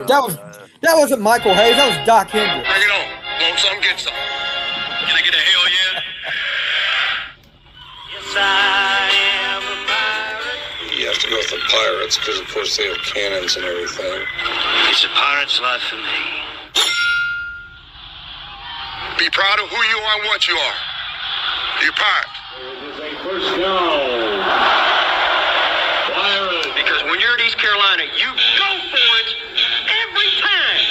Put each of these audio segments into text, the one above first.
That wasn't Michael Hayes. That was Doc Hendricks. Bring it on. Want some, get some. Can I get a hell yeah? Yes, I am a pirate. You have to go with the pirates because, of course, they have cannons and everything. It's a pirate's life for me. Be proud of who you are and what you are. You're a pirate. It is a first down. Pirates. Because when you're at East Carolina, you go for it every time.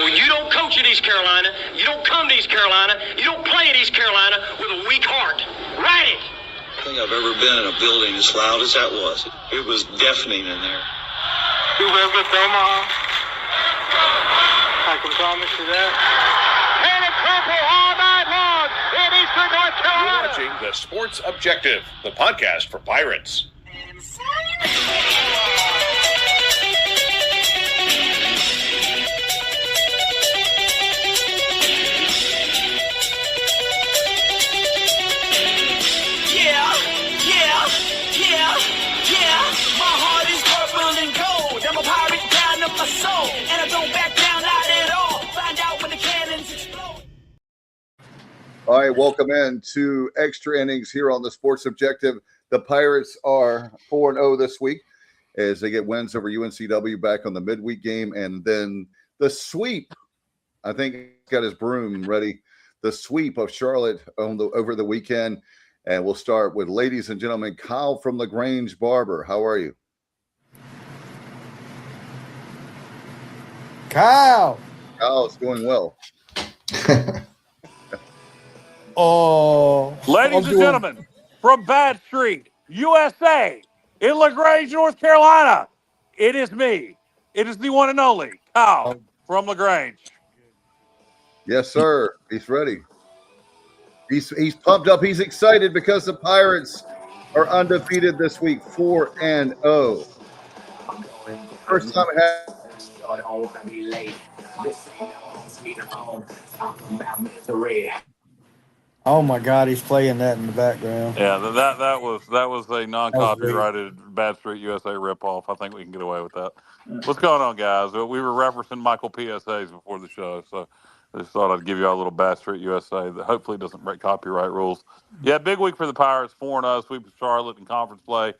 When you don't coach at East Carolina, you don't come to East Carolina, you don't play at East Carolina with a weak heart. Write it. I think I've ever been in a building as loud as that was. It was deafening in there. You live with Omaha? I can promise you that. And it's purple all night long in Eastern North Carolina. You're watching The Sports Objective, the podcast for Pirates. My heart is purple and gold. I'm a pirate down of my soul, and I don't back down, not at all. Find out when the cannons explode. All right, welcome in to Extra Innings here on the Sports Objective. The Pirates are 4-0 this week as they get wins over UNCW back on the midweek game, and then the sweep. I think he's got his broom ready. The sweep of Charlotte over the weekend. And we'll start with, ladies and gentlemen, Kyle from LaGrange Barber. How are you? Kyle, it's going well. Ladies and gentlemen, from Bad Street, USA, in LaGrange, North Carolina, it is me. It is the one and only Kyle from LaGrange. Yes, sir. He's ready. He's pumped up. He's excited because the Pirates are undefeated this week, 4-0. First time it oh my God, he's playing that in the background. Yeah, that was a non-copyrighted Bad Street USA ripoff. I think we can get away with that. What's going on, guys? We were referencing Michael PSAs before the show, so I just thought I'd give you all a little Bad Street USA that hopefully doesn't break copyright rules. Yeah, big week for the Pirates, 4-0, sweep of Charlotte in conference play,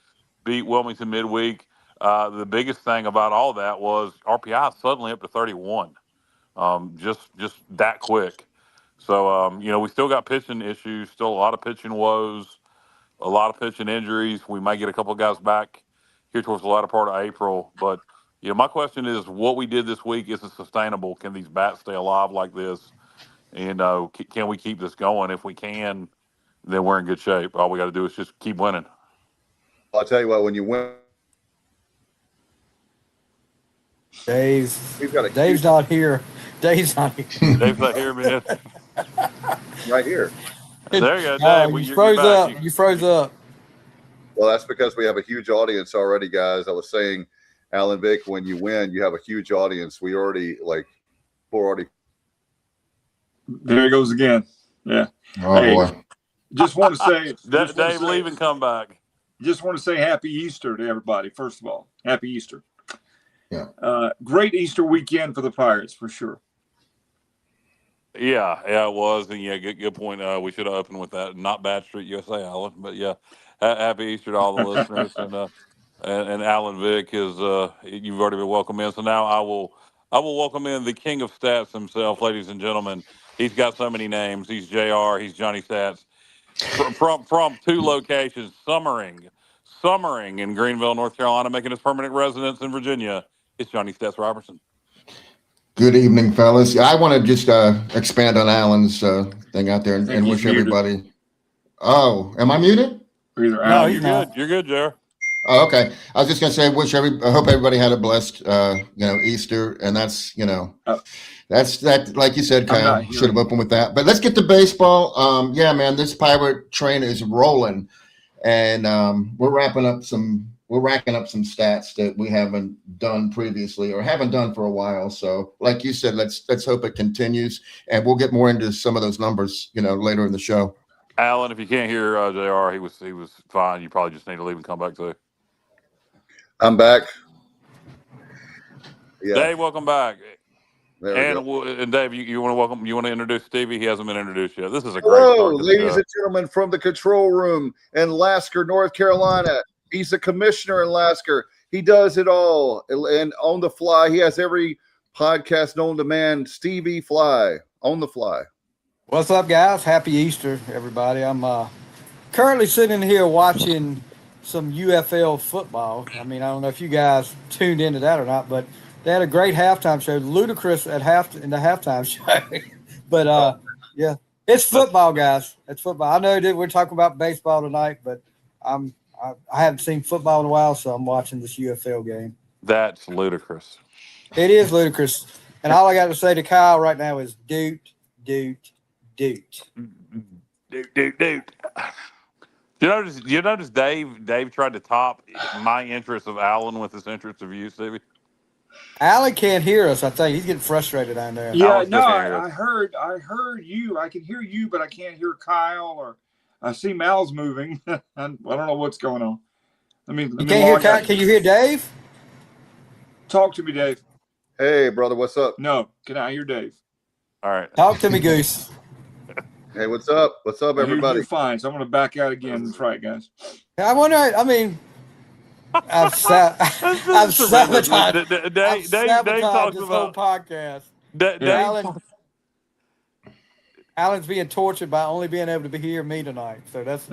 beat Wilmington midweek. The biggest thing about all that was RPI suddenly up to 31, just that quick. So, we still got pitching issues, still a lot of pitching woes, a lot of pitching injuries. We might get a couple of guys back here towards the latter part of April. But, my question is, what we did this week, is it sustainable? Can these bats stay alive like this? And can we keep this going? If we can, then we're in good shape. All we got to do is just keep winning. I'll tell you what, when you win. Dave's not here. Dave's not here. Dave's not here, man. Right here. There you go, Dave. You froze up. You froze up. Well, that's because we have a huge audience already, guys. I was saying, Alan Vick, when you win, you have a huge audience. We're already. There he goes again. Yeah. Oh, boy. Just want to say. Dave, leave and come back. Just want to say Happy Easter to everybody, first of all. Happy Easter. Yeah. Great Easter weekend for the Pirates, for sure. Yeah, it was. And, good point. We should have opened with that. Not Bad Street USA, Alan. But, happy Easter to all the listeners. And Alan Vick is you've already been welcomed in. So now I will welcome in the king of stats himself, ladies and gentlemen. He's got so many names. He's JR. He's Johnny Stats. From two locations, Summering in Greenville, North Carolina, making his permanent residence in Virginia. It's Johnny Stats Robertson. Good evening, fellas. I want to just expand on Alan's thing out there and wish everybody. Oh, am I muted? No, you're good. You're good, Jer. Oh, okay. I was just gonna say, I hope everybody had a blessed, Easter, and that's that's that. Like you said, Kyle, should have opened with that. But let's get to baseball. Man, this Pirate train is rolling, and we're racking up some stats that we haven't done previously or haven't done for a while. So, like you said, let's hope it continues, and we'll get more into some of those numbers, later in the show. Alan, if you can't hear JR, he was fine. You probably just need to leave and come back too. I'm back. Yeah. Dave, welcome back. There And Dave, you want to welcome? You want to introduce Stevie? He hasn't been introduced yet. This is a great Hello, start to the ladies show. and gentlemen, from the control room in Lasker, North Carolina. He's a commissioner in Lasker. He does it all, and on the fly, he has every podcast known to man. Stevie Fly on the fly. What's up, guys? Happy Easter, everybody. I'm currently sitting here watching some UFL football. I mean, I don't know if you guys tuned into that or not, but they had a great halftime show. Ludicrous in the halftime show. But yeah, it's football, guys. It's football. I know that we're talking about baseball tonight, but I haven't seen football in a while, so I'm watching this UFL game. That's ludicrous. It is ludicrous. And all I got to say to Kyle right now is doot. Dude. You notice Dave tried to top my interest of Alan with his interest of you, Stevie? Alan can't hear us, I think. He's getting frustrated down there. Yeah, no, I heard you. I can hear you, but I can't hear Kyle, or I see Mal's moving. I don't know what's going on. You can't hear Kyle? Can you hear Dave? Talk to me, Dave. Hey, brother, what's up? No, can I hear Dave? All right. Talk to me, Goose. Hey, what's up? What's up, everybody? You're fine, so I'm going to back out again and try it, guys. I wonder, I mean, I've sabotaged Dave talks this about whole podcast. Alan's being tortured by only being able to hear me tonight. So that's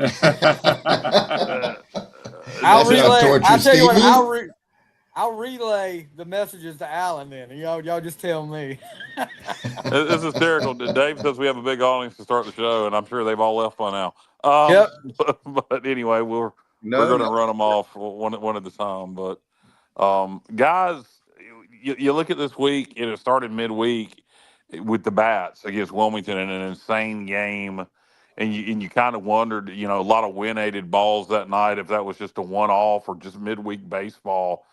I'll tell you what, I'll relay the messages to Alan then. Y'all just tell me. It's hysterical. Dave says we have a big audience to start the show, and I'm sure they've all left by now. Yep. But anyway, we're going to run them off one at a time. But guys, you look at this week, and it started midweek with the Bats against Wilmington in an insane game. And you kind of wondered, a lot of win-aided balls that night, if that was just a one-off or just midweek baseball.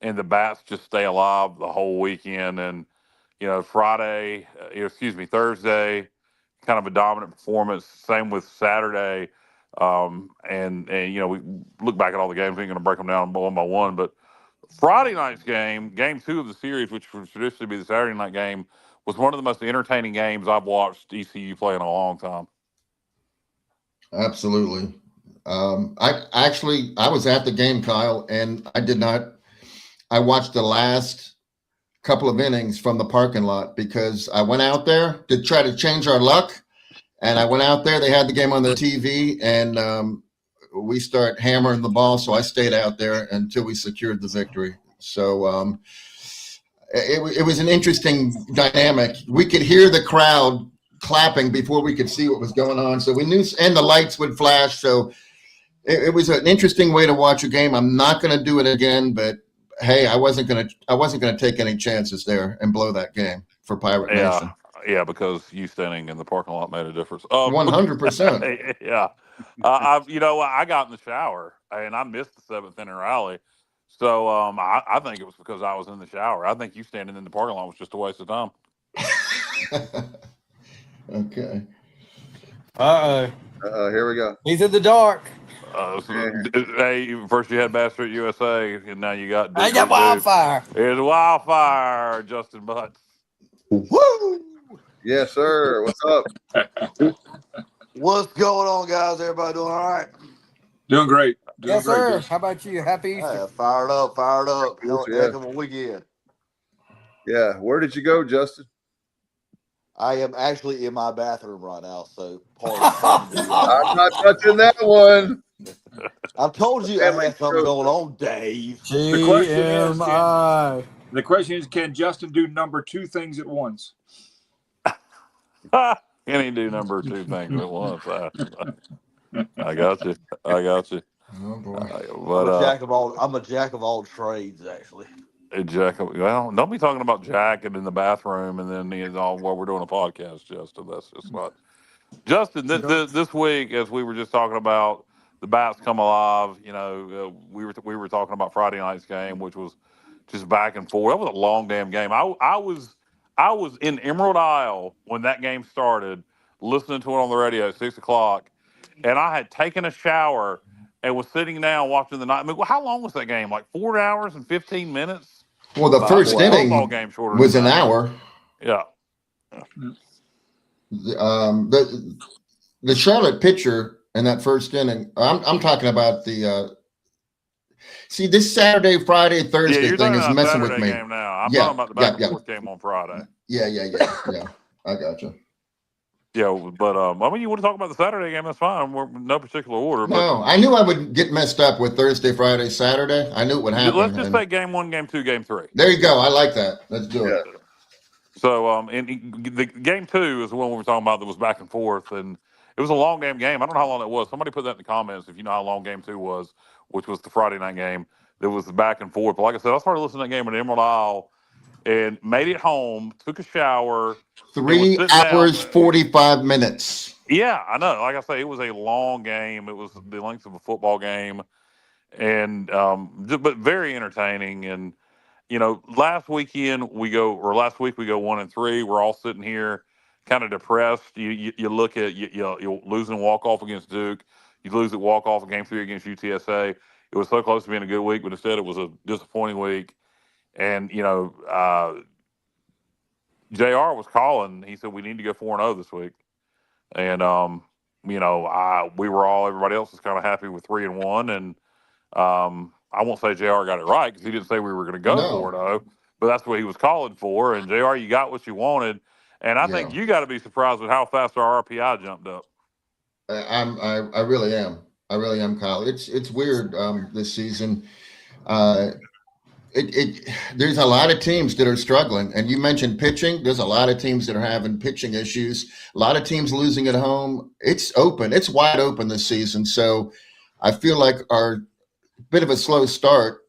And the Bats just stay alive the whole weekend. And, Thursday, kind of a dominant performance. Same with Saturday. And we look back at all the games. We ain't going to break them down one by one. But Friday night's game 2 of the series, which would traditionally be the Saturday night game, was one of the most entertaining games I've watched ECU play in a long time. Absolutely. I was at the game, Kyle, and I watched the last couple of innings from the parking lot because I went out there to try to change our luck. And I went out there, they had the game on the TV, and we start hammering the ball. So I stayed out there until we secured the victory. So it was an interesting dynamic. We could hear the crowd clapping before we could see what was going on. So we knew, and the lights would flash. So it was an interesting way to watch a game. I'm not going to do it again, but hey, I wasn't going to take any chances there and blow that game for Pirate Nation. Yeah, because you standing in the parking lot made a difference. 100%. Yeah. I got in the shower and I missed the 7th inning rally. So I think it was because I was in the shower. I think you standing in the parking lot was just a waste of time. Okay. Here we go. He's in the dark. Hey, first you had Bass Street USA, and now you got Wildfire. Here's Wildfire, Justin Butts. Woo! Yes, sir. What's up? What's going on, guys? Everybody doing all right? Doing great. Yes, sir. How about you? Happy Easter. Fired up. Heck of a weekend. Yeah. Where did you go, Justin? I am actually in my bathroom right now, so I'm not touching that one. I've told you I had something going on, Dave. The question is, can Justin do number 2 things at once? Can he do number 2 things at once? I got you. Oh boy. I'm a jack of all trades, actually. Well, don't be talking about jacking in the bathroom and then while we're doing a podcast, Justin. That's just not. Justin, this week, as we were just talking about, the Bats come alive. We were talking about Friday night's game, which was just back and forth. That was a long damn game. I was in Emerald Isle when that game started, listening to it on the radio at 6:00, and I had taken a shower and was sitting down watching the night. I mean, how long was that game? Like 4 hours and 15 minutes? Well, the first football inning game shorter was than an that. hour. Yeah. The Charlotte pitcher in that first inning. I'm talking about the. See, this Saturday, Friday, Thursday Yeah, you're thing talking is about messing with Saturday me. game now. I'm Yeah, talking about the back and forth game on Friday. Yeah. I gotcha. Yeah, but I mean, you want to talk about the Saturday game? That's fine. We're in no particular order. No, I knew I would get messed up with Thursday, Friday, Saturday. I knew it would happen. Let's just say game 1, game 2, game 3. There you go. I like that. Let's do it. So, the game 2 is the one we were talking about that was back and forth, and it was a long game. I don't know how long it was. Somebody put that in the comments if you know how long game 2 was, which was the Friday night game. That was back and forth. But like I said, I started listening to that game at Emerald Isle and made it home. Took a shower. 3 hours 45 minutes. Yeah, I know. Like I say, it was a long game. It was the length of a football game, and but very entertaining. And last week we go 1-3. We're all sitting here, kind of depressed. You look at you losing walk off against Duke. You lose at walk off in game 3 against UTSA. It was so close to being a good week, but instead it was a disappointing week. And JR was calling. He said we need to go 4-0 this week. And everybody else was kind of happy with 3-1, and I won't say JR got it right because he didn't say we were going to go 4-0, but that's what he was calling for. And JR, you got what you wanted, and I think you got to be surprised with how fast our RPI jumped up. I really am. I really am, Kyle. It's weird this season. There's a lot of teams that are struggling, and you mentioned pitching. There's a lot of teams that are having pitching issues. A lot of teams losing at home. It's open. It's wide open this season. So I feel like our bit of a slow start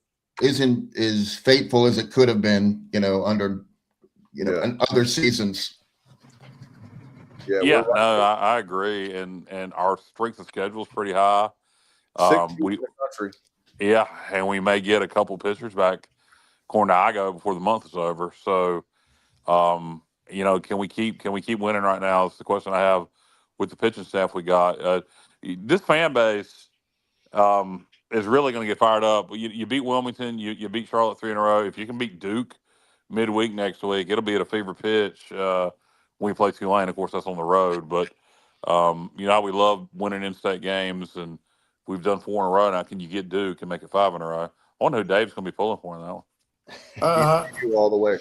isn't as fateful as it could have been, under in other seasons. Yeah, no, I agree, and our strength of schedule is pretty high. Yeah, and we may get a couple pitchers back, according to IGO, before the month is over. So, can we keep winning right now? It's the question I have with the pitching staff we got. This fan base is really going to get fired up. You beat Wilmington, you beat Charlotte 3 in a row. If you can beat Duke midweek next week, it'll be at a fever pitch when we play Tulane. Of course, that's on the road, but we love winning in-state games, and we've done 4 in a row now. Can you get Duke and make it 5 in a row? I wonder who Dave's going to be pulling for in that one. All the way.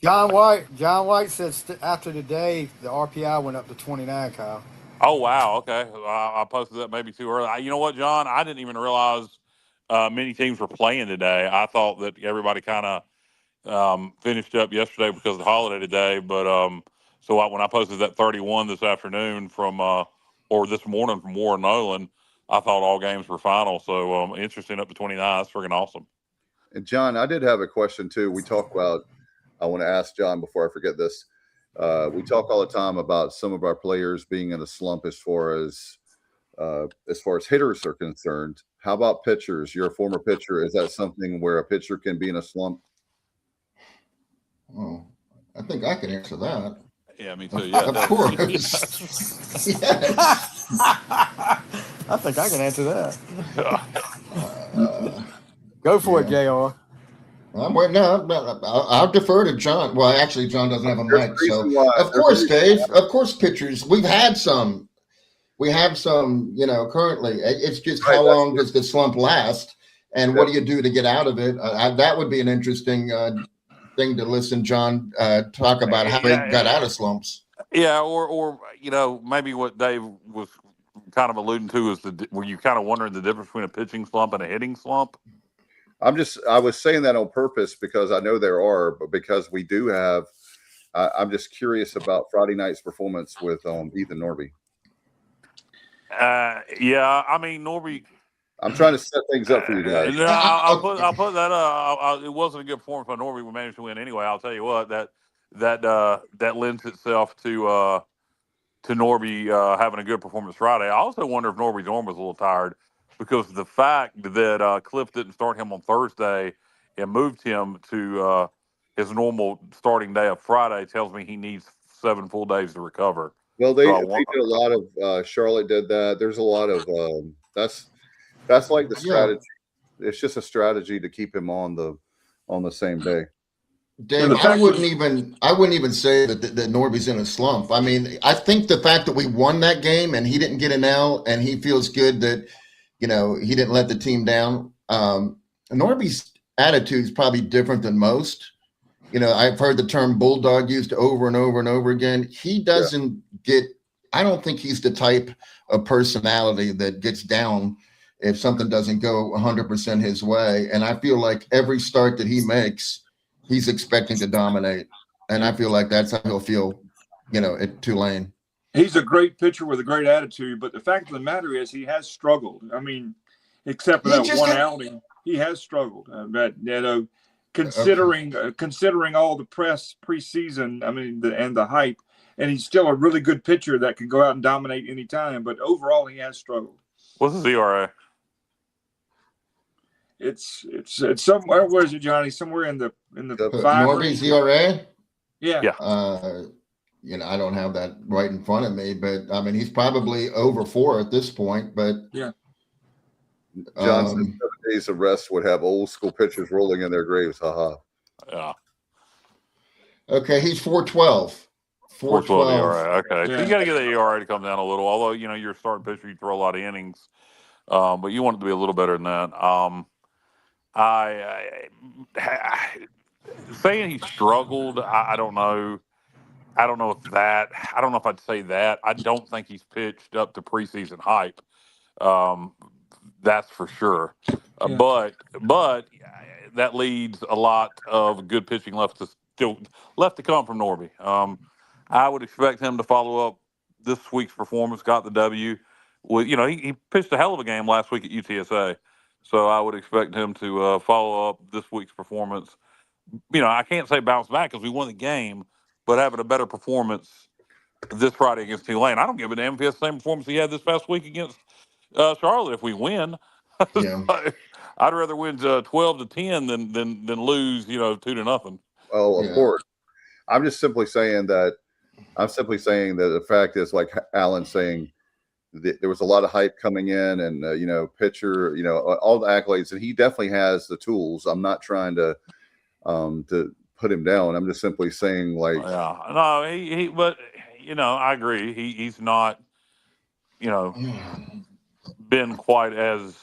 John White said after today the RPI went up to 29, Kyle. Oh, wow. Okay. I posted that maybe too early. You know what, John? I didn't even realize many teams were playing today. I thought that everybody kind of finished up yesterday because of the holiday today. But when I posted that 31 this afternoon or this morning from Warren Nolan, I thought all games were final. So interesting, up to 29. That's freaking awesome. And John, I did have a question too. We talk about, I want to ask John before I forget this. We talk all the time about some of our players being in a slump as far as hitters are concerned. How about pitchers? You're a former pitcher. Is that something where a pitcher can be in a slump? Oh, I think I can answer that. Yeah, me too. Yeah, of course. Yes. I think I can answer that. Go for it, JR. I'm waiting. No, I'll defer to John. Well, actually, John doesn't have a mic, so of course, Dave. Of course, pitchers. We have some. Currently, it's just how long does the slump last, and what do you do to get out of it? That would be an interesting thing to listen, John, talk about how they got out of slumps. Yeah, or maybe what Dave was kind of alluding to is were you kind of wondering the difference between a pitching slump and a hitting slump? I was saying that on purpose because I know there are, but because we do have, I'm just curious about Friday night's performance with Ethan Norby. Yeah, I mean Norby. I'm trying to set things up for you guys. I'll put that up. It wasn't a good performance by Norby. We managed to win anyway. I'll tell you what, that lends itself to Norby having a good performance Friday. I also wonder if Norby's arm was a little tired because the fact that Cliff didn't start him on Thursday and moved him to his normal starting day of Friday tells me he needs 7 full days to recover. Well, they did a lot of Charlotte did that. There's a lot of that's like the strategy. Yeah. It's just a strategy to keep him on the on the same day. Dave, I wouldn't even say that Norby's in a slump. I mean, I think the fact that we won that game and he didn't get an L and he feels good that, he didn't let the team down. Norby's attitude is probably different than most. I've heard the term bulldog used over and over and over again. He doesn't I don't think he's the type of personality that gets down if something doesn't go 100% his way. And I feel like every start that he makes, he's expecting to dominate. And I feel like that's how he'll feel, at Tulane. He's a great pitcher with a great attitude, but the fact of the matter is he has struggled. I mean, except for that one outing, he has struggled. Considering all the press preseason, and the hype, and he's still a really good pitcher that can go out and dominate any time. But overall, he has struggled. What's his ERA? It's somewhere. Where is it, Johnny? Somewhere in the five. Norby's ERA. Yeah. I don't have that right in front of me, but he's probably over 4 at this point. But yeah. Johnson, 7 days of rest would have old school pitchers rolling in their graves. Haha. Yeah. Okay, he's 4.12. 4.12 ERA. Okay, so you got to get the ERA to come down a little. Although you're a starting pitcher, you throw a lot of innings, but you want it to be a little better than that. Saying he struggled, I don't know. I don't know if I'd say that. I don't think he's pitched up to preseason hype. That's for sure. But that leads a lot of good pitching left to come from Norby. I would expect him to follow up this week's performance. Got the W. With he pitched a hell of a game last week at UTSA, so I would expect him to follow up this week's performance. I can't say bounce back because we won the game, but having a better performance this Friday against Tulane. I don't give a damn if he has the same performance he had this past week against Charlotte. If we win, I'd rather win 12-10 than lose 2-0. Oh, of course. I'm simply saying that the fact is, like Alan saying, there was a lot of hype coming in, and pitcher, all the accolades, and he definitely has the tools. I'm not trying to put him down. I'm just simply saying, like, but I agree. He's not, been quite as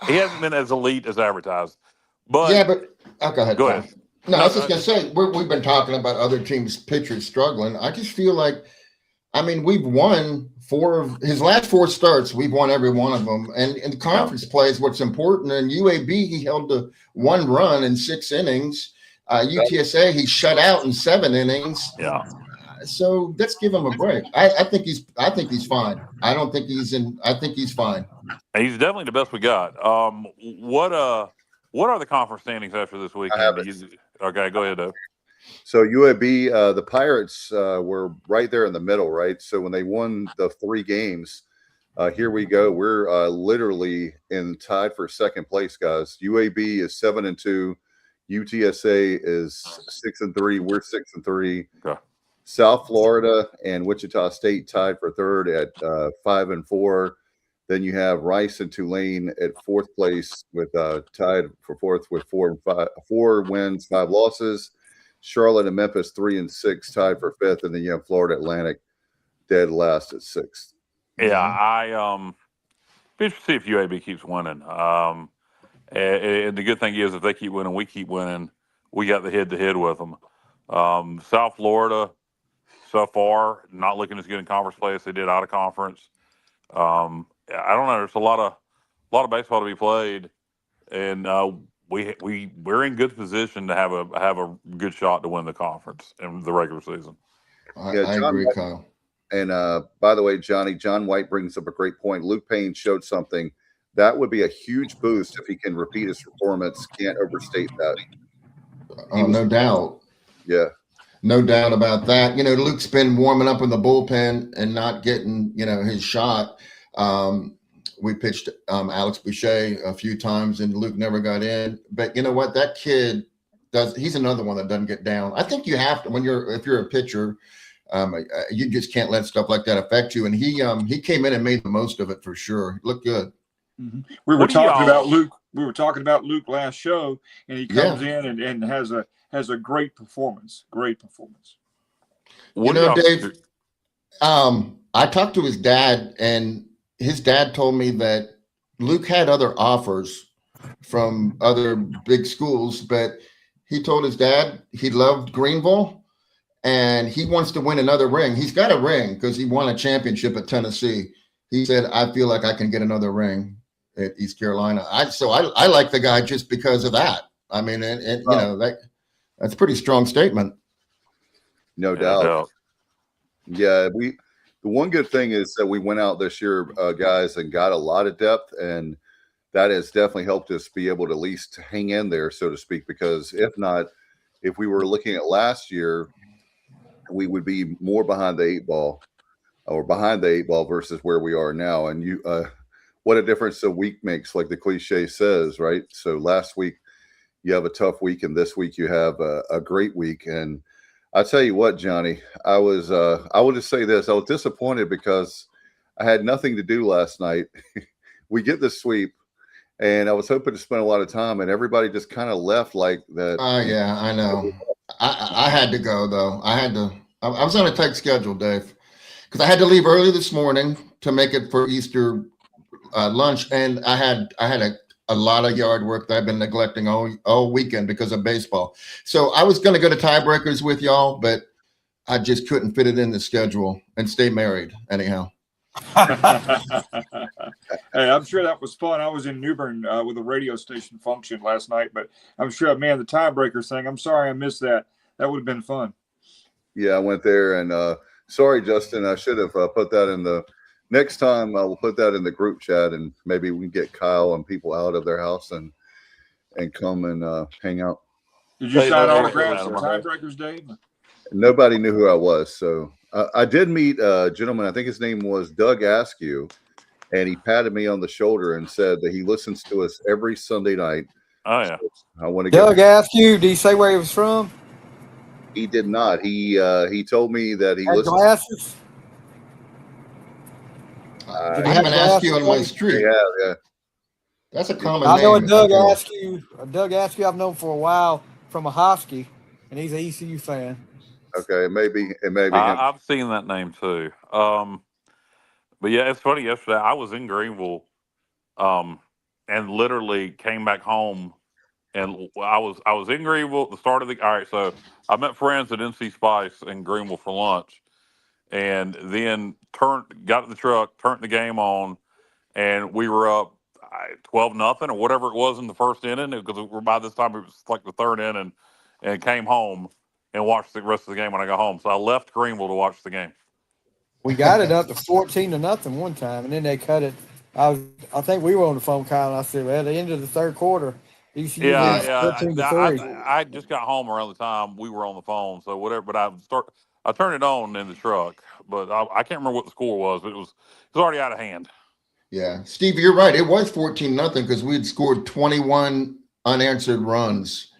he hasn't been as elite as advertised. But go ahead. Go ahead. No, I was just gonna say we've been talking about other teams' pitchers struggling. I just feel like, we've won 4 of his last 4 starts. We've won every one of them, and in conference play is what's important. And UAB, he held to 1 run in 6 innings. UTSA, he shut out in 7 innings. Yeah. So let's give him a break. I think he's fine. I don't think I think he's fine. He's definitely the best we got. What are the conference standings after this week? Okay, go ahead, Dave. So UAB, the Pirates were right there in the middle, right? So when they won the 3 games, here we go. We're literally tied for second place, guys. UAB is 7-2. UTSA is 6-3. We're 6-3. Okay. South Florida and Wichita State tied for third at 5-4. Then you have Rice and Tulane at 4th place with tied for 4th with 4 wins, 5 losses. Charlotte and Memphis 3-6 tied for 5th, and then you have Florida Atlantic dead last at 6th. Yeah, I be interested to see if UAB keeps winning. And the good thing is, if they keep winning, we keep winning. We got the head-to-head with them. South Florida, so far, not looking as good in conference play as they did out of conference. I don't know. There's a lot of baseball to be played, and we're in good position to have a good shot to win the conference in the regular season. I agree, Kyle. And by the way, John White brings up a great point. Luke Payne showed something that would be a huge boost if he can repeat his performance. Can't overstate that. No doubt. Yeah. No doubt about that. Luke's been warming up in the bullpen and not getting, his shot. We pitched Alex Boucher a few times and Luke never got in. But you know what? That kid he's another one that doesn't get down. I think you have to, if you're a pitcher, you just can't let stuff like that affect you. And he came in and made the most of it for sure. He looked good. Mm-hmm. We were talking about Luke we were talking about Luke last show, and he comes in and has a great performance. Great performance. Dave, I talked to his dad, and his dad told me that Luke had other offers from other big schools, but he told his dad he loved Greenville and he wants to win another ring. He's got a ring because he won a championship at Tennessee. He said, I feel like I can get another ring at East Carolina. I like the guy just because of that. I mean, that's a pretty strong statement. No doubt. Yeah, the one good thing is that we went out this year, guys, and got a lot of depth, and that has definitely helped us be able to at least hang in there, so to speak, because if not, if we were looking at last year, we would be more behind the eight ball versus where we are now. And what a difference a week makes, like the cliche says, right? So last week you have a tough week, and this week you have a great week. And I tell you what, Johnny, I will just say this. I was disappointed because I had nothing to do last night. We get the sweep, and I was hoping to spend a lot of time, and everybody just kind of left like that. Oh, yeah, I know. I had to go, though. I was on a tight schedule, Dave, because I had to leave early this morning to make it for Easter lunch, and I had a lot of yard work that I've been neglecting all weekend because of baseball. So I was going to go to tiebreakers with y'all, but I just couldn't fit it in the schedule and stay married anyhow. Hey, I'm sure that was fun. I was in New Bern with a radio station function last night, but I'm sure, man, the tiebreakers thing, I'm sorry I missed that. That would have been fun. Yeah, I went there, and sorry, Justin, I should have put that in the next time. I will put that in the group chat, and maybe we can get Kyle and people out of their house and come and hang out. Did you sign autographs for tiebreakers, Dave? Nobody knew who I was, so I did meet a gentleman. I think his name was Doug Askew, and he patted me on the shoulder and said that he listens to us every Sunday night. Oh yeah, so I want to. Doug Askew. Did he say where he was from? He did not. He told me that he had listens. Glasses. I haven't asked you on my street. Yeah. That's a common I know a name. Doug Askew. Doug Askew I've known for a while from a Husky, and he's an ECU fan. Okay, it may be. I've seen that name too. But yeah, it's funny. Yesterday I was in Greenville, and literally came back home, and I was in Greenville at the start of the. All right, so I met friends at NC Spice in Greenville for lunch, and then got to the truck, turned the game on, and we were up 12-0 or whatever it was in the first inning, because by this time it was like the third inning, and came home and watched the rest of the game when I got home. So I left Greenville to watch the game. We got it up to 14-0 one time, and then they cut it. I think we were on the phone, Kyle, and I said, well, at the end of the third quarter, ECU yeah. 13-3. I just got home around the time we were on the phone, so whatever. But I turned it on in the truck, but I can't remember what the score was, but it was already out of hand. Yeah, Steve, you're right. It was 14-0 because we had scored 21 unanswered runs.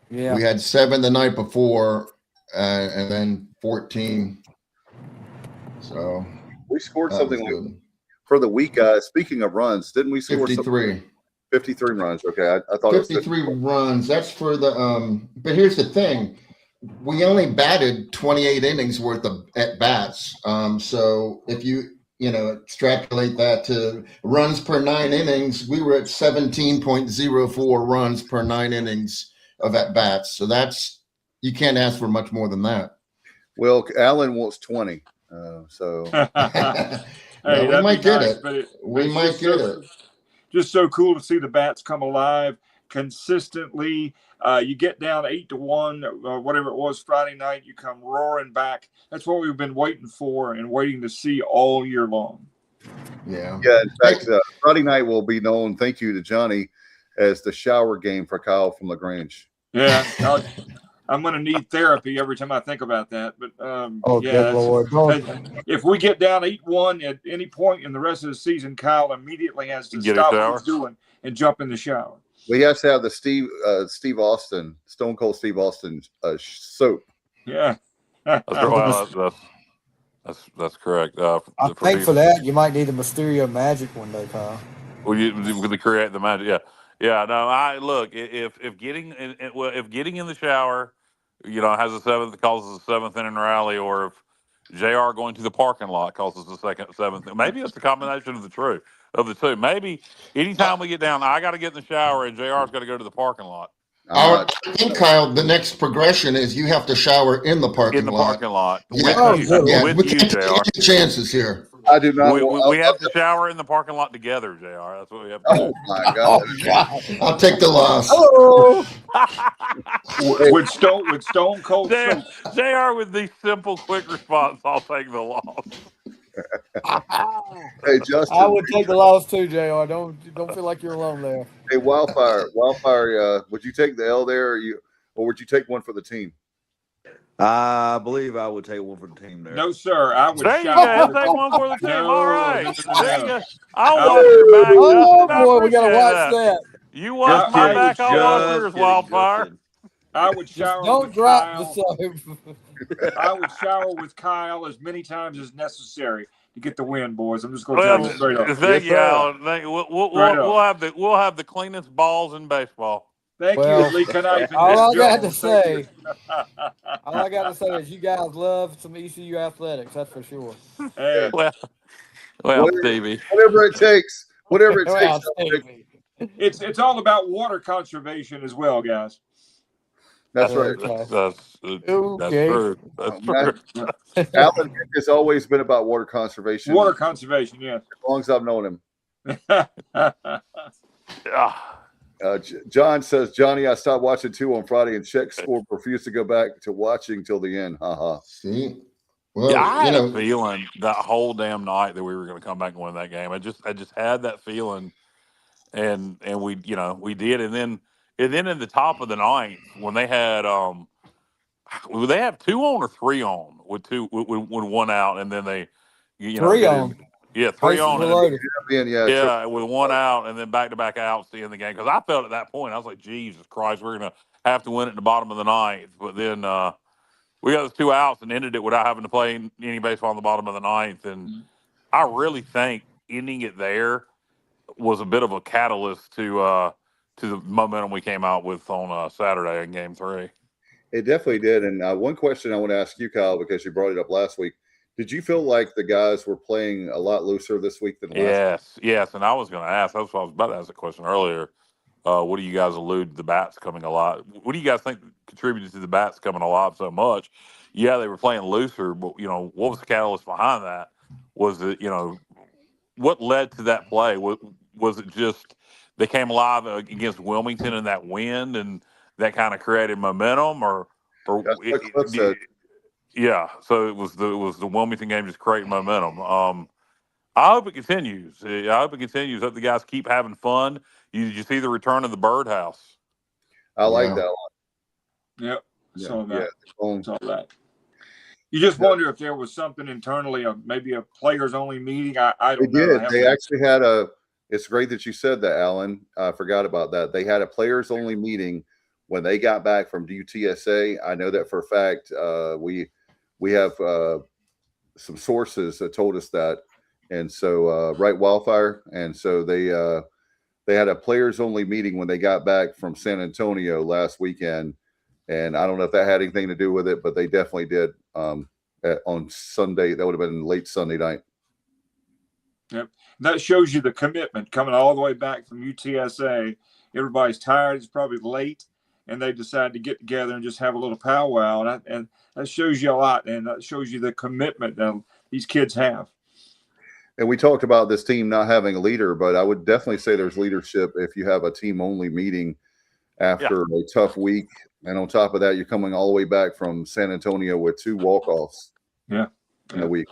Yeah, we had 7 the night before, and then 14. So we scored something like for the week. Speaking of runs, didn't we score 53? 53 runs. Okay, I thought 53 runs. That's for the. But here's the thing: we only batted 28 innings worth of at bats. So if you extrapolate that to runs per 9 innings, we were at 17.04 runs per 9 innings of at bats. So you can't ask for much more than that. Well, Allen wants 20. So hey, we might get it. We might get it. Just so cool to see the bats come alive consistently. You get down 8-1, whatever it was Friday night, you come roaring back. That's what we've been waiting for and waiting to see all year long. Yeah. In fact, Friday night will be known, thank you to Johnny, as the shower game for Kyle from LaGrange. Yeah. I'm going to need therapy every time I think about that. But good Lord. If we get down 8-1 at any point in the rest of the season, Kyle immediately has to stop what he's doing and jump in the shower. We have to have the Steve Austin, Stone Cold Steve Austin soap. Yeah. That's correct. I think for that, you might need a Mysterio Magic one day, Kyle. Well, you create the magic, yeah. Yeah, no. I look if getting if getting in the shower, has a seventh causes a seventh inning rally, or if Jr. going to the parking lot causes the seventh. Maybe it's a combination of the two. Maybe anytime we get down, I got to get in the shower, and Jr.'s got to go to the parking lot. I think, Kyle, the next progression is you have to shower in the parking lot. Yeah. With We you, can't Jr. take any chances here. I do not. We have to shower in the parking lot together, Jr. That's what we have to do. Oh my God! I'll take the loss. Hello. with Stone Cold soap. Jr. with the simple, quick response. I'll take the loss. Hey, Justin. I would take the loss too, Jr. Don't feel like you're alone there. Hey, Wildfire. Would you take the L there, or would you take one for the team? I believe I would take one for the team there. No, sir. I would take one for the team. No, all right. no. I'll watch your back. Oh, boy, we got to watch that. You watch my back, I'll watch yours, Wildfire. I would shower. Don't drop the soap. I would shower with Kyle as many times as necessary to get the win, boys. I'm just going to tell you straight up. Thank you, Alan. We'll have the cleanest balls in baseball. Thank you, Lee Knife. All I got to say is you guys love some ECU athletics. That's for sure. Hey. Well, Stevie. Whatever it takes. Whatever it takes. It's all about water conservation as well, guys. That's right. That's true. That's true. Alan has always been about water conservation. Water conservation, yeah. As long as I've known him. Yeah. John says, Johnny, I stopped watching 2 on Friday and checked score, refused to go back to watching till the end. See? Well, I had a feeling that whole damn night that we were going to come back and win that game. I just had that feeling, and we did, and then in the top of the ninth when they had they have 2 on or 3 on with one out, and then they 3 on. Yeah, 3 on. Yeah, with 1 out and then back-to-back outs to end the game. Because I felt at that point, I was like, Jesus Christ, we're going to have to win it in the bottom of the ninth. But then we got those 2 outs and ended it without having to play any baseball in the bottom of the ninth. And I really think ending it there was a bit of a catalyst to the momentum we came out with on Saturday in Game 3. It definitely did. And one question I want to ask you, Kyle, because you brought it up last week. Did you feel like the guys were playing a lot looser this week than last week? Yes. And I was going to ask. That's what I was about to ask a question earlier. What do you guys allude to the bats coming alive? What do you guys think contributed to the bats coming alive so much? Yeah, they were playing looser, but what was the catalyst behind that? Was it what led to that play? Was it just they came alive against Wilmington in that wind, and that kind of created momentum, or yeah, so it was the Wilmington game just creating momentum. I hope it continues. I hope the guys keep having fun. You see the return of the birdhouse. I like that a lot. Yep. Saw that. You just wonder if there was something internally, maybe a players only meeting. I don't know. They actually had it's great that you said that, Alan. I forgot about that. They had a players only meeting when they got back from UTSA. I know that for a fact. We have some sources that told us that. And so, right, Wildfire. And so they had a players only meeting when they got back from San Antonio last weekend. And I don't know if that had anything to do with it, but they definitely did on Sunday. That would have been late Sunday night. Yep. That shows you the commitment coming all the way back from UTSA. Everybody's tired. It's probably late. And they decide to get together and just have a little powwow. And that shows you a lot. And that shows you the commitment that these kids have. And we talked about this team not having a leader, but I would definitely say there's leadership if you have a team-only meeting after a tough week. And on top of that, you're coming all the way back from San Antonio with 2 walk-offs in a week.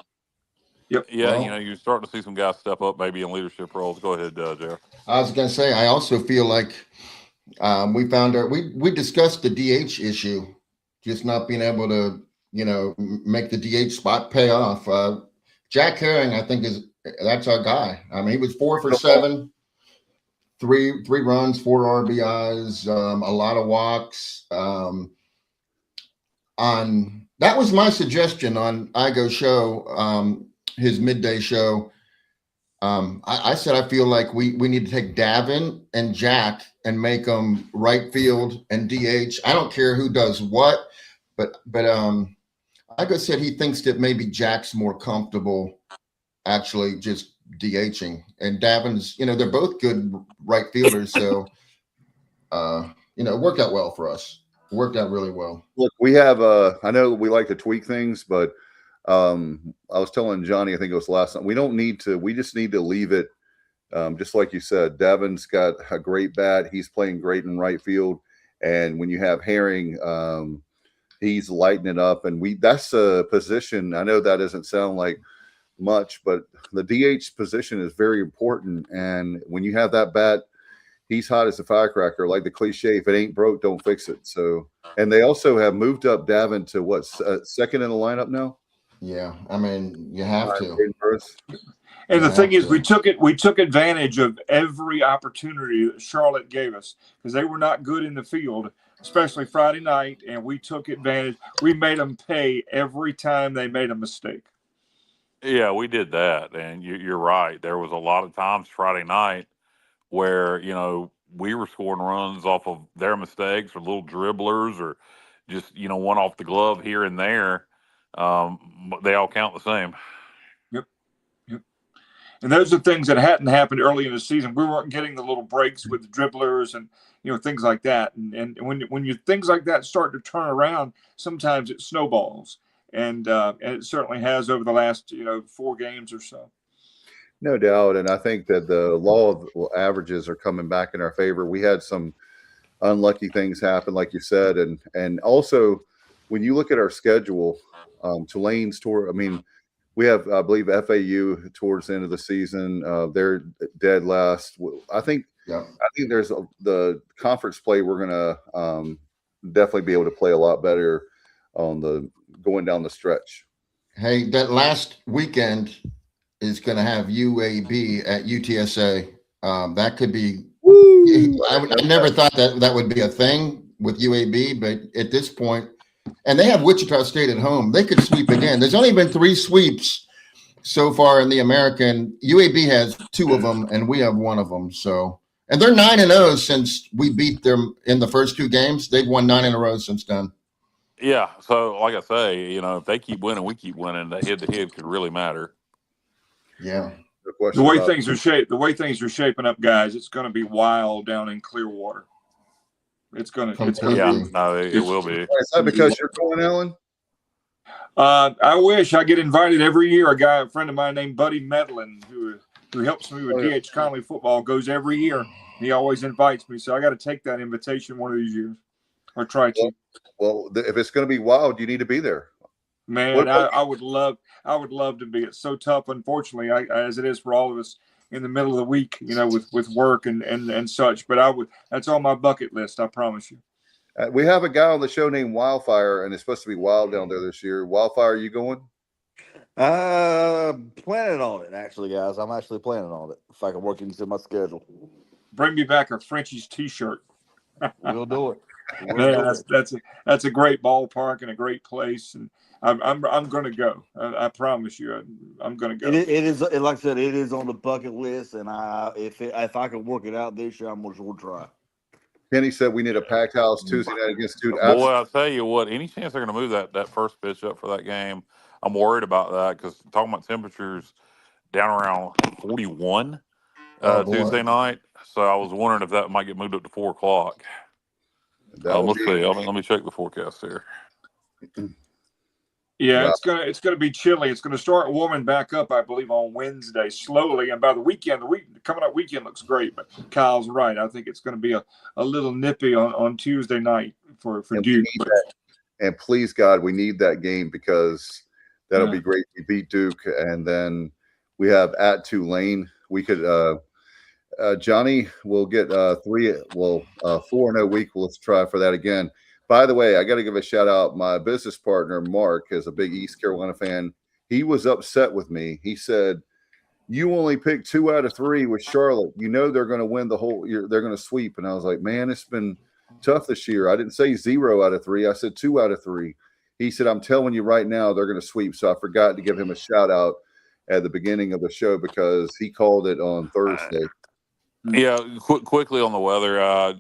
Yep. Yeah, well, you're starting to see some guys step up maybe in leadership roles. Go ahead, Jared. I was going to say, I also feel like we discussed the DH issue, just not being able to, make the DH spot pay off. Jack Herring, I think that's our guy. I mean, he was 4 for 7, 3 runs, 4 RBIs, a lot of walks. That was my suggestion on Igo's show, his midday show. I said I feel like we need to take Davin and Jack and make them right field and DH. I don't care who does what, but like I said, he thinks that maybe Jack's more comfortable actually just DHing, and Davin's, they're both good right fielders, so it worked out well for us. It worked out really well. Look, we have I know we like to tweak things, but I was telling Johnny, I think it was last night, we just need to leave it just like you said. Davin's got a great bat. He's playing great in right field, and when you have Herring, he's lighting it up, and that's a position. I know that doesn't sound like much, but the DH position is very important, and when you have that bat, he's hot as a firecracker, like the cliche, if it ain't broke, don't fix it. So, and they also have moved up Davin to what, second in the lineup now? Yeah, I mean, you have to. And the thing is, we took advantage of every opportunity that Charlotte gave us, because they were not good in the field, especially Friday night, and we took advantage. We made them pay every time they made a mistake. Yeah, we did that, and you're right. There was a lot of times Friday night where, we were scoring runs off of their mistakes or little dribblers or just, one off the glove here and there. They all count the same. Yep. And those are things that hadn't happened early in the season. We weren't getting the little breaks with the dribblers and, things like that. And when things like that start to turn around, sometimes it snowballs. And it certainly has over the last, 4 games or so. No doubt. And I think that the law of averages are coming back in our favor. We had some unlucky things happen, like you said. And also, when you look at our schedule, Tulane's tour, we have, I believe, FAU towards the end of the season. They're dead last. I think there's the conference play. We're going to definitely be able to play a lot better on the going down the stretch. Hey, that last weekend is going to have UAB at UTSA. That could be. I never thought that would be a thing with UAB, but at this point, and they have Wichita State at home, they could sweep again. There's only been 3 sweeps so far in the American. UAB has 2 of them, and we have 1 of them. So, and they're 9-0 since we beat them in the first 2 games. They've won 9 in a row since then. Yeah. So, like I say, if they keep winning, we keep winning. That head-to-head could really matter. Yeah. The way things are shaping up, guys, it's going to be wild down in Clearwater. It will be. Is that because you're going, Ellen? I wish. I get invited every year. A friend of mine named Buddy Medlin, who helps me with DH Conley football, goes every year. He always invites me, so I got to take that invitation one of these years, or try to. Well, if it's going to be wild, you need to be there. Man, I would love to be. It's so tough, unfortunately, as it is for all of us in the middle of the week, with work and such. But that's on my bucket list, I promise you. We have a guy on the show named Wildfire, and it's supposed to be wild down there this year. Wildfire, are you going? Planning on it, actually, guys. I'm actually planning on it. If I can work into my schedule. Bring me back a Frenchie's T-shirt. We'll do it. Man, that's a great ballpark and a great place, and I'm going to go. I promise you, I'm going to go. It is, like I said, it is on the bucket list, and if I can work it out this year, I'm going to try. Kenny said we need a packed house Tuesday night against Dude. Boy, I'll tell you what. Any chance they're going to move that first pitch up for that game? I'm worried about that because talking about temperatures down around 41 Tuesday night. So I was wondering if that might get moved up to 4 o'clock. Let's see. Let me check the forecast here. Yeah, it's gonna be chilly. It's gonna start warming back up, I believe, on Wednesday slowly, and by the weekend, coming up weekend looks great. But Kyle's right. I think it's gonna be a little nippy on Tuesday night for Duke. And please God, we need that game because that'll be great. We beat Duke, and then we have at Tulane. We could. Johnny will get 4-0 week. Let's try for that again. By the way, I got to give a shout out. My business partner, Mark, is a big East Carolina fan. He was upset with me. He said, you only picked 2 out of 3 with Charlotte. They're going to win the whole year. They're going to sweep. And I was like, man, it's been tough this year. I didn't say 0 out of 3. I said 2 out of 3. He said, I'm telling you right now, they're going to sweep. So I forgot to give him a shout out. at the beginning of the show because he called it on Thursday. Yeah, quickly on the weather.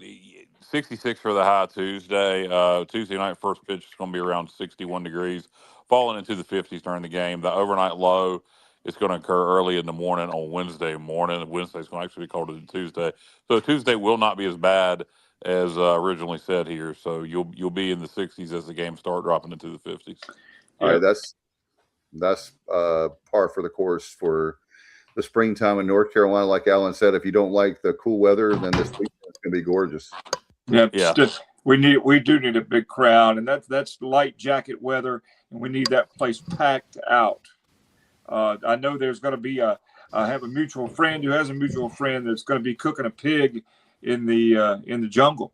66 for the high Tuesday. Tuesday night first pitch is going to be around 61 degrees, falling into the 50s during the game. The overnight low is going to occur early in the morning on Wednesday morning. Wednesday is going to actually be colder than Tuesday, so Tuesday will not be as bad as originally said here. So you'll be in the 60s as the game start dropping into the 50s. All right, that's par for the course for the springtime in North Carolina. Like Alan said, if you don't like the cool weather, then this weekend is going to be gorgeous. Yeah. We do need a big crowd, and that's light jacket weather, and we need that place packed out. I know there's going to be I have a mutual friend who has a mutual friend that's going to be cooking a pig in the jungle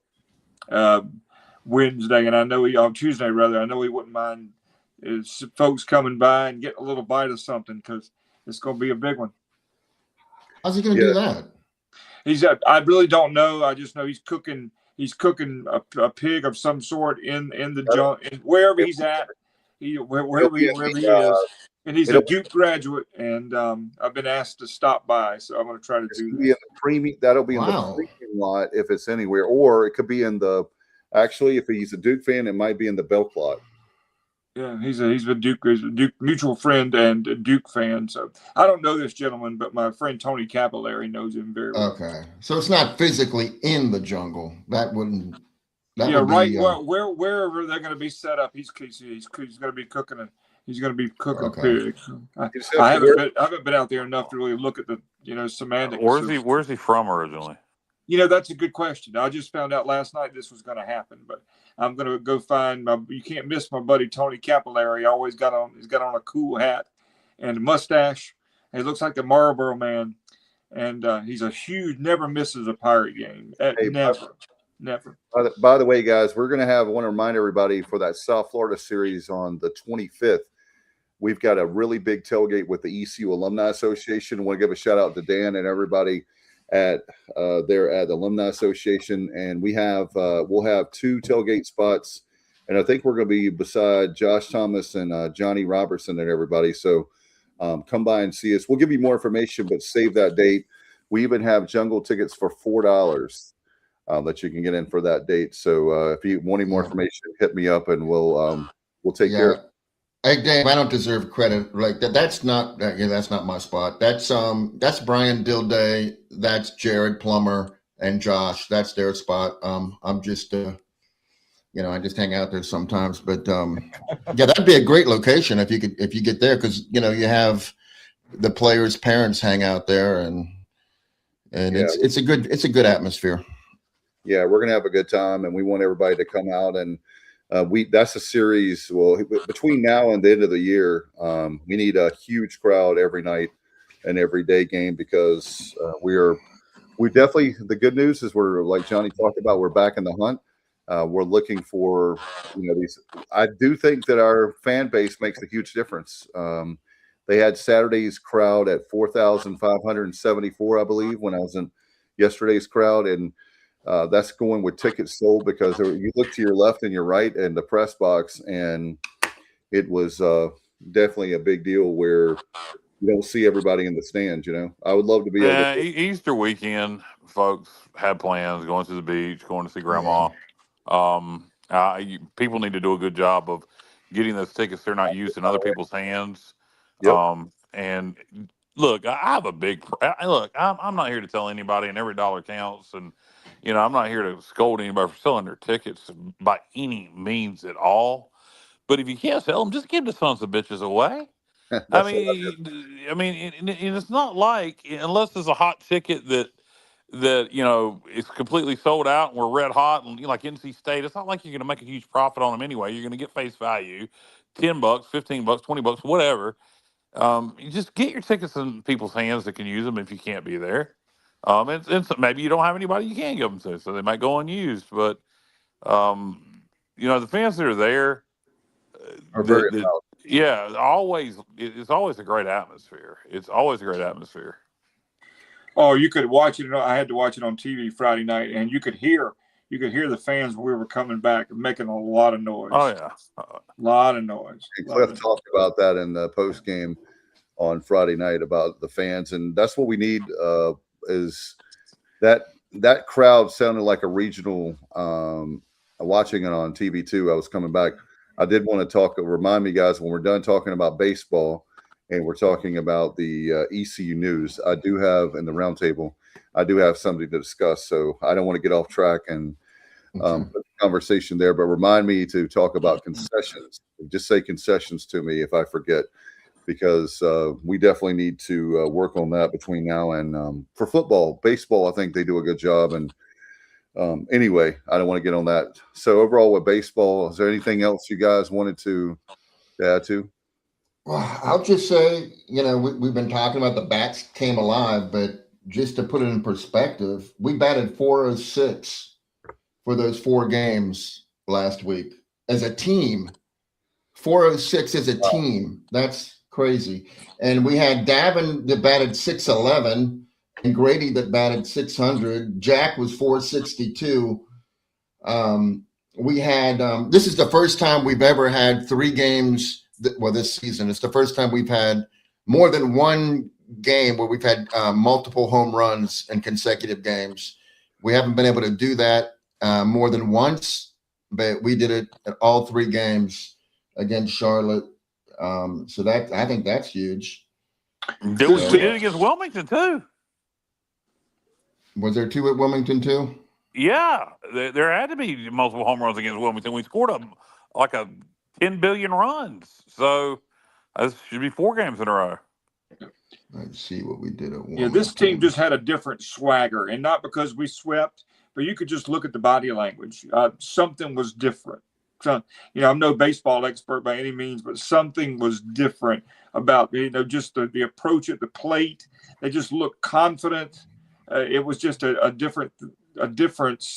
Wednesday, and I know on Tuesday rather. I know he wouldn't mind folks coming by and getting a little bite of something because it's going to be a big one. How's he going to do that? I really don't know. I just know he's cooking a pig of some sort in the jungle, wherever he's at, wherever he is. And he's a Duke graduate, and I've been asked to stop by, so I'm going to try to do that. That'll be in the premium lot if it's anywhere, or it could be in the. Actually, if he's a Duke fan, it might be in the Belk lot. Yeah, he's a Duke mutual friend and a Duke fan. So I don't know this gentleman, but my friend Tony Capillari knows him very well. Okay, so it's not physically in the jungle. Wherever they're going to be set up, he's going to be cooking a. He's going to be cooking pig. I haven't been out there enough to really look at the semantics. Where's he from originally? That's a good question. I just found out last night this was going to happen, but I'm going to go find you can't miss my buddy Tony Capillari. He's got on a cool hat and a mustache. He looks like the Marlboro Man, and he's a huge. Never misses a Pirate game. Never. By the way, guys, I want to remind everybody for that South Florida series on the 25th. We've got a really big tailgate with the ECU Alumni Association. I want to give a shout out to Dan and everybody at the Alumni Association, and we'll have 2 tailgate spots, and I think we're going to be beside Josh Thomas and Johnny Robertson and everybody. So come by and see us. We'll give you more information, but save that date. We even have jungle tickets for $4 that you can get in for that date. So if you want any more information, hit me up and we'll take care of it. Hey Dave, I don't deserve credit like that. That's not my spot. That's Brian Dilday, that's Jared Plummer and Josh. That's their spot. I'm just I just hang out there sometimes. But that'd be a great location if you get there, because you have the players' parents hang out there, and it's a good atmosphere. Yeah, we're gonna have a good time, and we want everybody to come out and. That's a series. Well, between now and the end of the year, we need a huge crowd every night and every day game because we definitely. The good news is we're, like Johnny talked about, we're back in the hunt. We're looking for these. I do think that our fan base makes a huge difference. They had Saturday's crowd at 4,574, I believe, when I was in yesterday's crowd, and. That's going with tickets sold because you look to your left and your right in the press box, and it was definitely a big deal where you don't see everybody in the stands. I would love to be able to. Easter weekend, folks had plans going to the beach, going to see Grandma. People need to do a good job of getting those tickets. They're not used in other people's hands. Yep. And look, I have a big look. I'm not here to tell anybody, and every dollar counts. And I'm not here to scold anybody for selling their tickets by any means at all. But if you can't sell them, just give the sons of bitches away. I mean, it's not like, unless there's a hot ticket that is completely sold out and we're red hot and like NC State, it's not like you're going to make a huge profit on them anyway. You're going to get face value, $10, $15, $20, whatever. You just get your tickets in people's hands that can use them if you can't be there. And so maybe you don't have anybody you can give them to, so they might go unused. But the fans that are there are very loud. Yeah, it's always a great atmosphere. It's always a great atmosphere. Oh, you could watch it. I had to watch it on TV Friday night, and you could hear the fans when we were coming back making a lot of noise. Oh yeah, a lot of noise. And Cliff talked about that in the post game on Friday night about the fans, and that's what we need. Is that crowd sounded like a regional. Watching it on TV too, I was coming back. I did want to remind me guys when we're done talking about baseball and we're talking about the ECU news. I do have in the roundtable. I do have somebody to discuss, so I don't want to get off track and put the conversation there. But remind me to talk about concessions. Just say concessions to me if I forget, because we definitely need to work on that between now and for football. Baseball, I think they do a good job. And anyway, I don't want to get on that. So overall with baseball, is there anything else you guys wanted to add to? Well, I'll just say, we've been talking about the bats came alive, but just to put it in perspective, we batted 406 for those 4 games last week as a team. 406 as a team. That's crazy. And we had Davin that batted 611 and Grady that batted 600. Jack was 462. We had this is the first time we've ever had 3 games. This season, it's the first time we've had more than one game where we've had multiple home runs in consecutive games. We haven't been able to do that more than once, but we did it at all 3 games against Charlotte. So that I think that's huge. We did it against Wilmington too. Was there 2 at Wilmington too? Yeah, there had to be multiple home runs against Wilmington. We scored like a 10 billion runs. So this should be 4 games in a row. Let's see what we did at Wilmington. Yeah, this team just had a different swagger, and not because we swept, but you could just look at the body language. Something was different. So, I'm no baseball expert by any means, but something was different about, just the approach at the plate. They just looked confident. It was just a difference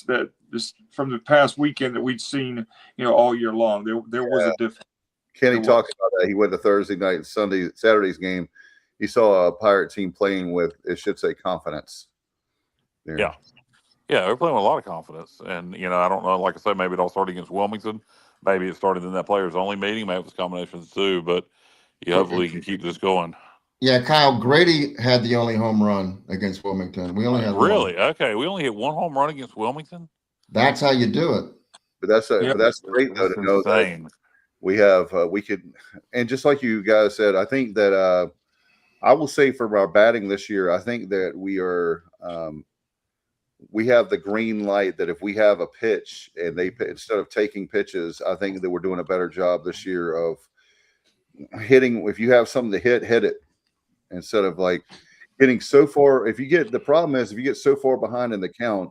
that this from the past weekend that we'd seen, all year long. There was a difference. Kenny talks about that. He went to Thursday night and Saturday's game. He saw a Pirate team playing with, it should say, confidence. There. Yeah, they're playing with a lot of confidence. And, I don't know, like I said, maybe it all started against Wilmington. Maybe it started in that players-only meeting. Maybe it was combinations too. But you hopefully can keep this going. Yeah, Kyle, Grady had the only home run against Wilmington. We only had Really? one. Okay, we only hit 1 home run against Wilmington? That's how you do it. But that's great, though, to know that we have, we could, and just like you guys said, I think that I will say for our batting this year, I think that we are, we have the green light that if we have a pitch and instead of taking pitches, I think that we're doing a better job this year of hitting. If you have something to hit it instead of like getting so far. The problem is if you get so far behind in the count,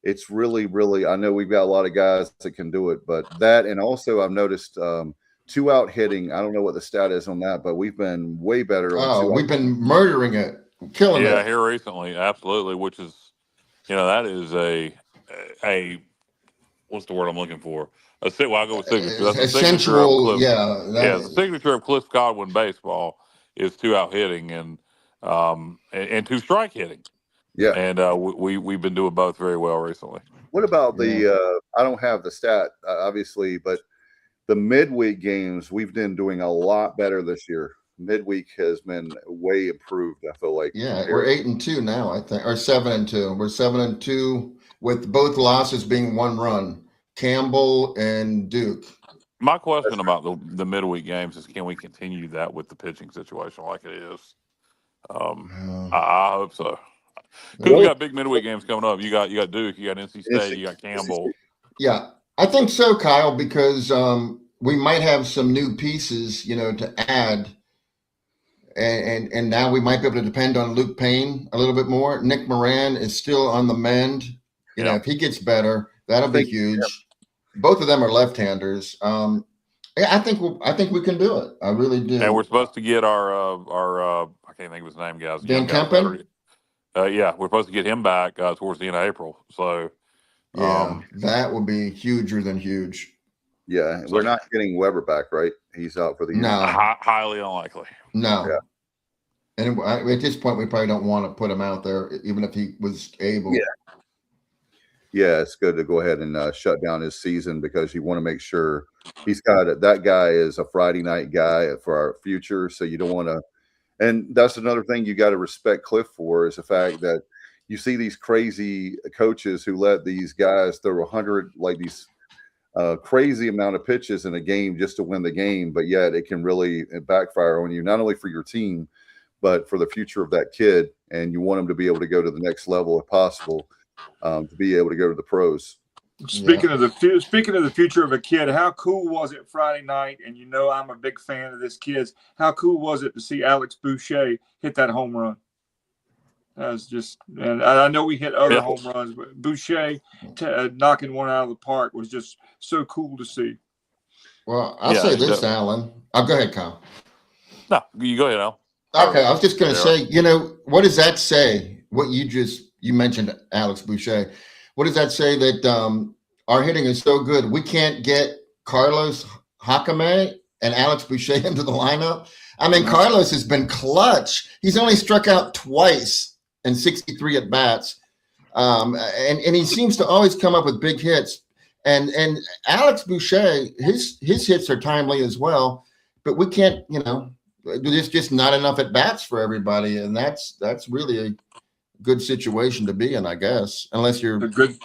it's really, really, I know we've got a lot of guys that can do it, but that, and also I've noticed 2 out hitting. I don't know what the stat is on that, but we've been way better. We've been murdering it, killing it. Yeah, here recently, absolutely. Which is, that is a what's the word I'm looking for? I'll go with signature. That's the signature of Cliff. The signature of Cliff Godwin baseball is 2 out hitting and 2 strike hitting. Yeah, and we've been doing both very well recently. What about the? I don't have the stat obviously, but the midweek games we've been doing a lot better this year. Midweek has been way improved. I feel like. Yeah, we're 8-2 now. I think, or 7-2. We're 7-2 with both losses being 1 run. Campbell and Duke. My question about the midweek games is, can we continue that with the pitching situation like it is? I hope so. Because we got big midweek games coming up. You got Duke, you got NC State, you got Campbell. Yeah, I think so, Kyle, because we might have some new pieces, to add. And now we might be able to depend on Luke Payne a little bit more. Nick Moran is still on the mend. If he gets better, that'll be huge. Both of them are left-handers. I think we can do it. I really do. And we're supposed to get our I can't think of his name, guys. Dan Kempen? Yeah, we're supposed to get him back towards the end of April. So that would be huger than huge. Yeah, we're not getting Weber back, right? He's out for the year. No, highly unlikely. No. Yeah. And at this point, we probably don't want to put him out there, even if he was able. Yeah, it's good to go ahead and shut down his season because you want to make sure he's got it. That guy is a Friday night guy for our future, so you don't want to. And that's another thing you got to respect Cliff for, is the fact that you see these crazy coaches who let these guys throw 100, like these crazy amount of pitches in a game just to win the game, but yet it can really backfire on you, not only for your team, but for the future of that kid. And you want them to be able to go to the next level if possible, to be able to go to the pros. Speaking of the future of a kid, how cool was it Friday night? And I'm a big fan of this kid's. How cool was it to see Alex Boucher hit that home run? That was just, and I know we hit other home runs, but Boucher knocking one out of the park was just so cool to see. Well, I'll say this, Alan. Oh, go ahead, Kyle. No, you go ahead, Al. Okay, I was just going to say, what does that say? What you mentioned, Alex Boucher. What does that say that our hitting is so good we can't get Carlos Hakame and Alex Boucher into the lineup? I mean, Carlos has been clutch. He's only struck out twice in 63 at bats, and he seems to always come up with big hits. And Alex Boucher, his hits are timely as well, but we can't, there's just not enough at bats for everybody, and that's really a good situation to be in, I guess, unless you're Carlos.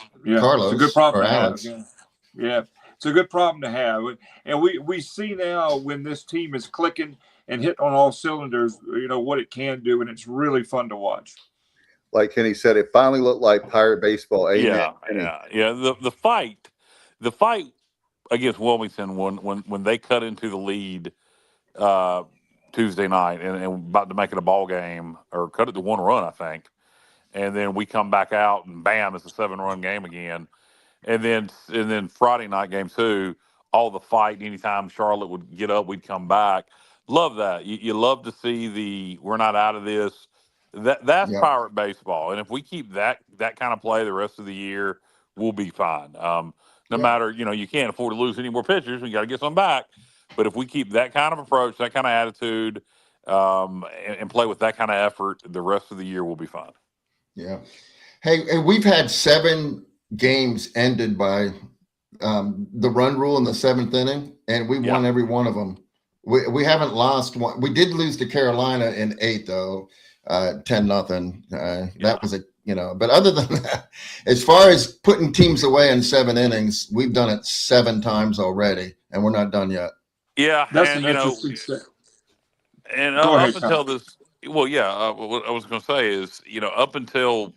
It's a good problem or to Alex. have. Yeah, it's a good problem to have, and we see now when this team is clicking and hitting on all cylinders, what it can do, and it's really fun to watch. Like Kenny said, it finally looked like Pirate baseball. Amen. Yeah. The fight against Wilmington when they cut into the lead Tuesday night and about to make it a ball game, or cut it to 1 run, I think. And then we come back out and bam, it's a 7-run game again. And then Friday night, game 2, all the fight. Anytime Charlotte would get up, we'd come back. Love that. You love to see we're not out of this. That's Pirate baseball. And if we keep that kind of play the rest of the year, we'll be fine. No matter, you can't afford to lose any more pitchers. We got to get some back. But if we keep that kind of approach, that kind of attitude, and play with that kind of effort, the rest of the year will be fine. Yeah. Hey, we've had 7 games ended by the run rule in the 7th inning, and we won every one of them. We haven't lost one. We did lose to Carolina in 8, though, 10-0. That was but other than that, as far as putting teams away in 7 innings, we've done it 7 times already, and we're not done yet. Yeah, that's an interesting set. And up until this, what I was going to say is, up until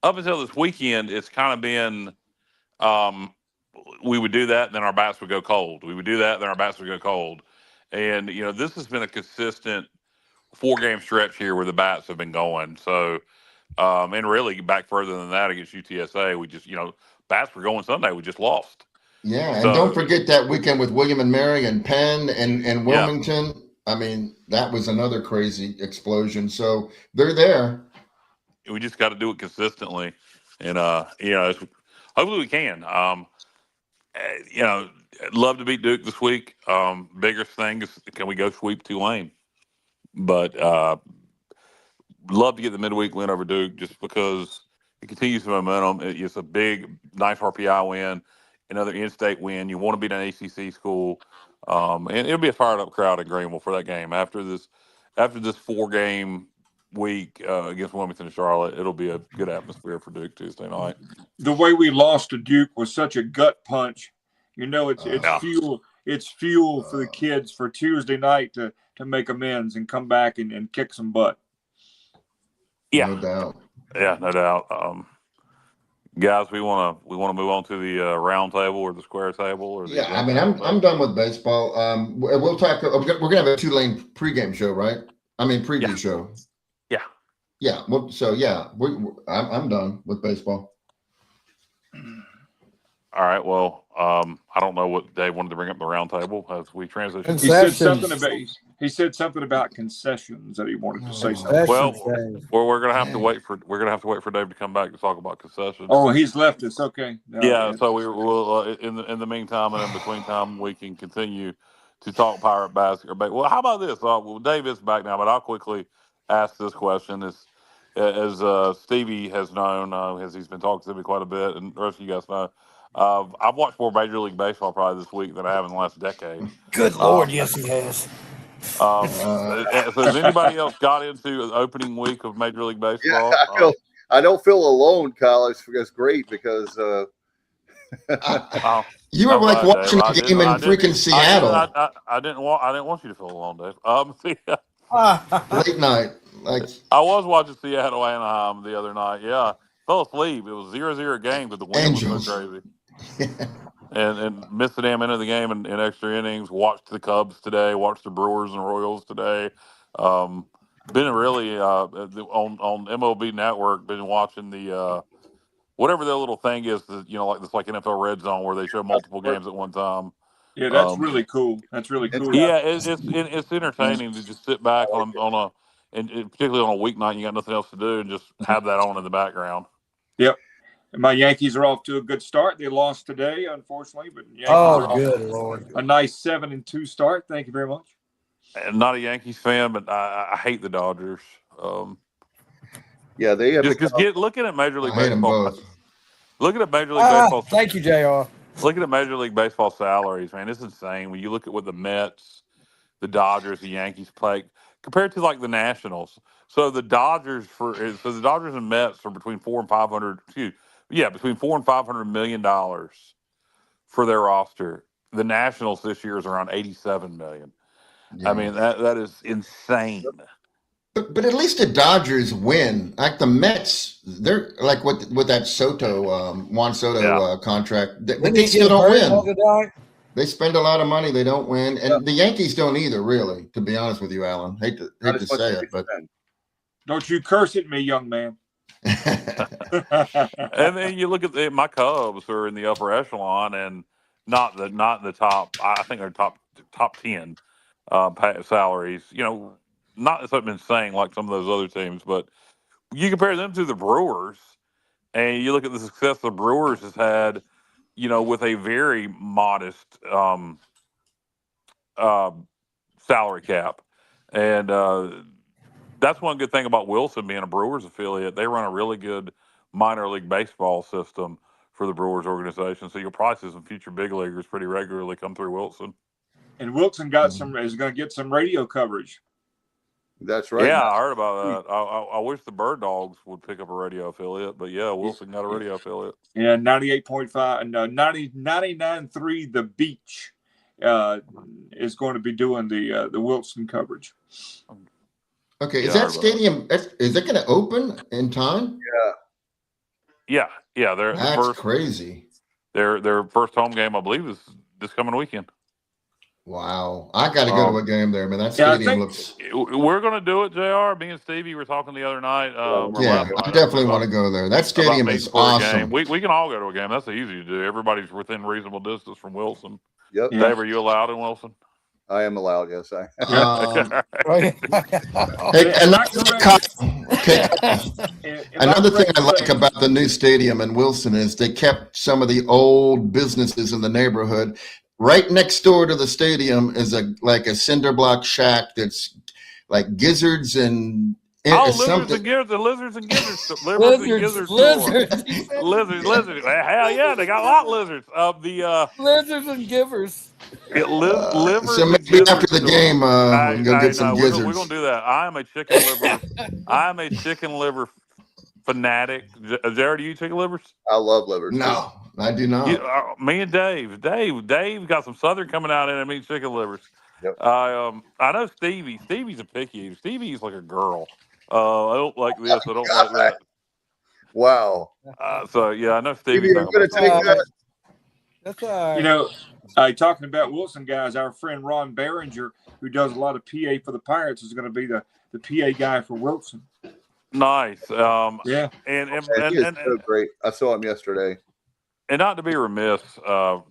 this weekend, it's kind of been, we would do that, and then our bats would go cold. We would do that, then our bats would go cold. And, this has been a consistent 4-game stretch here where the bats have been going. So, and really back further than that against UTSA, we just, bats were going Sunday. We just lost. Yeah, and don't forget that weekend with William and Mary and Penn and Wilmington. Yeah. I mean, that was another crazy explosion. So they're there. We just got to do it consistently, and hopefully we can. Love to beat Duke this week. Biggest thing is, can we go sweep Tulane? But love to get the midweek win over Duke, just because it continues the momentum. It's a big, nice RPI win, another in-state win. You want to beat an ACC school, and it'll be a fired-up crowd in Greenville for that game. After this 4-game week against Wilmington and Charlotte, it'll be a good atmosphere for Duke Tuesday night. The way we lost to Duke was such a gut punch. It's fuel. It's fuel for the kids for Tuesday night to make amends and come back and kick some butt. Yeah, no doubt. Yeah, no doubt. Guys, we want to move on to the round table or the square table. Or I mean, I'm done with baseball. We'll talk. We're gonna have a Tulane pregame show, right? I mean, preview show. Yeah. Yeah. Well, so I'm done with baseball. All right. Well, I don't know what Dave wanted to bring up the round table as we transition. He said something about concessions that he wanted to say something. Well, we're gonna have to wait for Dave to come back to talk about concessions. Oh, he's left us. Okay. So we will in the meantime and in between time we can continue to talk Pirate basketball. Well, how about this? Well, Dave is back now, but I'll quickly ask this question: as Stevie has known, as he's been talking to me quite a bit, and the rest of you guys know. I've watched more Major League Baseball probably this week than I have in the last decade. Good Lord, yes, he has. So has anybody else got into the opening week of Major League Yeah, Baseball? I don't feel alone, Kyle. It's great because you were like watching a game in freaking Seattle. I didn't want you to feel alone, Dave. Late night, like I was watching Seattle Anaheim the other night. Yeah, fell asleep. It was 0-0 game, but the wind was so crazy. And missed the damn end of the game in extra innings. Watched the Cubs today. Watched the Brewers and Royals today. Been really on MLB Network. Been watching the whatever their little thing is. Like this, like NFL Red Zone, where they show multiple games at one time. Yeah, that's really cool. That's really cool. Yeah, it's entertaining to just sit back on a, and particularly on a weeknight, you got nothing else to do, and just have that on in the background. Yep. My Yankees are off to a good start. They lost today, unfortunately, but Yankees are good off Lord! A nice 7-2 start. Thank you very much. I'm not a Yankees fan, but I hate the Dodgers. Yeah, they have looking at Major League I hate them Baseball. both. Looking at Major League Baseball. Thank you, JR. Looking at Major League Baseball salaries, man, it's insane. When you look at what the Mets, the Dodgers, the Yankees play compared to like the Nationals. So the Dodgers and Mets are between between $400 and $500 million for their roster. The Nationals this year is around $87 million. Yeah. I mean that is insane. But at least the Dodgers win. Like the Mets, they're like with that Juan Soto contract. They still don't win. They spend a lot of money. They don't win, and the Yankees don't either. Really, to be honest with you, Alan, hate to say it, but don't you curse at me, young man. And then you look at my Cubs are in the upper echelon, and not the top. I think they're top 10 salaries. Not something insane like some of those other teams, but you compare them to the Brewers, and you look at the success the Brewers has had. With a very modest salary cap, and that's one good thing about Wilson being a Brewers affiliate. They run a really good minor league baseball system for the Brewers organization, so you'll probably see some future big leaguers pretty regularly come through Wilson. And Wilson is going to get some radio coverage. That's right. Yeah, I heard about that. I wish the Bird Dogs would pick up a radio affiliate, but yeah, Wilson got a radio affiliate. Yeah, 98.5 and 99.3 The Beach is going to be doing the Wilson coverage. Okay, is that stadium? Is it going to open in time? Yeah. That's crazy. Their first home game, I believe, is this coming weekend. Wow, I got to go to a game there, man. That stadium looks. We're going to do it, JR. Me and Stevie were talking the other night. I definitely want to go there. That stadium is awesome. We can all go to a game. That's easy to do. Everybody's within reasonable distance from Wilson. Yep. Dave, are you allowed in Wilson? I am allowed. Yes, I. Another thing I like about the new stadium in Wilson is they kept some of the old businesses in the neighborhood. Right next door to the stadium is a cinder block shack that's like gizzards and lizards and gizzards. Lizards. Hell yeah, they got a lot of lizards. Lizards and givers. Livers. So maybe after the game, we can go get some gizzards. We're gonna do that. I am a chicken liver fanatic. Jared, do you eat chicken livers? I love livers. No, I do not. Me and Dave got some Southern coming out in and eat chicken livers. Yep. I know Stevie. Stevie's a picky eater. Stevie is like a girl. I don't like this. I don't like that. Wow. So yeah, I know Stevie. You're going to take that. That's all right. Talking about Wilson, guys, our friend Ron Behringer, who does a lot of PA for the Pirates, is going to be the PA guy for Wilson. Nice. Yeah. And he is so great. I saw him yesterday. And not to be remiss for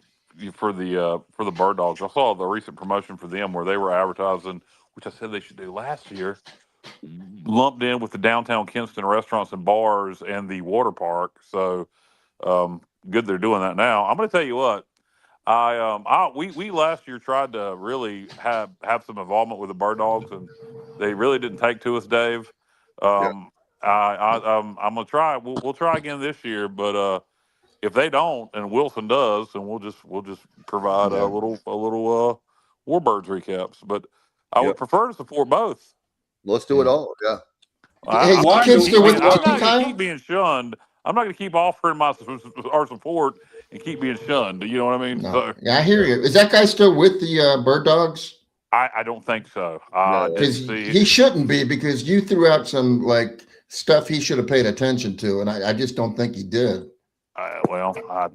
the Bird Dogs, I saw the recent promotion for them where they were advertising, which I said they should do last year, lumped in with the downtown Kinston restaurants and bars and the water park. So good they're doing that now. I'm going to tell you what. We last year tried to really have some involvement with the Bird Dogs, and they really didn't take to us, Dave. I'm gonna try. We'll try again this year, but if they don't and Wilson does, then we'll just provide a little Warbirds recaps. But I would prefer to support both. Let's do it all. Yeah. I'm not Kyle? going to keep being shunned. I'm not going to keep offering our support and keep being shunned. You know what I mean? No. So, yeah, I hear you. Is that guy still with the Bird Dogs? I don't think so. Because he shouldn't be, because you threw out some like stuff he should have paid attention to, and I just don't think he did. Yeah.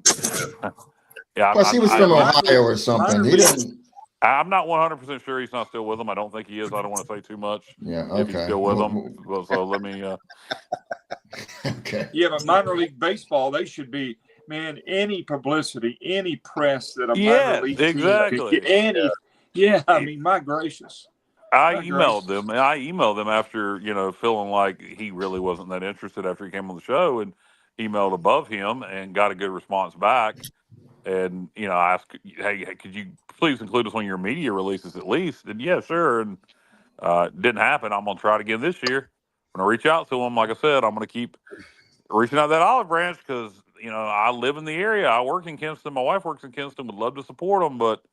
Plus, he was from Ohio or something. He didn't. I'm not 100% sure he's not still with them. I don't think he is. I don't want to say too much. Yeah, okay. If he's still with them. Well, so let me. Okay. Yeah, but minor league baseball, they should be, man, any publicity, any press that a minor league team could get. Yeah, I mean, my gracious. I emailed them after, feeling like he really wasn't that interested after he came on the show, and emailed above him and got a good response back. And, I asked, hey, could you please include us on your media releases at least? And yeah, sure. And it didn't happen. I'm going to try it again this year. I'm going to reach out to him. Like I said, I'm going to keep reaching out that olive branch because, I live in the area. I work in Kinston. My wife works in Kinston. Would love to support them, but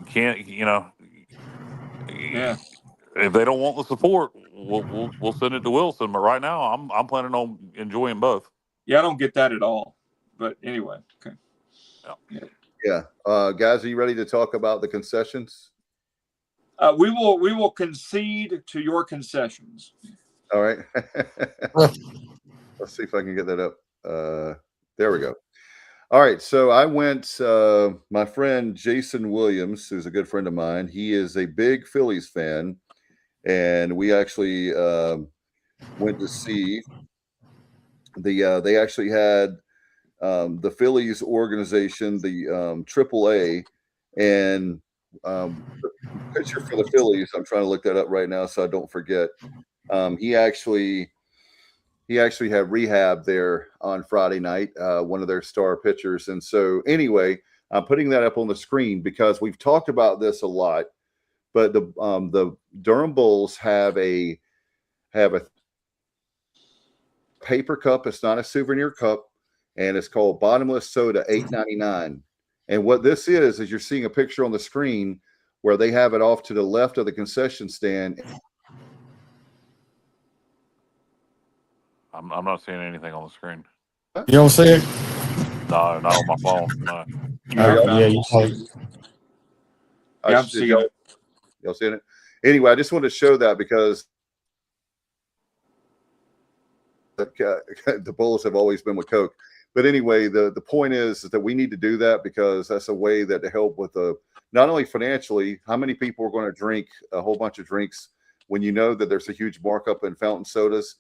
can't, Yeah. If they don't want the support, we'll send it to Wilson. But right now, I'm planning on enjoying both. Yeah, I don't get that at all. But anyway, okay. Yeah. Guys, are you ready to talk about the concessions? We will concede to your concessions. All right. Let's see if I can get that up. There we go. All right. So I went, my friend Jason Williams, who's a good friend of mine, he is a big Phillies fan. And we actually went to see they actually had the Phillies organization, the AAA, and the pitcher for the Phillies. I'm trying to look that up right now so I don't forget. He actually had rehab there on Friday night, one of their star pitchers. And so anyway, I'm putting that up on the screen because we've talked about this a lot. But the Durham Bulls have a paper cup. It's not a souvenir cup, and it's called Bottomless Soda $8.99. And what this is you're seeing a picture on the screen where they have it off to the left of the concession stand. I'm not seeing anything on the screen. You don't see it? No, not on my phone. No. Yeah, you probably. I'm seeing it. Y'all seeing it? Anyway, I just wanted to show that because the Bulls have always been with Coke. But anyway, the point is that we need to do that because that's a way that to help with not only financially, how many people are going to drink a whole bunch of drinks when you know that there's a huge markup in fountain sodas.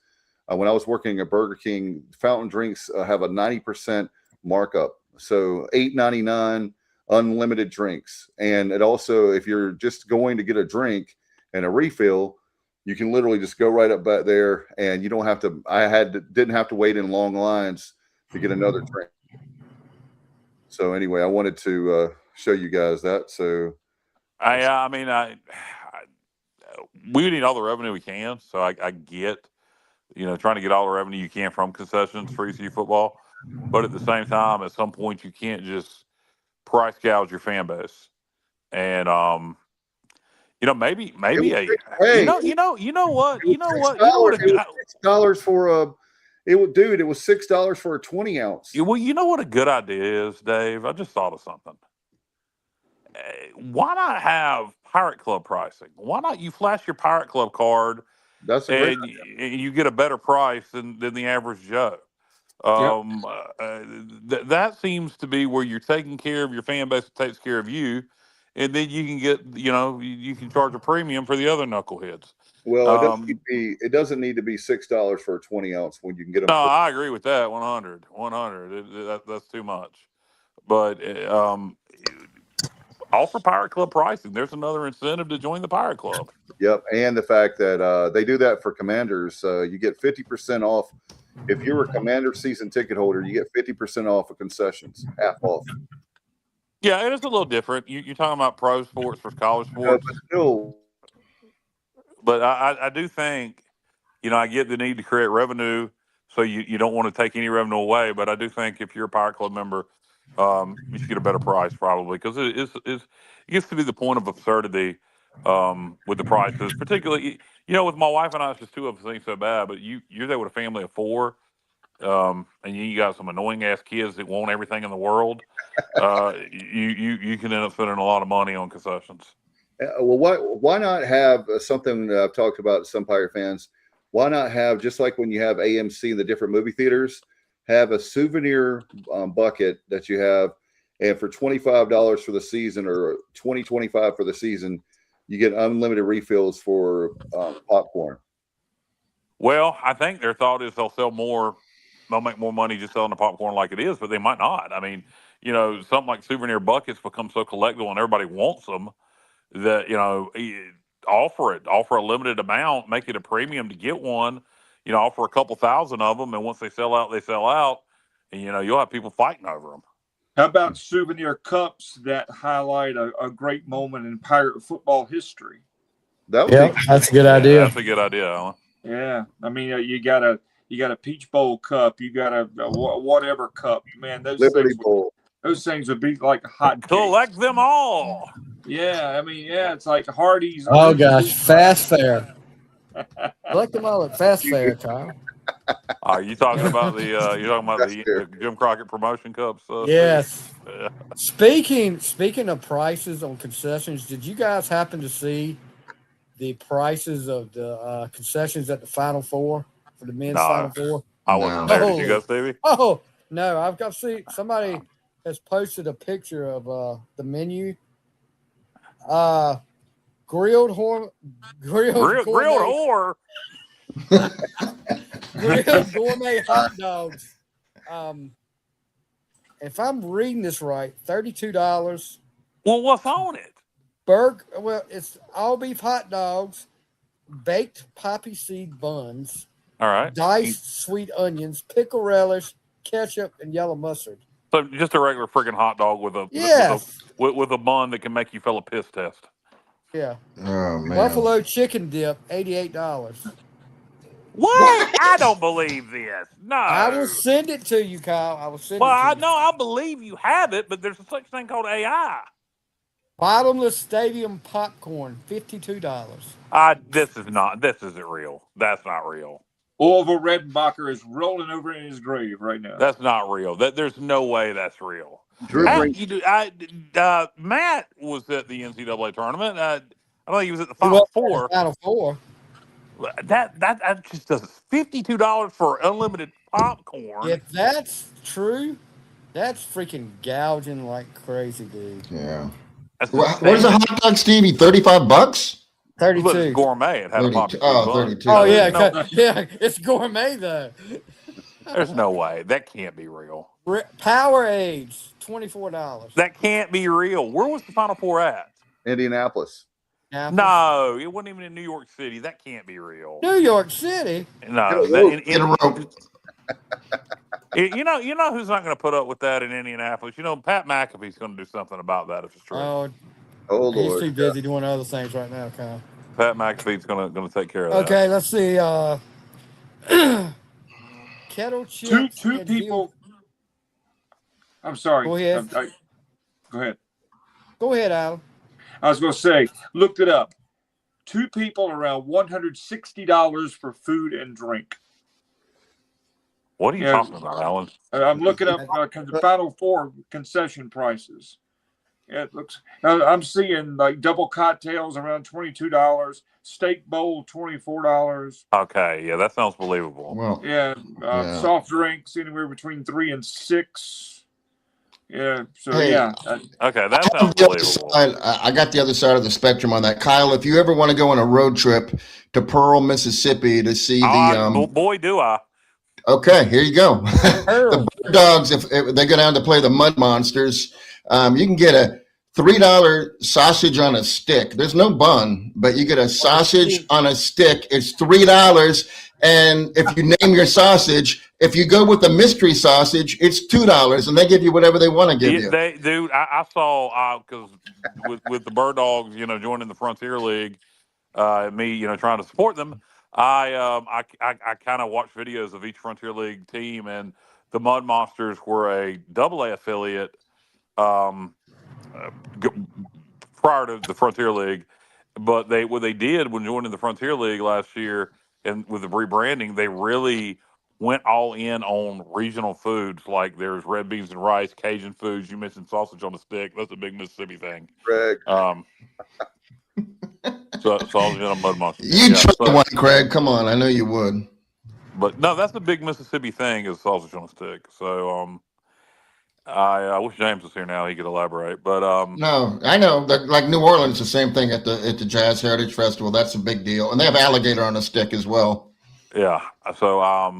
When I was working at Burger King, fountain drinks have a 90% markup. So $8.99. Unlimited drinks. And it also, if you're just going to get a drink and a refill, you can literally just go right up back there and you don't have to, didn't have to wait in long lines to get another drink. So anyway, I wanted to show you guys that. So we need all the revenue we can. So I get, trying to get all the revenue you can from concessions for ECU football. But at the same time, at some point, you can't just price gouge your fan base, and maybe you know what $6 for it was $6 for a 20 ounce. Well, you know what a good idea is, Dave? I just thought of something. Why not have Pirate Club pricing? Why not you flash your Pirate Club card? That's a great idea. And you get a better price than the average Joe. That seems to be where you're taking care of your fan base, takes care of you, and then you can get, you can charge a premium for the other knuckleheads. Well, it doesn't need to be $6 for a 20 ounce when you can get them. No, I agree with that. 100. That's too much. But offer Pirate Club pricing. There's another incentive to join the Pirate Club. Yep, and the fact that they do that for Commanders, you get 50% off. If you're a Commander season ticket holder, you get 50% off of concessions, half off. Yeah, it is a little different. You're talking about pro sports versus college sports. But still. But I do think, I get the need to create revenue, so you don't want to take any revenue away. But I do think if you're a Pirate Club member, you should get a better price probably because it gets to be the point of absurdity with the prices, particularly with my wife and I, it's just two of us ain't so bad, but you're there with a family of four, and you got some annoying ass kids that want everything in the world. You can end up spending a lot of money on concessions. Well, why not have something that I've talked about to some Pirate fans? Why not have, just like when you have AMC in the different movie theaters, have a souvenir bucket that you have, and for $25 for the season or $25 for the season, you get unlimited refills for popcorn. Well, I think their thought is they'll make more money just selling the popcorn like it is, but they might not. I mean, something like souvenir buckets become so collectible and everybody wants them that, offer a limited amount, make it a premium to get one, offer a couple thousand of them. And once they sell out, and, you'll have people fighting over them. How about souvenir cups that highlight a great moment in Pirate football history? That's a good idea. That's a good idea, Alan. Yeah, I mean, you got a Peach Bowl cup, you got a whatever cup, man. Those things would be like hot. Collect them all. Yeah, I mean, it's like Hardee's. Oh gosh, Fast Fair. Collect them all at Fast Fair, Kyle. Are you talking about the Jim Crockett promotion cups? Yes. Yeah. Speaking of prices on concessions, did you guys happen to see the prices of the concessions at the Final Four for the men's Final Four? I wasn't there. Did you go, Stevie? Oh no, I've got to see. Somebody has posted a picture of the menu. Grilled whore. Grilled gourmet hot dogs. If I'm reading this right, $32. Well, what's on it? It's all beef hot dogs, baked poppy seed buns, all right, diced sweet onions, pickle relish, ketchup, and yellow mustard. So just a regular freaking hot dog with a bun that can make you fail a piss test. Yeah. Oh man. Buffalo chicken dip, $88. What? I don't believe this. No. I will send it to you, Kyle. I believe you have it, but there's a such thing called AI. Bottomless stadium popcorn, $52. This isn't real. That's not real. Orville Redenbacher is rolling over in his grave right now. That's not real. There's no way that's real. Matt was at the NCAA tournament. I don't think he was at the Final Four. Final Four. That just does $52 for unlimited popcorn. If that's true, that's freaking gouging like crazy, dude. Yeah. What is a hot dog, Stevie? $35? 32. It's gourmet. It had a popcorn. Oh, 32. Oh yeah, yeah. It's gourmet though. There's no way that can't be real. Powerades, $24. That can't be real. Where was the Final Four at? Indianapolis. No, it wasn't even in New York City. That can't be real. New York City. No. Get a rope. You know who's not going to put up with that in Indianapolis? Pat McAfee's going to do something about that if it's true. Oh Lord. He's too busy doing other things right now, Kyle. Pat McAfee's going to take care of that. Okay, let's see. Kettle chips. Two people. I'm sorry. Go ahead. Go ahead. Go ahead, Alan. I was going to say, looked it up. Two people around $160 for food and drink. What are you talking about, Alan? I'm looking up the Final Four concession prices. It looks. I'm seeing like double cocktails around $22, steak bowl $24. Okay, yeah, that sounds believable. Well, soft drinks anywhere between $3 and $6. Yeah. So hey, okay, that sounds believable. I got the other side of the spectrum on that, Kyle. If you ever want to go on a road trip to Pearl, Mississippi, to see boy, do I. Okay, here you go. The Bird Dogs, if they go down to play the Mud Monsters, you can get a $3 sausage on a stick. There's no bun, but you get a sausage on a stick. It's $3. And if you name your sausage, if you go with the mystery sausage, it's $2, and they give you whatever they want to give you. I saw because with the Bird Dogs, joining the Frontier League, me, trying to support them. I kind of watch videos of each Frontier League team, and the Mud Monsters were a AA affiliate prior to the Frontier League. But what they did when joining the Frontier League last year and with the rebranding, they really went all in on regional foods. Like there's red beans and rice, Cajun foods. You mentioned sausage on a stick. That's a big Mississippi thing. Greg. So sausage on a Mud Monster. You'd try one, Craig. Come on, I know you would. But no, that's a big Mississippi thing is sausage on a stick. So I wish James was here now. He could elaborate. But no, I know that like New Orleans, the same thing at the Jazz Heritage Festival. That's a big deal, and they have alligator on a stick as well. Yeah. So I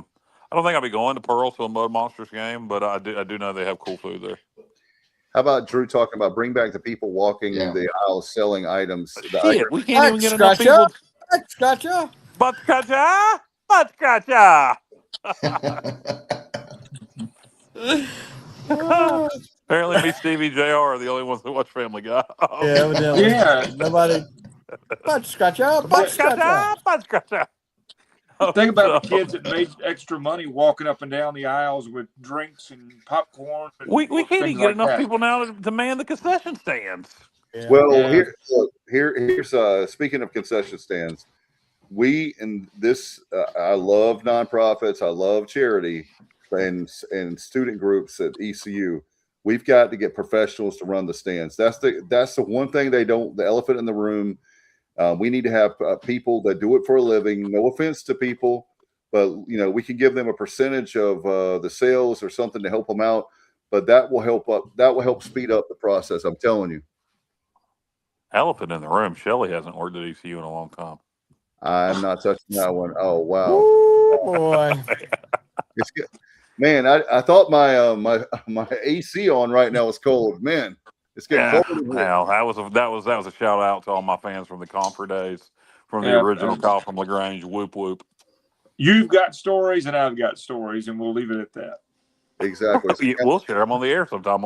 don't think I'll be going to Pearl to a Mud Monsters game, but I do know they have cool food there. How about Drew talking about bring back the people walking the aisles selling items? Shit, we can't even get enough people. Gotcha. Apparently, me, Stevie, JR are the only ones that watch Family Guy. Yeah, evidently. Yeah. Nobody. Butt scratcher. Think about the kids that made extra money walking up and down the aisles with drinks and popcorn. And we can't even get enough that. people now to man the concession stands. Yeah. Well, here's speaking of concession stands, we in this I love nonprofits, I love charity, and student groups at ECU. We've got to get professionals to run the stands. That's the one thing they don't. The elephant in the room. We need to have people that do it for a living. No offense to people, but we can give them a percentage of the sales or something to help them out. But that will help speed up the process. I'm telling you. Elephant in the room. Shelley hasn't worked at ECU in a long time. I'm not touching that one. Oh wow, Ooh, boy! It's good. Man, I thought my AC on right now is cold. Man, it's getting cold. Now that was a shout out to all my fans from the Confer days, from the original Kyle from LaGrange. Whoop whoop. You've got stories and I've got stories, and we'll leave it at that. Exactly. We'll share them on the air sometime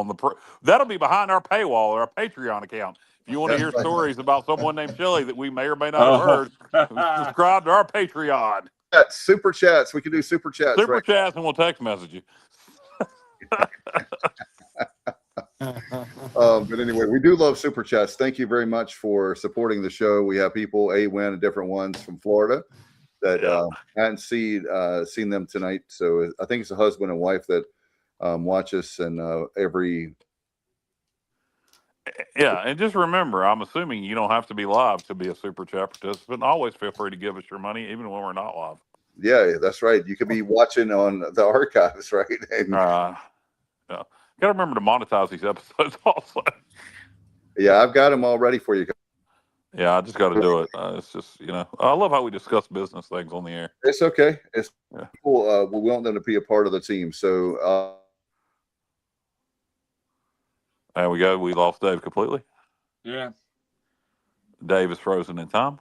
that'll be behind our paywall or our Patreon account. If you want to hear stories about someone named Shelley that we may or may not have heard, subscribe to our Patreon. Super chats. We can do super chats. Super chats, and we'll text message you. But anyway, we do love super chats. Thank you very much for supporting the show. We have people, A-Win and different ones from Florida that hadn't seen them tonight. So I think it's a husband and wife that watch us and every. Yeah, and just remember, I'm assuming you don't have to be live to be a super chat participant. Always feel free to give us your money, even when we're not live. Yeah, that's right. You could be watching on the archives, right? And, yeah. Got to remember to monetize these episodes also. Yeah, I've got them all ready for you. Yeah, I just got to do it. It's just, I love how we discuss business things on the air. It's okay. It's cool. We want them to be a part of the team. So, there we go. We lost Dave completely. Yeah. Dave is frozen in time.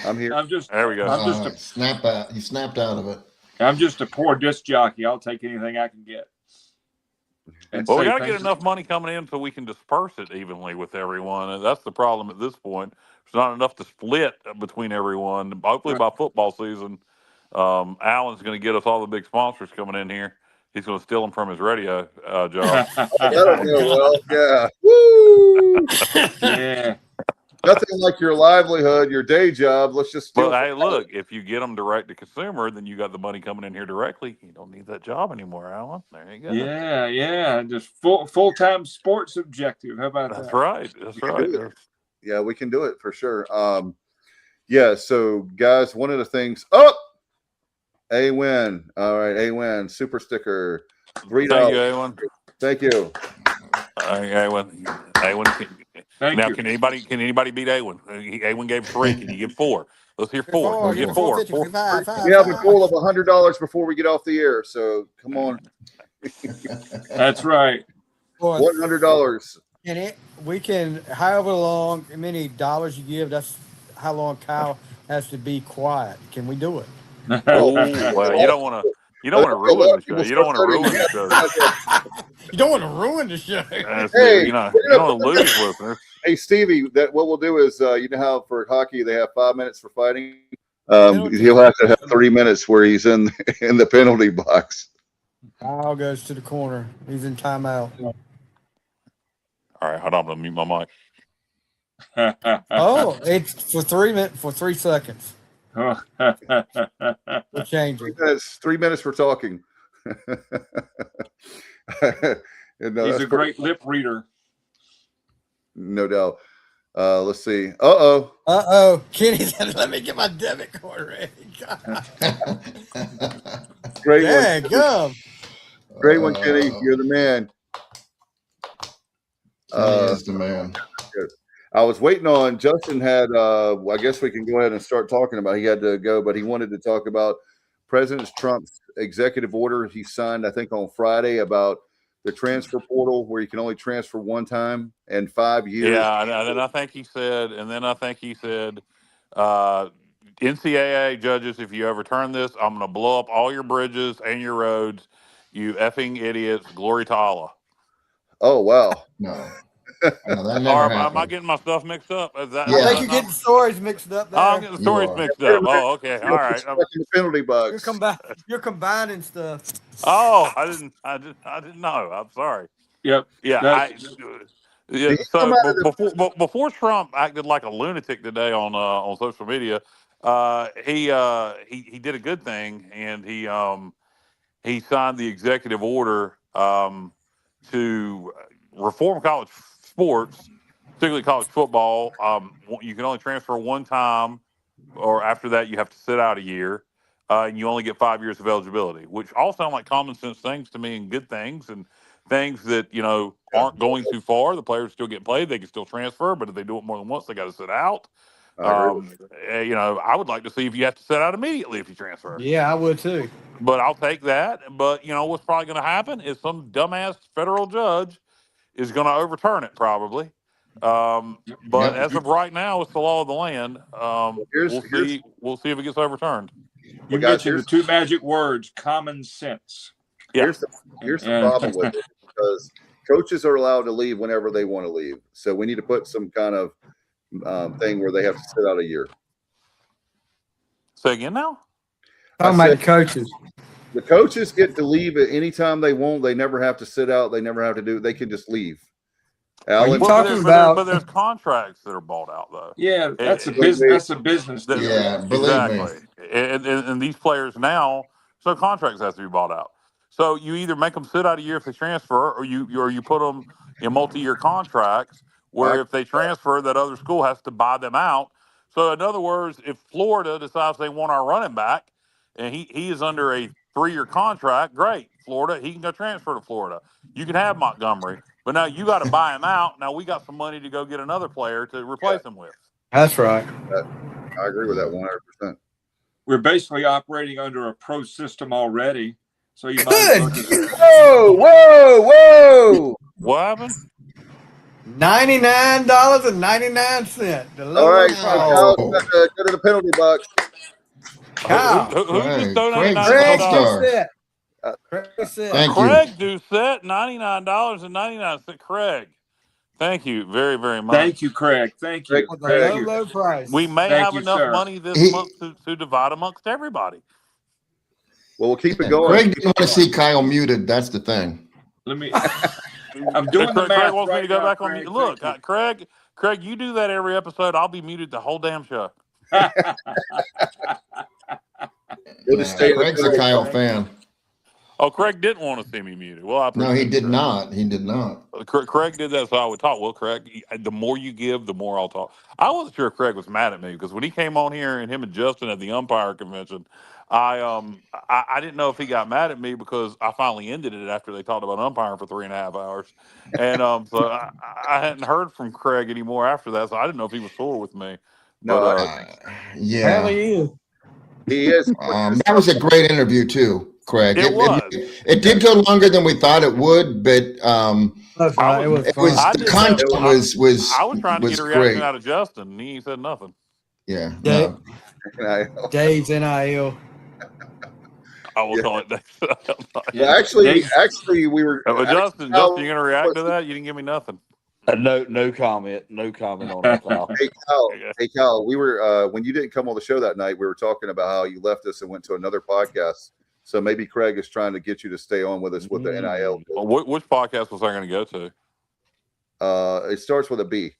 I'm here. There we go. Snap out. He snapped out of it. I'm just a poor disc jockey. I'll take anything I can get. Well, we got to get enough money coming in so we can disperse it evenly with everyone. And that's the problem at this point. There's not enough to split between everyone. Hopefully by football season, Alan's going to get us all the big sponsors coming in here. He's going to steal them from his radio job. That'll go well. Yeah. Woo! Yeah. Nothing like your livelihood, your day job. Let's just steal. Well, hey, look, if you get them direct to consumer, then you got the money coming in here directly. You don't need that job anymore, Alan. There you go. Yeah. Just full-time sports objective. How about that? That's right. That's right. Yeah, we can do it for sure. So guys, one of the things A-Win. All right, A-Win, super sticker. $3. Thank you, A-Win. Thank you. A-Win. Can anybody beat A-Win? A-Win gave 3. Can you give 4? Let's hear 4. Get 4. We have a goal of $100 before we get off the air. So come on. That's right. $100. And we can, however long, many dollars you give, that's how long Kyle has to be quiet. Can we do it? Oh, well, you don't want to ruin the show. You don't want to ruin the show. You don't want to ruin the show. Hey, you don't want to lose listeners. Hey, Stevie, what we'll do is, you know how for hockey they have 5 minutes for fighting? He'll have to have 3 minutes where he's in the penalty box. Kyle goes to the corner. He's in timeout. All right, hold on. I'm gonna mute my mic. Oh, it's for 3 seconds. We'll change it. 3 minutes for talking. He's a great lip reader. No doubt. Let's see. Uh-oh. Kenny said, let me get my debit card ready. Great one. Go. Great one, Kenny. You're the man. Kenny is the man. Good. I was waiting on Justin had I guess we can go ahead and start talking about he had to go, but he wanted to talk about President Trump's executive order he signed, I think, on Friday about the transfer portal where you can only transfer one time in 5 years. Yeah, and then I think he said, NCAA judges, if you overturn this, I'm going to blow up all your bridges and your roads. You effing idiots. Glory to Allah. Oh, wow. No, that never Am I getting my stuff mixed up? I think you're getting stories mixed up there. I'm getting the stories mixed up. Oh, okay. All right. The penalty box. You're combining stuff. Oh, I didn't know. I'm sorry. Yep. Yeah. So before Trump acted like a lunatic today on social media, he did a good thing, and he signed the executive order to reform college sports, particularly college football. You can only transfer one time, or after that you have to sit out a year, and you only get 5 years of eligibility, which all sound like common sense things to me and good things and things that, aren't going too far. The players still get played. They can still transfer, but if they do it more than once, they got to sit out. I would like to see if you have to sit out immediately if you transfer. Yeah, I would too. But I'll take that. But, what's probably going to happen is some dumbass federal judge is going to overturn it probably. But as of right now, it's the law of the land. We'll see if it gets overturned. You mentioned the two magic words, common sense. Yeah. Here's the problem with it, because coaches are allowed to leave whenever they want to leave. So we need to put some kind of thing where they have to sit out a year. Say again now? Talking about the coaches. The coaches get to leave at any time they want. They never have to sit out. They never have to do. They can just leave. Alan, but there's contracts that are bought out though. Yeah, that's a business. That's a business. Yeah, exactly. And these players now, so contracts have to be bought out. So you either make them sit out a year if they transfer, or you put them in multi-year contracts where if they transfer, that other school has to buy them out. So in other words, if Florida decides they want our running back, and he is under a 3-year contract, great. Florida, he can go transfer to Florida. You can have Montgomery, but now you got to buy him out. Now we got some money to go get another player to replace him with. That's right. I agree with that 100%. We're basically operating under a pro system already. So you Whoa! What happened? $99.99. All right, Kyle, go to the penalty box. Kyle. Who just donated $99? Craig Doucette, $99.99. Craig, thank you very, very much. Thank you, Craig. Thank you. Low price. We may have enough money this month to divide amongst everybody. Well, we'll keep it going. Craig didn't want to see Kyle muted. That's the thing. I'm doing the math. Craig wants me to go back on mute. Look, Craig, you do that every episode. I'll be muted the whole damn show. Craig's a Kyle fan. Oh, Craig didn't want to see me muted. Well, no, he did not. He did not. Craig did that so I would talk. Well, Craig, the more you give, the more I'll talk. I wasn't sure if Craig was mad at me because when he came on here and him and Justin at the umpire convention, I didn't know if he got mad at me because I finally ended it after they talked about umpiring for 3.5 hours, and so I hadn't heard from Craig anymore after that, so I didn't know if he was sore with me. No, yeah, apparently he is. That was a great interview too. Craig. It did go longer than we thought it would, but the content was. I was trying to get a reaction out of Justin, and he said nothing. Yeah. Dave's NIL. I will call it that. Yeah, actually, we were. Justin, you gonna react to that? You didn't give me nothing. No comment. No comment on that, Kyle. Hey, Kyle, we were when you didn't come on the show that night, we were talking about how you left us and went to another podcast So maybe Craig is trying to get you to stay on with us with the NIL. Which podcast was I going to go to? It starts with a B.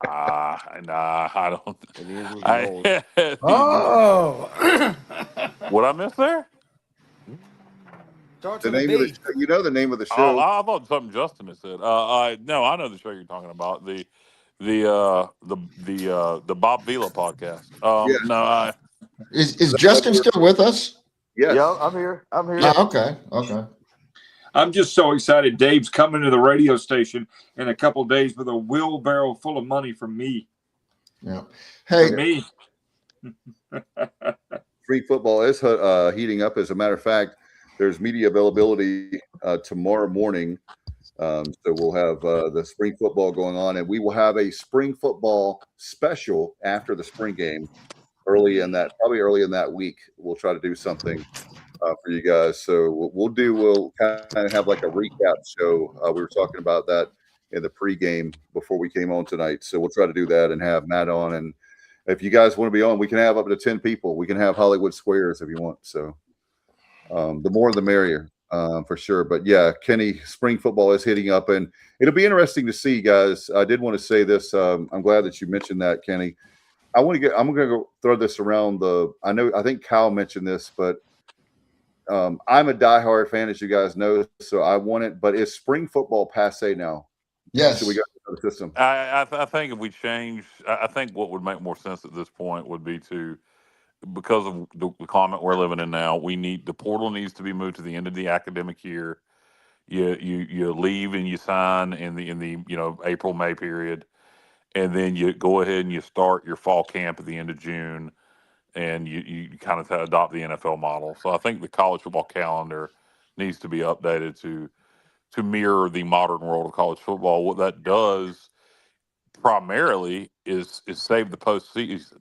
Nah, I don't. It is with yours. Oh, What I missed there? starts The with a name of the B. show, you know the name of the Oh, show. I thought something Justin had said. No, I know the show you're talking about. The Bob Vila podcast. Yeah. No, Is Justin still with us? Yes. Yeah, I'm here. Okay. I'm just so excited. Dave's coming to the radio station in a couple of days with a wheelbarrow full of money from me. Yeah. Hey, For me. Spring football is heating up. As a matter of fact, there's media availability tomorrow morning. So we'll have the spring football going on, and we will have a spring football special after the spring game, probably early in that week. We'll try to do something for you guys. So we'll kind of have like a recap show. We were talking about that in the pregame before we came on tonight. So we'll try to do that and have Matt on. And if you guys want to be on, we can have up to 10 people. We can have Hollywood Squares if you want. So the more the merrier, for sure. But yeah, Kenny, spring football is hitting up, and it'll be interesting to see, guys. I did want to say this. I'm glad that you mentioned that, Kenny. I'm going to go throw this around I think Kyle mentioned this, but I'm a diehard fan, as you guys know, so I want it. But is spring football passe now? yes. Should we go to the system? I think if we change, I think what would make more sense at this point would be because of the climate we're living in now, the portal needs to be moved to the end of the academic year. You leave and you sign in the April, May period, and then you go ahead and you start your fall camp at the end of June, and you kind of adopt the NFL model. So I think the college football calendar needs to be updated to mirror the modern world of college football. What that does primarily is save the postseason.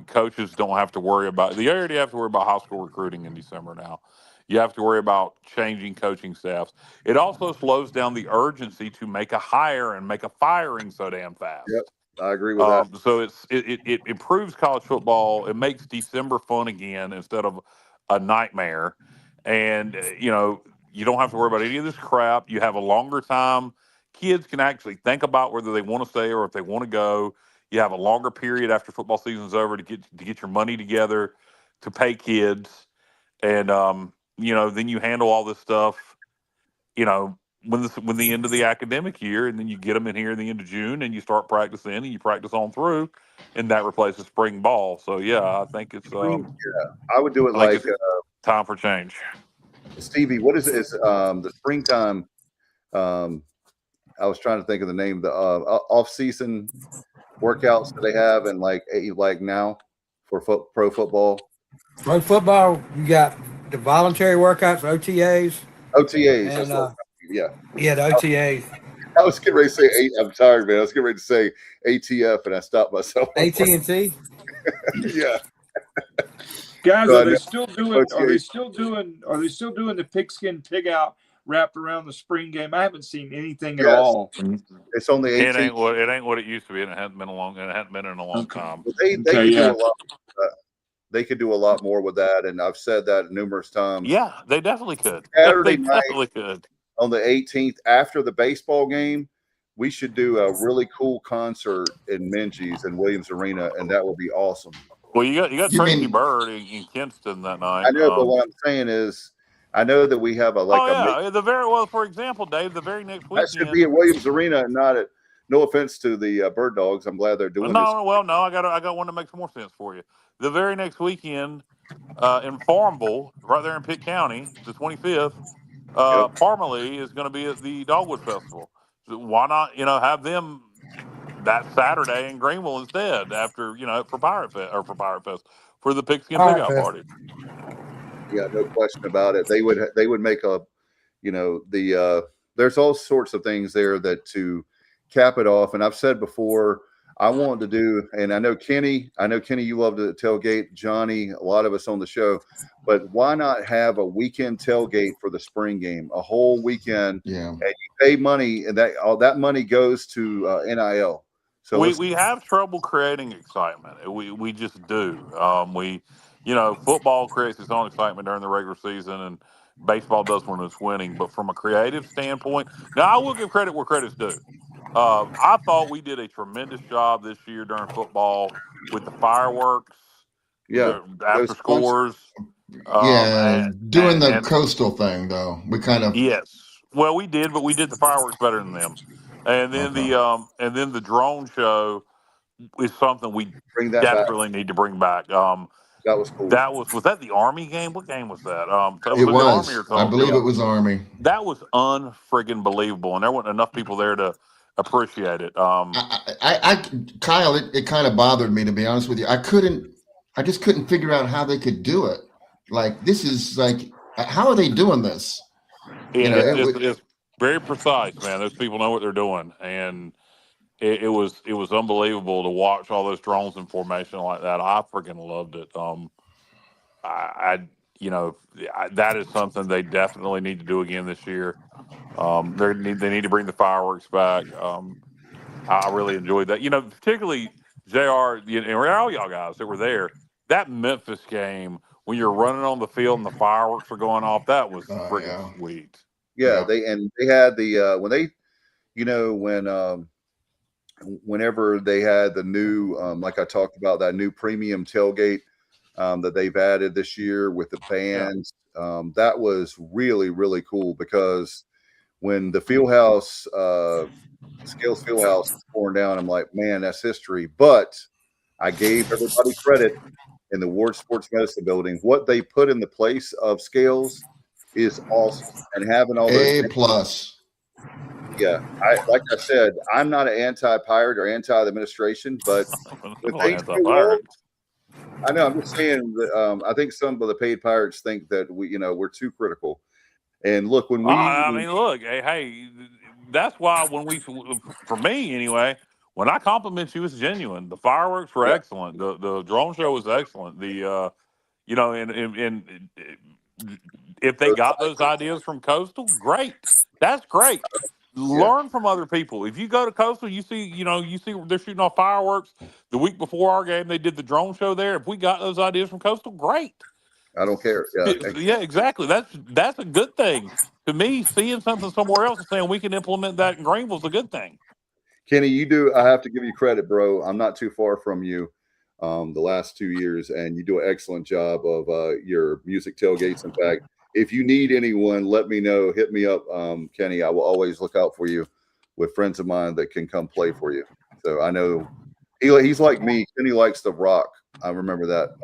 Coaches don't have to worry about. They already have to worry about high school recruiting in December now. You have to worry about changing coaching staffs. It also slows down the urgency to make a hire and make a firing so damn fast. Yep, I agree with that. So it improves college football. It makes December fun again instead of a nightmare. And you don't have to worry about any of this crap. You have a longer time. Kids can actually think about whether they want to stay or if they want to go. You have a longer period after football season's over to get your money together to pay kids, and then you handle all this stuff. When the end of the academic year, and then you get them in here at the end of June, and you start practicing, and you practice on through, and that replaces spring ball. So yeah, I think it's I would do it like time for change. Stevie, what is it? Is the springtime? I was trying to think of the name. The off-season workouts that they have, and like now for pro football. Pro football, you got the voluntary workouts, OTAs. And, yeah, the OTAs. I was getting ready to say I'm tired, man. I was getting ready to say ATF, and I stopped myself. AT&T. Yeah. Guys, are they still doing the pigskin pig out wrapped around the spring game? I haven't seen anything at all. It's on the 18th. It ain't what it used to be, and it hasn't been in a long time. They can do a lot. They could do a lot more with that, and I've said that numerous times. Yeah, they definitely could. Saturday they night, definitely could. On the 18th, after the baseball game, we should do a really cool concert in Minges and Williams Arena, and that would be awesome. Well, you got Tracy Bird in Kinston that night. I know, but what I'm saying is, I know that we have for example, Dave, the very next weekend. That should be at Williams Arena and not at. No offense to the Bird Dogs, I'm glad they're doing this. I got one that makes more sense for you. The very next weekend in Farmville, right there in Pitt County, the 25th, Parmalee is going to be at the Dogwood Festival. So why not, have them that Saturday in Greenville instead after, for Pirate Fest for the Pigskin Pig Out Party. Yeah, no question about it. They would make a, there's all sorts of things there that to cap it off. And I've said before, I want to do, and I know Kenny, you love to tailgate, Johnny, a lot of us on the show, but why not have a weekend tailgate for the spring game, a whole weekend? Yeah. And you pay money, and all that money goes to NIL. So we have trouble creating excitement. We just do. football creates its own excitement during the regular season, and baseball does when it's winning. But from a creative standpoint, now I will give credit where credit's due. I thought we did a tremendous job this year during football with the fireworks, Yeah, the after scores. Yeah, doing the And coastal thing though, we kind of yes, well, we did, but we did the fireworks better than them. And then okay. the drone show is something we bring that back. desperately need to bring back. That was cool. That was that the Army game? What game was that? So It was it Army or was. I believe Tulsa? it was Army. That was unfriggin' believable, and there weren't enough people there to appreciate it. Kyle, it kind of bothered me, to be honest with you. I just couldn't figure out how they could do it. Like, this is like, how are they doing this? It's very precise, man. Those people know what they're doing, and it was unbelievable to watch all those drones in formation like that. I freaking loved it. That is something they definitely need to do again this year. They need to bring the fireworks back. I really enjoyed that. Particularly JR, and all y'all guys that were there. That Memphis game, when you're running on the field and the fireworks are going off, that was freaking sweet. Yeah, they had the whenever they had the new like I talked about, that new premium tailgate that they've added this year with the bands. That was really, really cool, because when the Fieldhouse, Scales Fieldhouse was torn down, I'm like, man, that's history. But I gave everybody credit in the Ward Sports Medicine building. What they put in the place of Scales is awesome. And having all those A+. Yeah, like I said, I'm not an anti-pirate or anti-administration, but when things go wrong, I know. I'm just saying that I think some of the paid pirates think that we're too critical. And look, when we, look, hey, that's why for me anyway, when I compliment you, it's genuine. The fireworks were excellent. The drone show was excellent. And if they got those ideas from Coastal, great. That's great. Learn from other people. If you go to Coastal, you see they're shooting off fireworks. The week before our game, they did the drone show there. If we got those ideas from Coastal, great. I don't care. Yeah, exactly. That's a good thing. To me, seeing something somewhere else and saying we can implement that in Greenville is a good thing. Kenny, I have to give you credit, bro. I'm not too far from you the last 2 years, and you do an excellent job of your music tailgates. In fact, if you need anyone, let me know. Hit me up, Kenny. I will always look out for you with friends of mine that can come play for you. So I know he's like me. Kenny likes to rock. I remember that.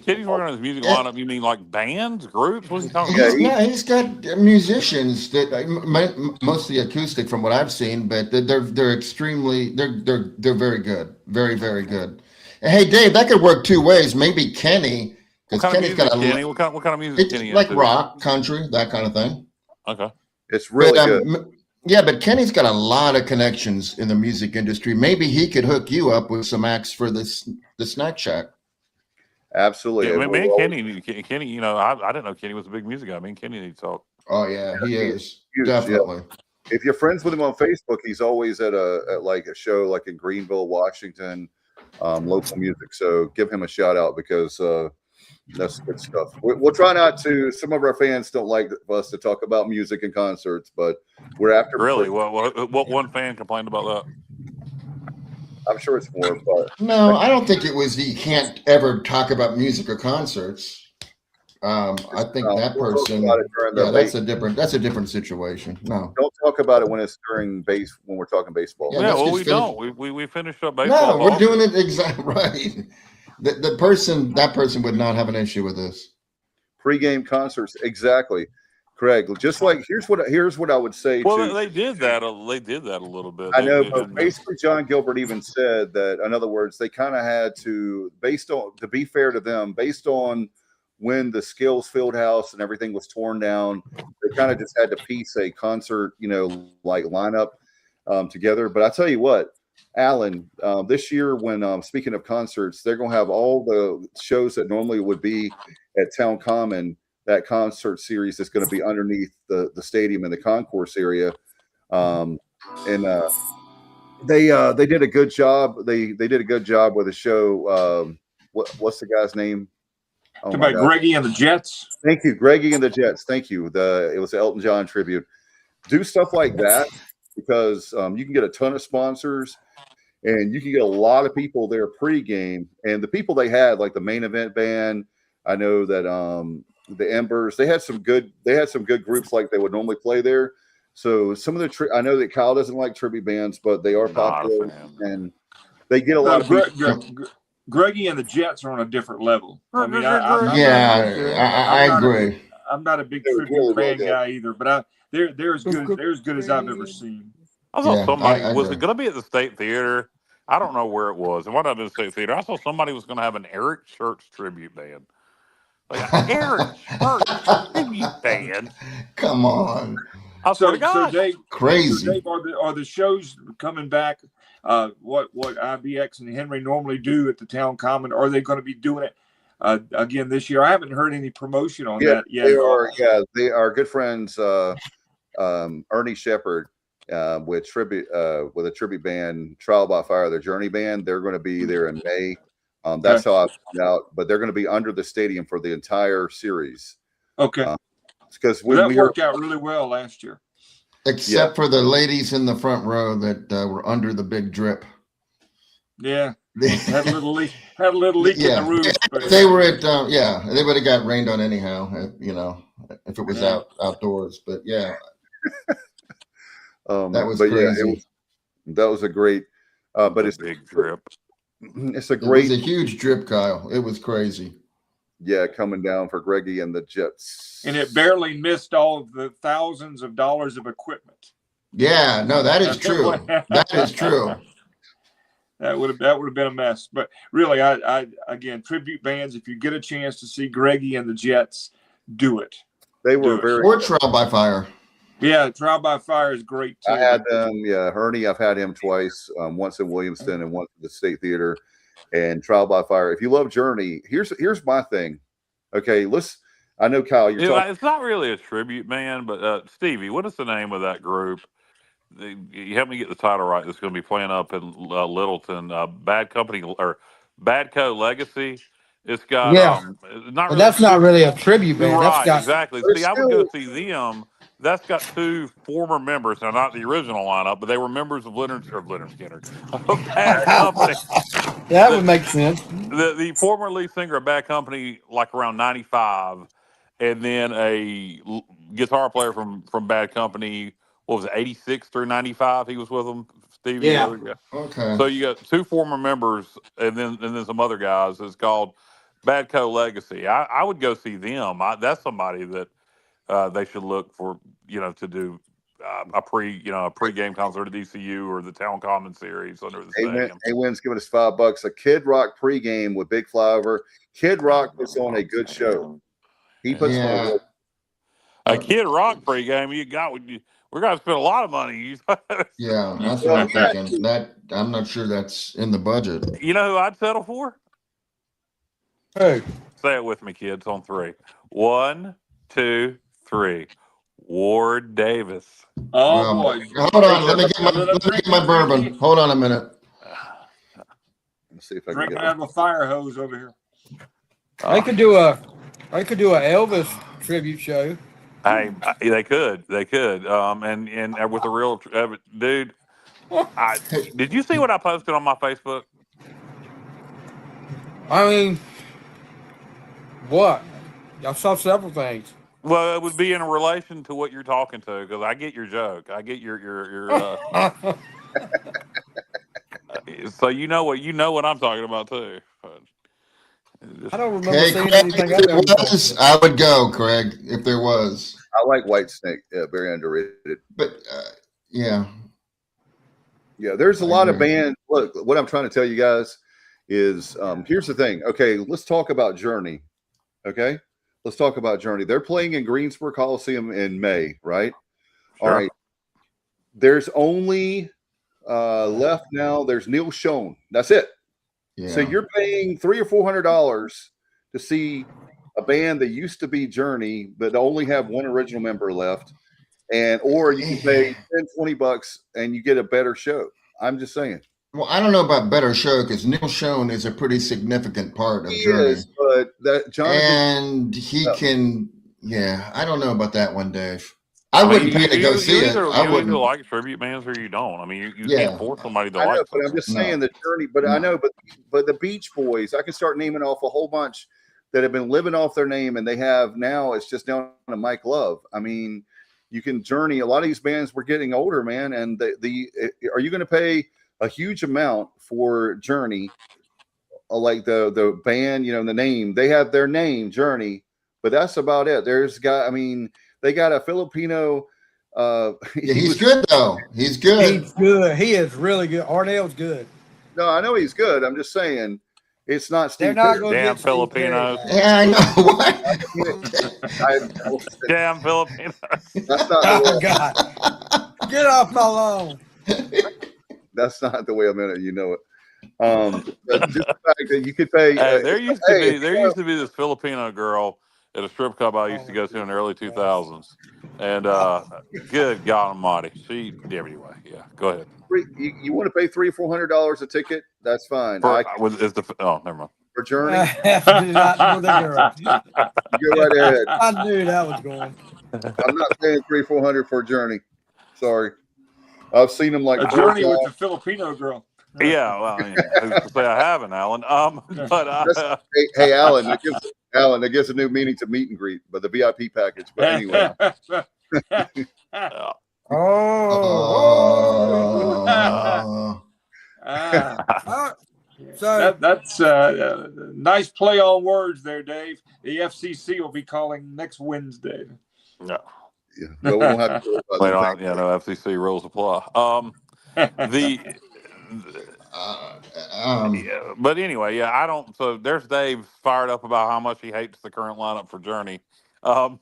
Kenny's working on his music lineup. You mean like bands, groups? What's he talking about? He's got musicians that mostly acoustic from what I've seen, but they're extremely they're very good, very, very good. And hey, Dave, that could work two ways. Maybe Kenny. What kind of music? Kenny like rock, country, that kind of thing. Okay, it's really good. Yeah, but Kenny's got a lot of connections in the music industry. Maybe he could hook you up with some acts for the Snack Shack. Absolutely. Yeah, man, Kenny, I didn't know Kenny was a big music guy. I mean, Kenny needs to talk. Oh yeah, he is definitely. Yeah. If you're friends with him on Facebook, he's always at a show like in Greenville, Washington, local music. So give him a shout out, because that's good stuff. We'll try not to. Some of our fans don't like us to talk about music and concerts, but we're after. Really? What one fan complained about that? I'm sure it's more. But no, I don't think it was. You can't ever talk about music or concerts. I think that person. That's a different situation. No, don't talk about it when it's when we're talking baseball. Yeah, well, we don't. We finished up baseball. No, we're doing it exactly right. That person would not have an issue with this. Pre-game concerts, exactly, Craig. Just like here's what I would say. Well, they did that. They did that a little bit. I know, but basically, John Gilbert even said that. In other words, they kind of had to, to be fair to them, based on when the Skills Fieldhouse and everything was torn down, they kind of just had to piece a concert, like lineup together. But I tell you what, Alan, this year, when speaking of concerts, they're going to have all the shows that normally would be at Town Common. That concert series is going to be underneath the stadium in the concourse area, and they did a good job. They did a good job with the show. What's the guy's name? Oh my God. Greggy and the Jets. Thank you, Greggy and the Jets. Thank you. It was the Elton John tribute. Do stuff like that because you can get a ton of sponsors and you can get a lot of people there pregame. And the people they had, like the main event band, I know that the Embers, they had some good groups like they would normally play there. So some of the I know that Kyle doesn't like tribute bands, but they are popular and they get a lot of people. Greggy and the Jets are on a different level. I mean, I agree. I'm not a big tribute band guy either, but they're as good as I've ever seen. I saw somebody was it going to be at the State Theater? I don't know where it was. It might not have been the State Theater. I saw somebody was going to have an Eric Church tribute band. Like Eric Church tribute band. Come on. I swear to God. So Dave, crazy. So Dave, are the shows coming back? What IBX and Henry normally do at the Town Common? Are they going to be doing it again this year? I haven't heard any promotion on that yet. They are good friends. Ernie Shepard with a tribute band, Trial by Fire, their Journey band. They're going to be there in May. That's how I found out. But they're going to be under the stadium for the entire series. Okay. Because that worked out really well last year. Except for the ladies in the front row that were under the big drip. Yeah. had a little leak in the roof. But they were at they would have got rained on anyhow, if it was outdoors. But yeah. That was crazy. That was a great but it's a big drip. It's a great. It was a huge drip, Kyle. It was crazy. Yeah, coming down for Greggy and the Jets. And it barely missed all of the thousands of dollars of equipment. Yeah, no, that is true. That is true. That would have been a mess. But really, I again, tribute bands, if you get a chance to see Greggy and the Jets, do it. They were or Trial by Fire. Yeah, Trial by Fire is great too. I had them, Ernie, I've had him twice, once in Williamston and once at the State Theater. And Trial by Fire. If you love Journey, here's my thing. Okay, I know Kyle, you're talking. It's not really a tribute band, but Stevie, what is the name of that group? You help me get the title right. That's going to be playing up in Littleton. Bad Company or Badco Legacy. It's got that's not really a tribute band. Right, exactly. See, I would go see them. That's got two former members, now not the original lineup, but they were members of Leonard Skinner, of Bad Company. That would make sense. The former lead singer of Bad Company, like around 95, and then a guitar player from Bad Company, what was it, 86 through 95? He was with them, Stevie. Yeah. Okay. So you got two former members, and then some other guys. It's called Badco Legacy. I would go see them. That's somebody that they should look for, to do a pre-game concert at ECU or the Town Common Series under the stadium. Wins giving us $5. A Kid Rock pregame with Big Flyover. Kid Rock puts on a good show. He puts on a Kid Rock pregame. We're going to spend a lot of money. Yeah, that's what I'm thinking. I'm not sure that's in the budget. You know who I'd settle for? Hey, say it with me, kids. On 3. 1, 2, 3. Ward Davis. Oh boy! Hold on, let me get my bourbon. Hold on a minute. Let's see if I can drinking out of a fire hose over here. I could do a Elvis tribute show. Hey, they could, and with a real dude. Did you see what I posted on my Facebook? I mean, what? I saw several things. Well, it would be in relation to what you're talking to, because I get your joke. I get your so you know what I'm talking about too. I don't remember seeing anything. I would go, Craig, if there was. I like Whitesnake. Yeah, very underrated. But yeah, there's a lot of bands. Look, what I'm trying to tell you guys is, here's the thing. Okay, let's talk about Journey. Okay. Let's talk about Journey. They're playing in Greensboro Coliseum in May, right? Sure. All right. There's only left now. There's Neil Schon. That's it. Yeah. So you're paying $300 or $400 to see a band that used to be Journey, but only have one original member left, or you can pay $10, $20 and you get a better show. I'm just saying. Well, I don't know about better show because Neil Schoen is a pretty significant part of He Journey. is, but that Jonathan and he can. Yeah, I don't know about that one, Dave. I wouldn't pay to go see it. I You wouldn't. either like tribute bands or you don't. I mean, you Yeah. can't force somebody to I know, like but I'm something. just saying the Journey. But I know, but the Beach Boys, I can start naming off a whole bunch that have been living off their name, and they have now. It's just down to Mike Love. I mean, you can Journey. A lot of these bands were getting older, man, and are you going to pay a huge amount for Journey? Like the band, the name, they have their name Journey, but that's about it. I mean, they got a Filipino. He's good though. He's good. He's good. He is really good. Ardell's good. No, I know he's good. I'm just saying, it's not Steve. They're not going to Damn get Steve Filipinos. Perry. Yeah, I know. What? Damn Filipinos. That's not. Oh God! Get off my lawn. That's not the way I meant it. You know it. But just the fact that you could pay. Hey, there used to be this Filipino girl at a strip club I used to go to in the early 2000s, and good God Almighty, anyway. Yeah, go ahead. You want to pay $300-400 a ticket? That's fine. Never mind. For Journey, not for the girl. Go right ahead. I knew that was going. I'm not paying $300-400 for a Journey. Sorry, I've seen them like a Journey with the Filipino girl. Yeah, well, I mean, who's to say I haven't, Alan? But hey, Alan, that gives a new meaning to meet and greet, but the VIP package. But anyway. So that's a nice play on words there, Dave. The FCC will be calling next Wednesday. No. Yeah, no, we won't have to worry about that. No FCC rules apply. But anyway, I don't. So there's Dave fired up about how much he hates the current lineup for Journey. So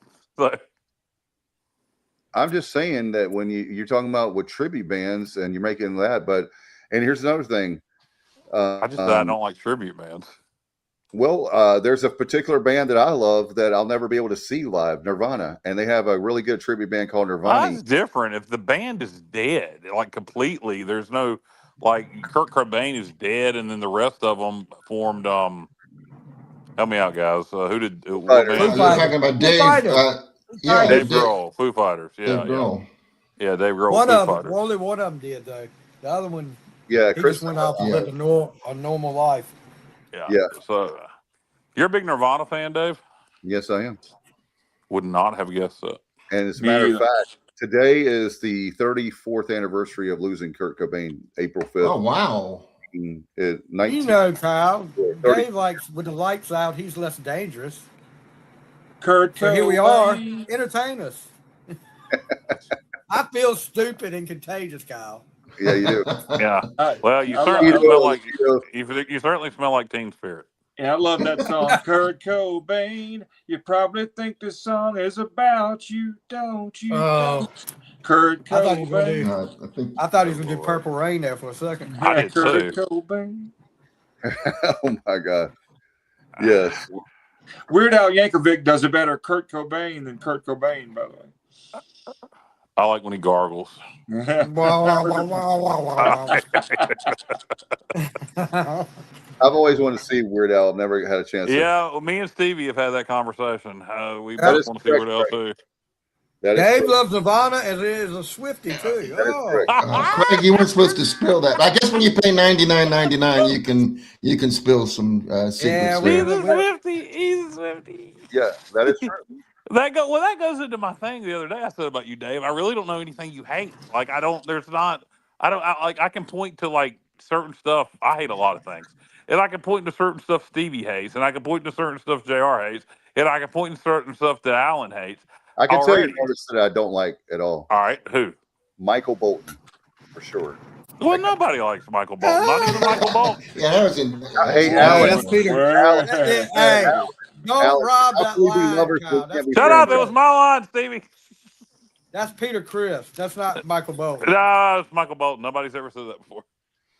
I'm just saying that when you're talking about with tribute bands and you're making that, and here's another thing. I don't like tribute bands. Well, there's a particular band that I love that I'll never be able to see live, Nirvana, and they have a really good tribute band called Nirvana. That's different. If the band is dead, like completely, there's no like Kurt Cobain is dead, and then the rest of them formed. Help me out, guys. Who did? What band? You're talking about Dave. Dave Grohl, Foo Fighters. Yeah, Dave Grohl. Yeah, Dave Grohl. One Foo of them, Fighters. only one of them did though. The other one, Chris just went off and lived a normal life. Yeah. So, you're a big Nirvana fan, Dave? Yes, I am. Would not have guessed that. And as a matter of fact, today is the 34th anniversary of losing Kurt Cobain, April 5th. Oh, wow. You know, Kyle, Dave likes with the lights out, he's less dangerous. Kurt, so here we are. Entertain us. I feel stupid and contagious, Kyle. Yeah, you do. Yeah. Well, you certainly smell like you certainly smell like Teen Spirit. Yeah, I love that song. Kurt Cobain, you probably think this song is about you, don't you? Kurt Cobain. I thought he was going to do Purple Rain there for a second. I did Kurt too. Cobain. Oh, my God. Yes. Weird Al Yankovic does a better Kurt Cobain than Kurt Cobain, by the way. I like when he gargles. I've always wanted to see Weird Al. I've never had a chance. Yeah, well, me and Stevie have had that conversation. We both want to see Weird Al too. Dave loves Nirvana as is a Swiftie too. Craig, you weren't supposed to spill that. I guess when you pay $99.99, you can spill some secrets. Yeah, he's a Swiftie. Yeah, that is true. That goes into my thing the other day. I said about you, Dave. I really don't know anything you hate. Like I can point to like certain stuff. I hate a lot of things, and I can point to certain stuff Stevie hates, and I can point to certain stuff JR hates, and I can point to certain stuff that Alan hates. I can tell you an artist that I don't like at all. All right, who? Michael Bolton, for sure. Well, nobody likes Michael Bolton. Not even Michael Bolton. Yeah, that was in. I hate Alan. That's Peter. Hey, don't rob that line, Kyle. Shut up! It was my line, Stevie. That's Peter Chris. That's not Michael Bolton. No, it's Michael Bolton. Nobody's ever said that before.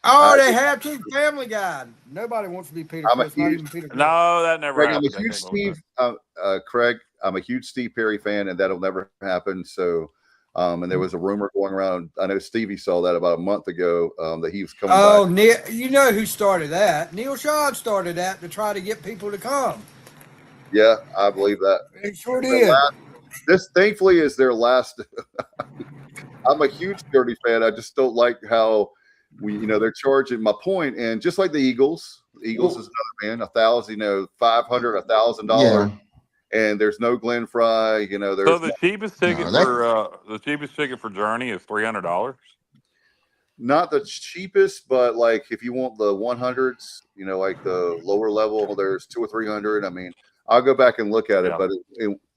Oh, they have to. Family Guy. Nobody wants to be Peter Chris. Not even Peter Chris. No, that never happened. I'm a huge Steve. Craig, I'm a huge Steve Perry fan, and that'll never happen. So And there was a rumor going around. I know Stevie saw that about a month ago that he was coming back. Neil, you know who started that? Neil Shaw started that to try to get people to come. Yeah, I believe that. It sure did. This, thankfully, is their last. I'm a huge Journey fan. I just don't like how they're charging my point. And just like the Eagles is another man, $500, $1,000. And there's no Glenn Fry, there's so the cheapest ticket for Journey is $300. Not the cheapest, but like if you want the 100s, like the lower level, there's 200 or 300. I mean, I'll go back and look at it, but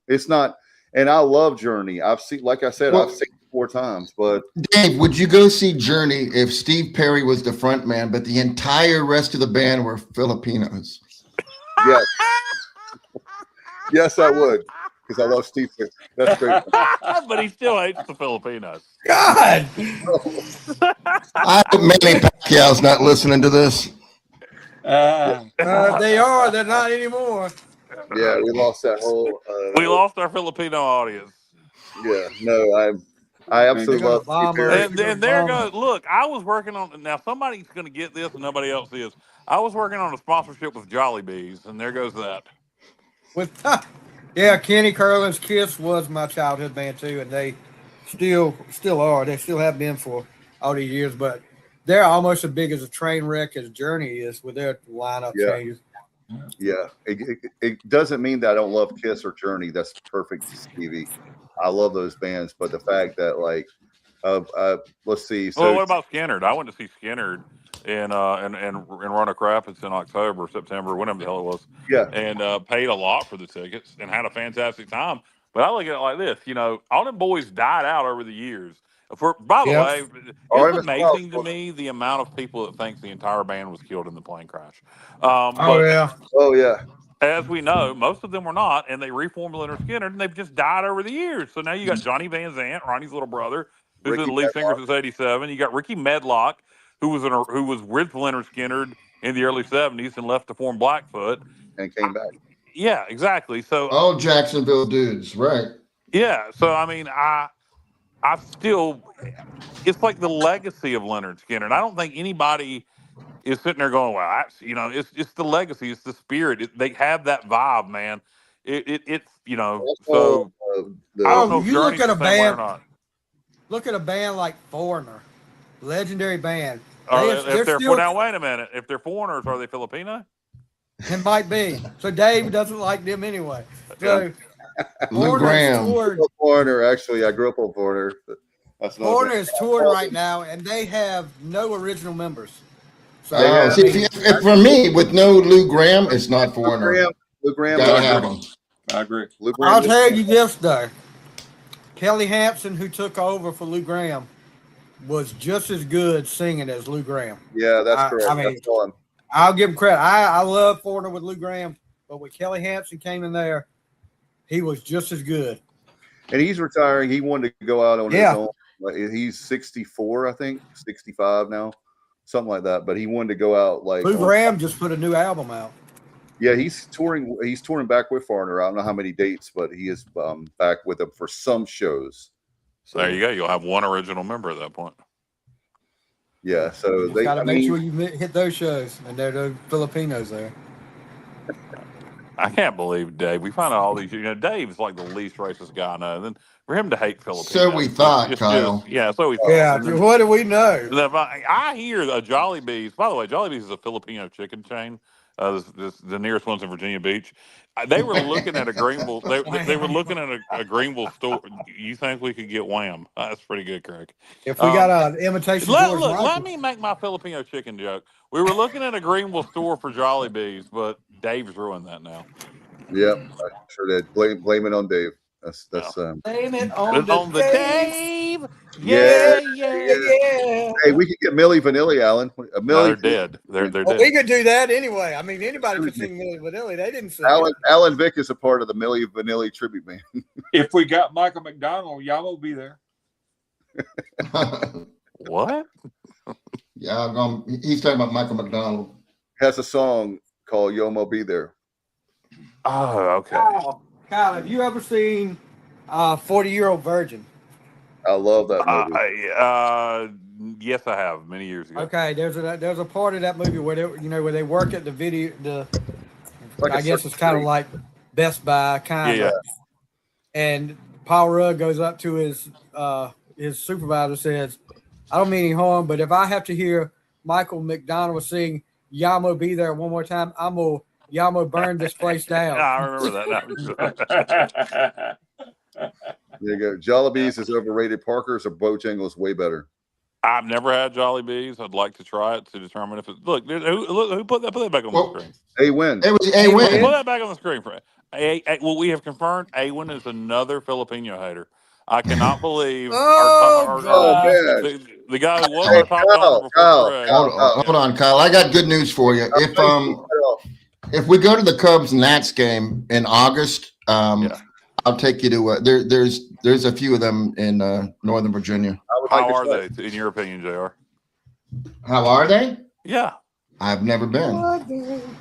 it's not. And I love Journey. I've seen, like I said, I've seen it 4 times. But Dave, would you go see Journey if Steve Perry was the front man, but the entire rest of the band were Filipinos? Yes. Yes, I would, because I love Steve Perry. That's great. But he still hates the Filipinos. God. I hope Manny Pacquiao's not listening to this. They are. They're not anymore. Yeah, we lost that whole. We lost our Filipino audience. Yeah, no, I absolutely love Steve Perry. And there goes. Look, I was working on. Now somebody's going to get this, and nobody else is. I was working on a sponsorship with Jollibees, and there goes that. Kenny Curlin's Kiss was my childhood band too, and they still are. They still have been for all these years, but they're almost as big as a train wreck as Journey is with their lineup changes. Yeah, it doesn't mean that I don't love Kiss or Journey. That's perfect, Stevie. I love those bands, but the fact that let's see. So, what about Skinnerd? I went to see Skinnerd in Roanoke Rapids in October, September, whenever the hell it was. Yeah. And paid a lot for the tickets and had a fantastic time. But I look at it like this, all them boys died out over the years. By the way, it's amazing to me the amount of people that think the entire band was killed in the plane crash. Oh yeah. As we know, most of them were not, and they reformed Leonard Skinner, and they've just died over the years. So now you got Johnny Van Zant, Ronnie's little brother, who's been the lead singer since '87. You got Ricky Medlock, who was with Leonard Skinner in the early '70s and left to form Blackfoot and came back. Yeah, exactly. So all Jacksonville dudes, right? Yeah. So I mean, I still, it's like the legacy of Leonard Skinner, and I don't think anybody is sitting there going, "Well, it's the legacy, it's the spirit." They have that vibe, man. It's So I don't know if you look at a band or not. Look at a band like Foreigner, legendary band. Now wait a minute. If they're foreigners, are they Filipino? It might be. So Dave doesn't like them anyway. So Lou Graham. Foreigner, actually, I grew up on Foreigner. Foreigner is touring right now, and they have no original members. So if for me, with no Lou Graham, it's not Foreigner. Lou Graham, gotta have him. I agree. I'll tell you this though. Kelly Hampson, who took over for Lou Graham, was just as good singing as Lou Graham. Yeah, that's correct. I mean, I'll give him credit. I love Foreigner with Lou Graham, but when Kelly Hampson came in there, he was just as good. And he's retiring. He wanted to go out on his own. He's 64, I think, 65 now, something like that. But he wanted to go out like Lou Graham just put a new album out. Yeah, he's touring. He's touring back with Foreigner. I don't know how many dates, but he is back with them for some shows. So there you go. You'll have one original member at that point. Yeah, so they got to make sure you hit those shows, and there are those Filipinos there. I can't believe Dave. We find out all these. Dave's like the least racist guy I know. Then for him to hate Filipinos, so we thought, Kyle. So we thought. Yeah, what do we know? I hear a Jollibees. By the way, Jollibees is a Filipino chicken chain. The nearest one's in Virginia Beach. They were looking at a Greenville. They were looking at a Greenville store. You think we could get Wham? That's pretty good, Craig. If we got an imitation, let me make my Filipino chicken joke. We were looking at a Greenville store for Jollibees, but Dave's ruined that now. Yep, I'm sure that blame it on Dave. That's blame it on the Dave. Yeah. Hey, we could get Milli Vanilli, Alan. They're dead. They're dead. We could do that anyway. I mean, anybody could sing Milli Vanilli. They didn't sing. Alan Vick is a part of the Milli Vanilli tribute band. If we got Michael McDonald, y'all will be there. What? Yeah, he's talking about Michael McDonald. Has a song called Yomo Be There. Oh, okay. Kyle, have you ever seen 40-Year-Old Virgin? I love that movie. Yes, I have many years ago. Okay, there's a part of that movie where they work at I guess it's kind of like Best Buy kind of. And Paul Rudd goes up to his supervisor, says, "I don't mean any harm, but if I have to hear Michael McDonald sing Yamo Be There one more time, I'm going to Yamo burn this place down." I remember that now. There you go. Jollibees is overrated. Parker's or Bojangles way better. I've never had Jollibees. I'd like to try it to determine if it. Look, who put that back on the screen? A-Win. It was A-Win. Put that back on the screen for well, we have confirmed A-Win is another Filipino hater. I cannot believe man. the guy who was our top talker before Greg. Hold on, Kyle. I got good news for you. If we go to the Cubs Nats game in August, I'll take you to there's a few of them in Northern Virginia. How are they, in your opinion, JR? How are they? Yeah. I've never been. Well,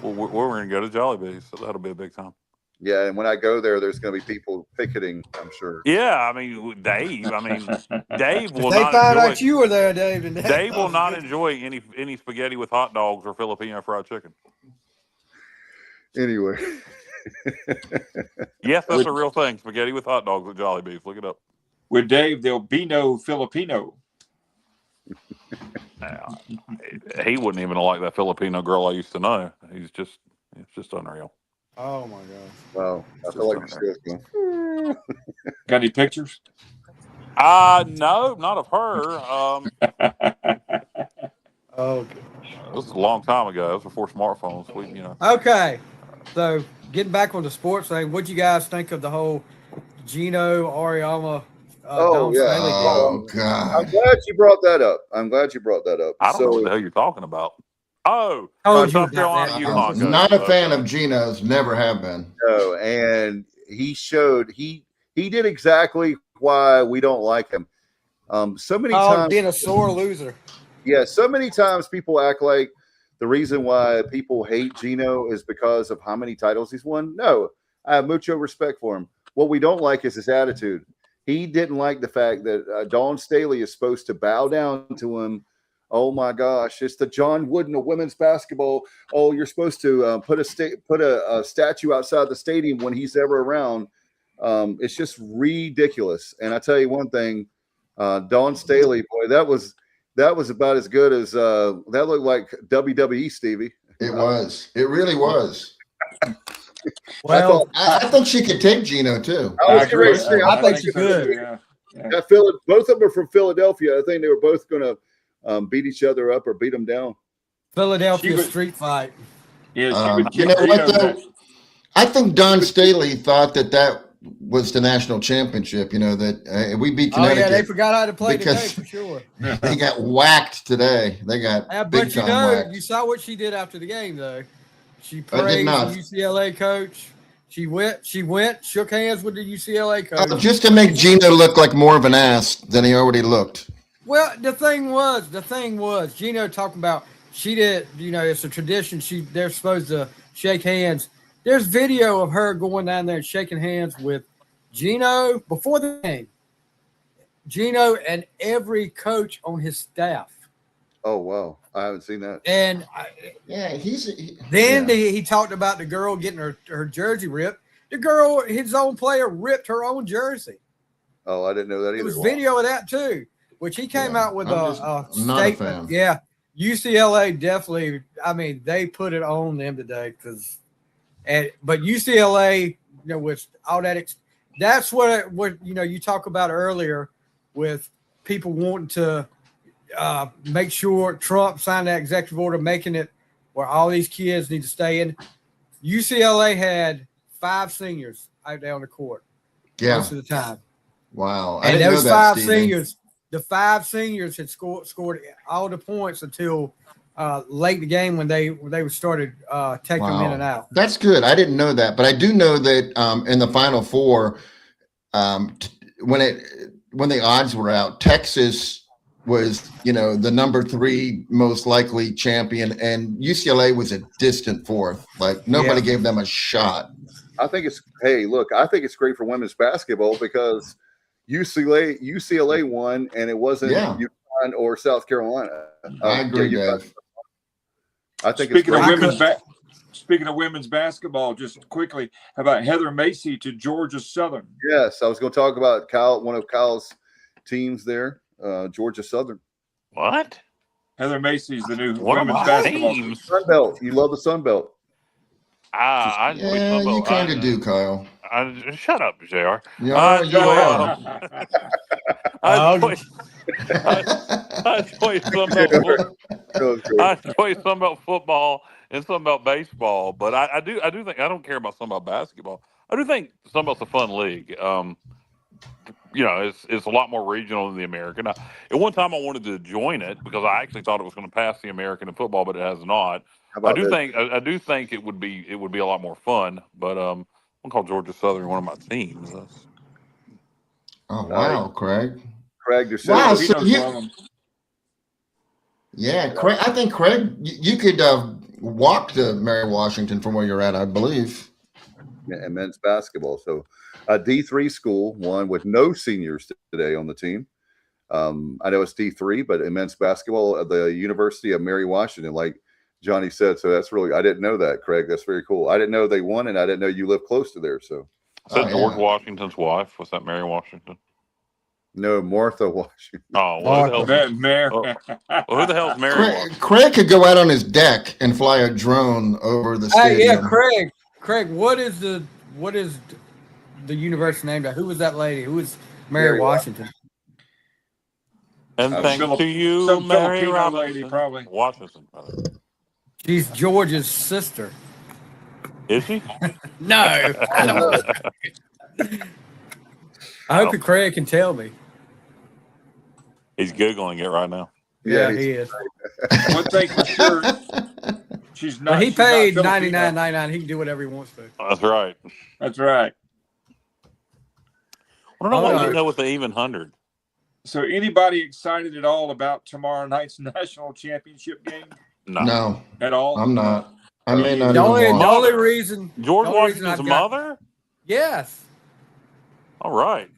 we're going to go to Jollibee's, so that'll be a big time. Yeah, and when I go there, there's going to be people picketing, I'm sure. Yeah, I mean, Dave will They not find enjoy. out you were there, Dave. Dave will not enjoy any spaghetti with hot dogs or Filipino fried chicken. Anyway. Yes, that's a real thing. Spaghetti with hot dogs at Jollibee's. Look it up. With Dave, there'll be no Filipino. He wouldn't even like that Filipino girl I used to know. It's just unreal. Oh my gosh! Wow, I feel like it's Got any pictures? No, not of her. Okay. This is a long time ago. It was before smartphones. Okay, so getting back on the sports thing, what'd you guys think of the whole Gino Auriemma? God! I'm glad you brought that up. I don't know what the hell you're talking about. Oh, not a fan of Gino's. Never have been. No, and he showed he did exactly why we don't like him. So many times being a sore loser. Yeah, so many times people act like the reason why people hate Gino is because of how many titles he's won. No, I have mucho respect for him. What we don't like is his attitude. He didn't like the fact that Dawn Staley is supposed to bow down to him. Oh my gosh, it's the John Wooden of women's basketball. Oh, you're supposed to put a statue outside the stadium when he's ever around. It's just ridiculous. And I tell you one thing, Dawn Staley, boy, that was about as good as that looked like WWE, Stevie. It was. It really was. Well, I think she could take Gino too. I think she could. Yeah. Both of them are from Philadelphia. I think they were both going to beat each other up or beat them down. Philadelphia street fight. Yeah, you know what though? I think Don Staley thought that was the national championship. You know that we beat Connecticut. Oh yeah, they forgot how to play today for sure. They got whacked today. They got big time whacked. You saw what she did after the game though. She praised the UCLA coach. She went, shook hands with the UCLA coach. Just to make Gino look like more of an ass than he already looked. Well, the thing was, Gino talking about she did, it's a tradition. They're supposed to shake hands. There's video of her going down there and shaking hands with Gino before the game. Gino and every coach on his staff. Oh, wow. I haven't seen that. And he talked about the girl getting her jersey ripped. The girl, his own player, ripped her own jersey. Oh, I didn't know that either. There was video of that too, which he came out with a statement. Yeah, UCLA definitely. I mean, they put it on them today but UCLA, with all that, that's what you talk about earlier with people wanting to make sure Trump signed that executive order, making it where all these kids need to stay in. UCLA had 5 seniors out there on the court most of the time. Wow. And those 5 seniors, the 5 seniors had scored all the points until late in the game when they started taking them in and out. That's good. I didn't know that, but I do know that in the Final Four, when the odds were out, Texas was, the number 3 most likely champion, and UCLA was a distant 4th. Like nobody gave them a shot. I think it's great for women's basketball because UCLA won, and it wasn't UConn or South Carolina. I agree, Dave. I think Speaking of women's basketball, just quickly, how about Heather Macy to Georgia Southern? Yes, I was going to talk about one of Kyle's teams there, Georgia Southern. What? Heather Macy's the new women's basketball team. Sun Belt. You love the Sun Belt. You kind of do, Kyle. Shut up, JR. Yeah, you are. I enjoy some about football and some about baseball, but I do think I don't care about some about basketball. I do think some about the fun league. It's a lot more regional than the American. At one time, I wanted to join it because I actually thought it was going to pass the American in football, but it has not. I do think it would be a lot more fun. But I'm gonna call Georgia Southern one of my teams. Oh wow, Craig! Craig, wow, so Craig. I think Craig, you could walk to Mary Washington from where you're at, I believe. And men's basketball. So a D3 school, one with no seniors today on the team. I know it's D3, but in men's basketball at the University of Mary Washington, like Johnny said. So that's really, I didn't know that, Craig. That's very cool. I didn't know they won, and I didn't know you live close to there. So is that George Washington's wife? Was that Mary Washington? No, Martha Washington. Oh, well, who the hell's Mary Washington? Craig could go out on his deck and fly a drone over the stadium. Yeah, Craig, what is the university named after? Who was that lady? Who was Mary Washington? And thanks to you, some Mary Filipino lady, probably. Washington. She's George's sister. Is she? No. I don't know. I hope Craig can tell me. He's Googling it right now. Yeah, he is. One thing for sure, she's not. Well, he paid $99.99. He can do whatever he wants to. That's right. That's right. I don't know what you know with the even 100. So, anybody excited at all about tomorrow night's national championship game? No. At all? I'm not. I may not. The only reason George Washington's mother? Yes. All right.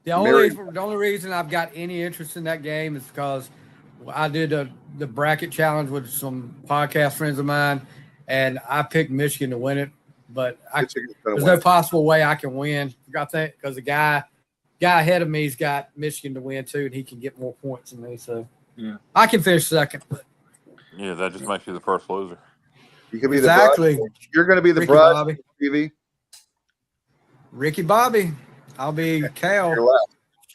The only reason I've got any interest in that game is because I did the bracket challenge with some podcast friends of mine, and I picked Michigan to win it. But there's no possible way I can win. I think because the guy ahead of me's got Michigan to win too, and he can get more points than me. So I can finish second. Yeah, that just makes you the first loser. You can be the you're going to be the bride, TV. Ricky Bobby. I'll be Cal.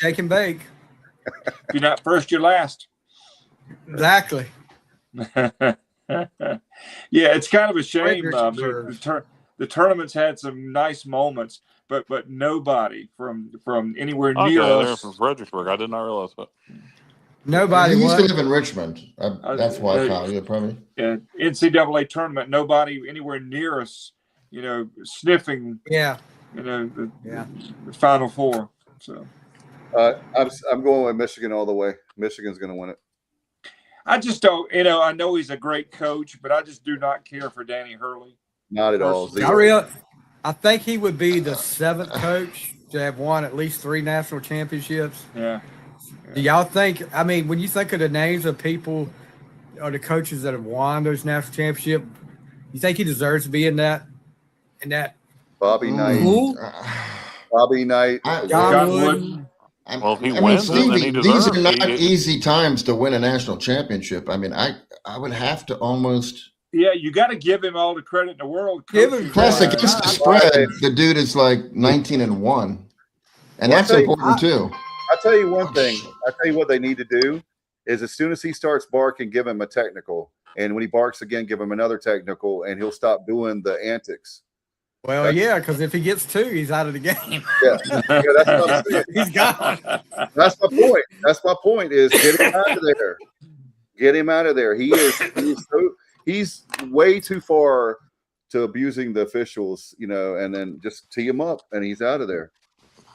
Shake and bake. If you're not first, you're last. Exactly. Yeah, it's kind of a shame. The tournament's had some nice moments, but nobody from anywhere near us. They're from Fredericksburg. I did not realize that. Nobody. He used to live in Richmond. That's why, Kyle. Yeah, probably. NCAA tournament. Nobody anywhere near us. Sniffing. Yeah. The Final Four. So, I'm going with Michigan all the way. Michigan's going to win it. I just don't. I know he's a great coach, but I just do not care for Danny Hurley. Not at all. I think he would be the 7th coach to have won at least 3 national championships. Yeah. Do y'all think? I mean, when you think of the names of people or the coaches that have won those national championships, you think he deserves to be in that? Bobby Knight. Bobby Knight. John Wooden. Well, if he wins, Stevie, these are not easy times to win a national championship. I mean, I would have to almost. Yeah, you got to give him all the credit in the world. Plus, against the spread, the dude is like 19-1, and that's important too. I'll tell you one thing. I'll tell you what they need to do is as soon as he starts barking, give him a technical, and when he barks again, give him another technical, and he'll stop doing the antics. Well, because if he gets 2, he's out of the game. Yeah, that's what I'm saying. He's gone. That's my point. That's my point. Is get him out of there. Get him out of there. He's way too far to abusing the officials, and then just tee him up, and he's out of there.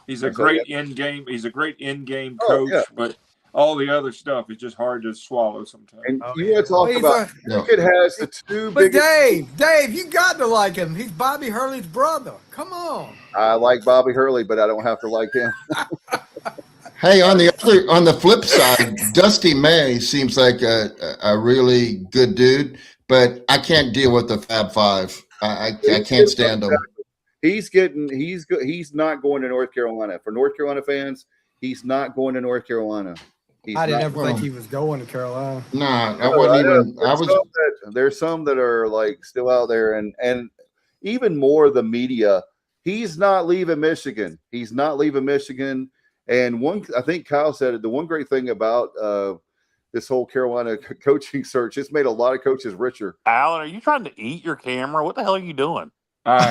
He's a great in-game. He's a great in-game coach, but all the other stuff is just hard to swallow sometimes. And you want to talk about Pickett has the two But biggest. Dave, you got to like him. He's Bobby Hurley's brother. Come on. I like Bobby Hurley, but I don't have to like him. Hey, on the flip side, Dusty May seems like a really good dude, but I can't deal with the Fab Five. I can't stand him. He's not going to North Carolina. For North Carolina fans, he's not going to North Carolina. I didn't ever think he was going to Carolina. Nah, I wasn't even. There's some that are like still out there, and even more the media. He's not leaving Michigan. He's not leaving Michigan. And I think Kyle said it. The one great thing about this whole Carolina coaching search, it's made a lot of coaches richer. Alan, are you trying to eat your camera? What the hell are you doing? I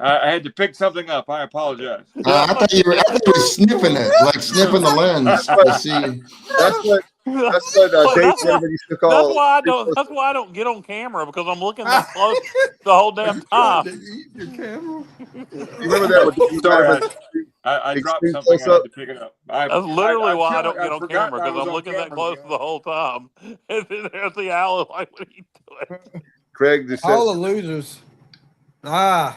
had to pick something up. I apologize. I thought you were sniffing it, like sniffing the lens to see. That's why I don't get on camera, because I'm looking that close the whole damn time. Your camera. You remember that? Sorry, I dropped something. I had to pick it up. That's literally why I don't get on camera, because I'm looking that close the whole time. And then there's the Alan, like, what are you doing? Craig just said, all the losers. Gosh,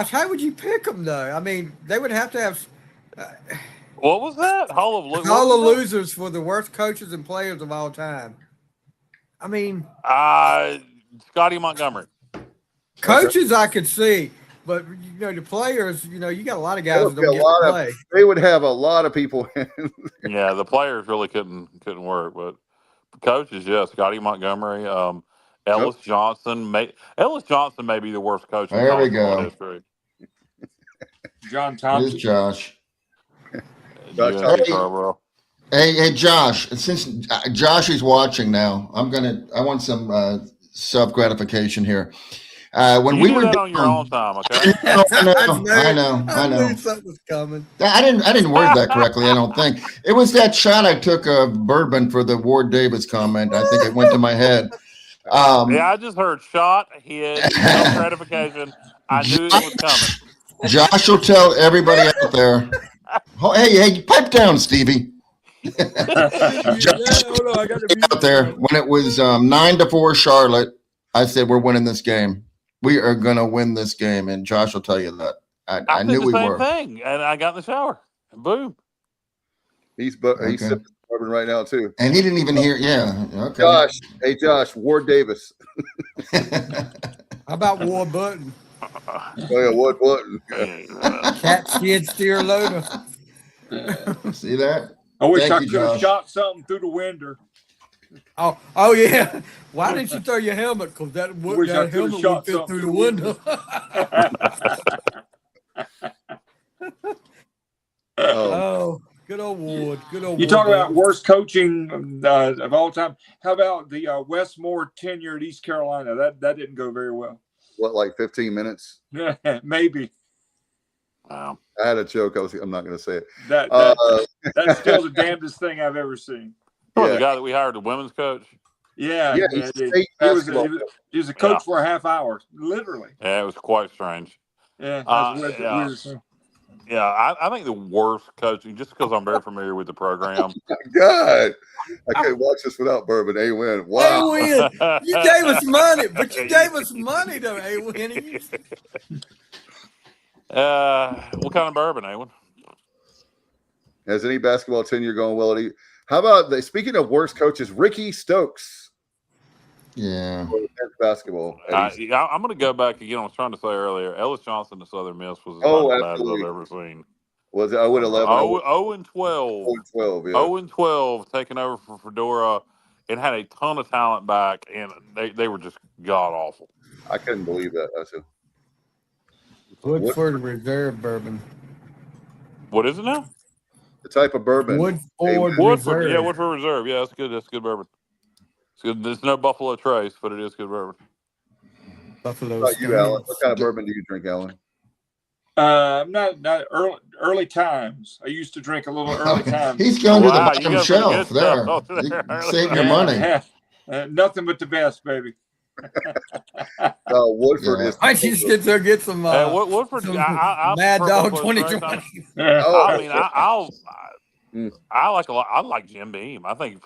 how would you pick them though? I mean, they would have to have. What was that? Hall of losers for the worst coaches and players of all time. I mean, Scotty Montgomery. Coaches I could see, but the players, you got a lot of guys that don't get to play. They would have a lot of people in. Yeah, the players really couldn't work, but coaches, yeah, Scotty Montgomery, Ellis Johnson. Ellis Johnson may be the worst coach in history. John Thompson. Here's Josh. Hey, Josh. Since Josh is watching now, I want some self gratification here. When you we do were that on your own time, okay? I know. Something was coming. I didn't word that correctly. I don't think it was that shot I took of bourbon for the Ward Davis comment. I think it went to my head. I just heard shot, hit, self gratification. I knew it was coming. Josh will tell everybody out there. Oh, hey, pipe down, Stevie. Josh out there when it was 9-4 Charlotte. I said we're winning this game. We are gonna win this game, and Josh will tell you that. I knew we were. Same thing, and I got in the shower, and boom. He's sipping bourbon right now too, and he didn't even hear. Yeah, okay. Josh, Ward Davis. How about Ward Button? Oh yeah, Ward Button. Cat skid steer loader. See that? I wish I could have shot something through the window. Oh yeah. Why didn't you throw your helmet? Because that helmet would fit through the window. Oh, good old Ward. Good old. You talk about worst coaching of all time. How about the Westmore tenure at East Carolina? That didn't go very well. What, like 15 minutes? Maybe. Wow. I had a joke. I'm not going to say it. That's still the damnedest thing I've ever seen. Oh, the guy that we hired, the women's coach. Yeah, he was a coach for a half hour, literally. Yeah, it was quite strange. Yeah, I think the worst coaching, just because I'm very familiar with the program. Oh my God, I can't watch this without bourbon. A-Win. Wow. A-Win. You gave us money, but you gave us money though, A-Win. What kind of bourbon, A-Win? Has any basketball tenure going well? How about speaking of worst coaches, Ricky Stokes? Yeah. Basketball. I'm going to go back again. I was trying to say earlier, Ellis Johnson at Southern Miss was as bad as I've ever seen. Was it 0-11? 0-12. 0-12, yeah. 0-12, taking over for Fedora, and had a ton of talent back, and they were just god awful. I couldn't believe that. I said, Woodford Reserve bourbon. What is it now? The type of bourbon. Woodford Reserve. Yeah, Woodford Reserve. Yeah, that's good. That's good bourbon. It's good. There's no Buffalo Trace, but it is good bourbon. Buffalo. What about you, Alan? What kind of bourbon do you drink, Alan? Not early times. I used to drink a little early times. He's going to the bottom shelf there. Save your money. Nothing but the best, baby. Woodford is. I just get some. Woodford. Mad Dog 2020. I mean, I like Jim Beam. I think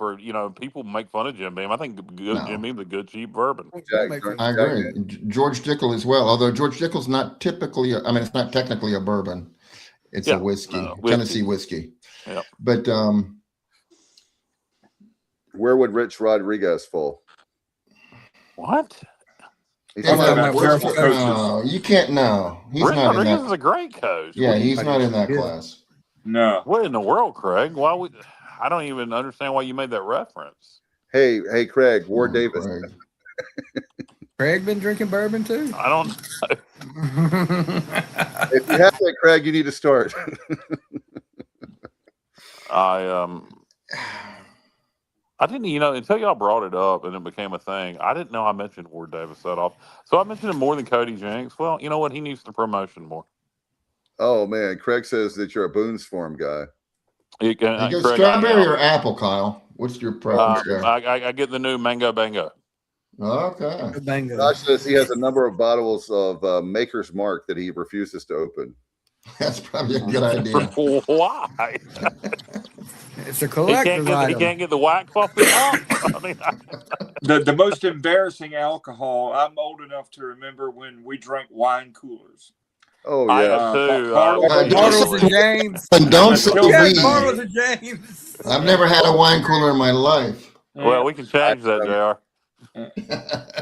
people make fun of Jim Beam. I think Jim Beam's a good cheap bourbon. I agree. George Dickel as well. Although George Dickel's not typically, it's not technically a bourbon. It's a whiskey, Tennessee whiskey. Yeah. But where would Rich Rodriguez fall? What? He's no, you can't know. He's Rich not Rodriguez in that. is a great coach. Yeah, he's not in that class. No. What in the world, Craig? I don't even understand why you made that reference. Hey, Craig, Ward Davis. Craig been drinking bourbon too? I don't know. If you have that, Craig, you need to start. I didn't, until y'all brought it up and it became a thing, I didn't know I mentioned Ward Davis that often. So I mentioned him more than Cody Jenks. Well, you know what? He needs the promotion more. Oh, man. Craig says that you're a Boone's Farm guy. You go strawberry or apple, Kyle? What's your preference there? I get the new Mango Bango. Okay. Josh says he has a number of bottles of Maker's Mark that he refuses to open. That's probably a good idea. Why? It's a collector's item. He can't get the wax off the top. The most embarrassing alcohol, I'm old enough to remember when we drank wine coolers. Oh, yeah. Bartles and James. And don't say weed. Bartles and James. I've never had a wine cooler in my life. Well, we can change that, JR.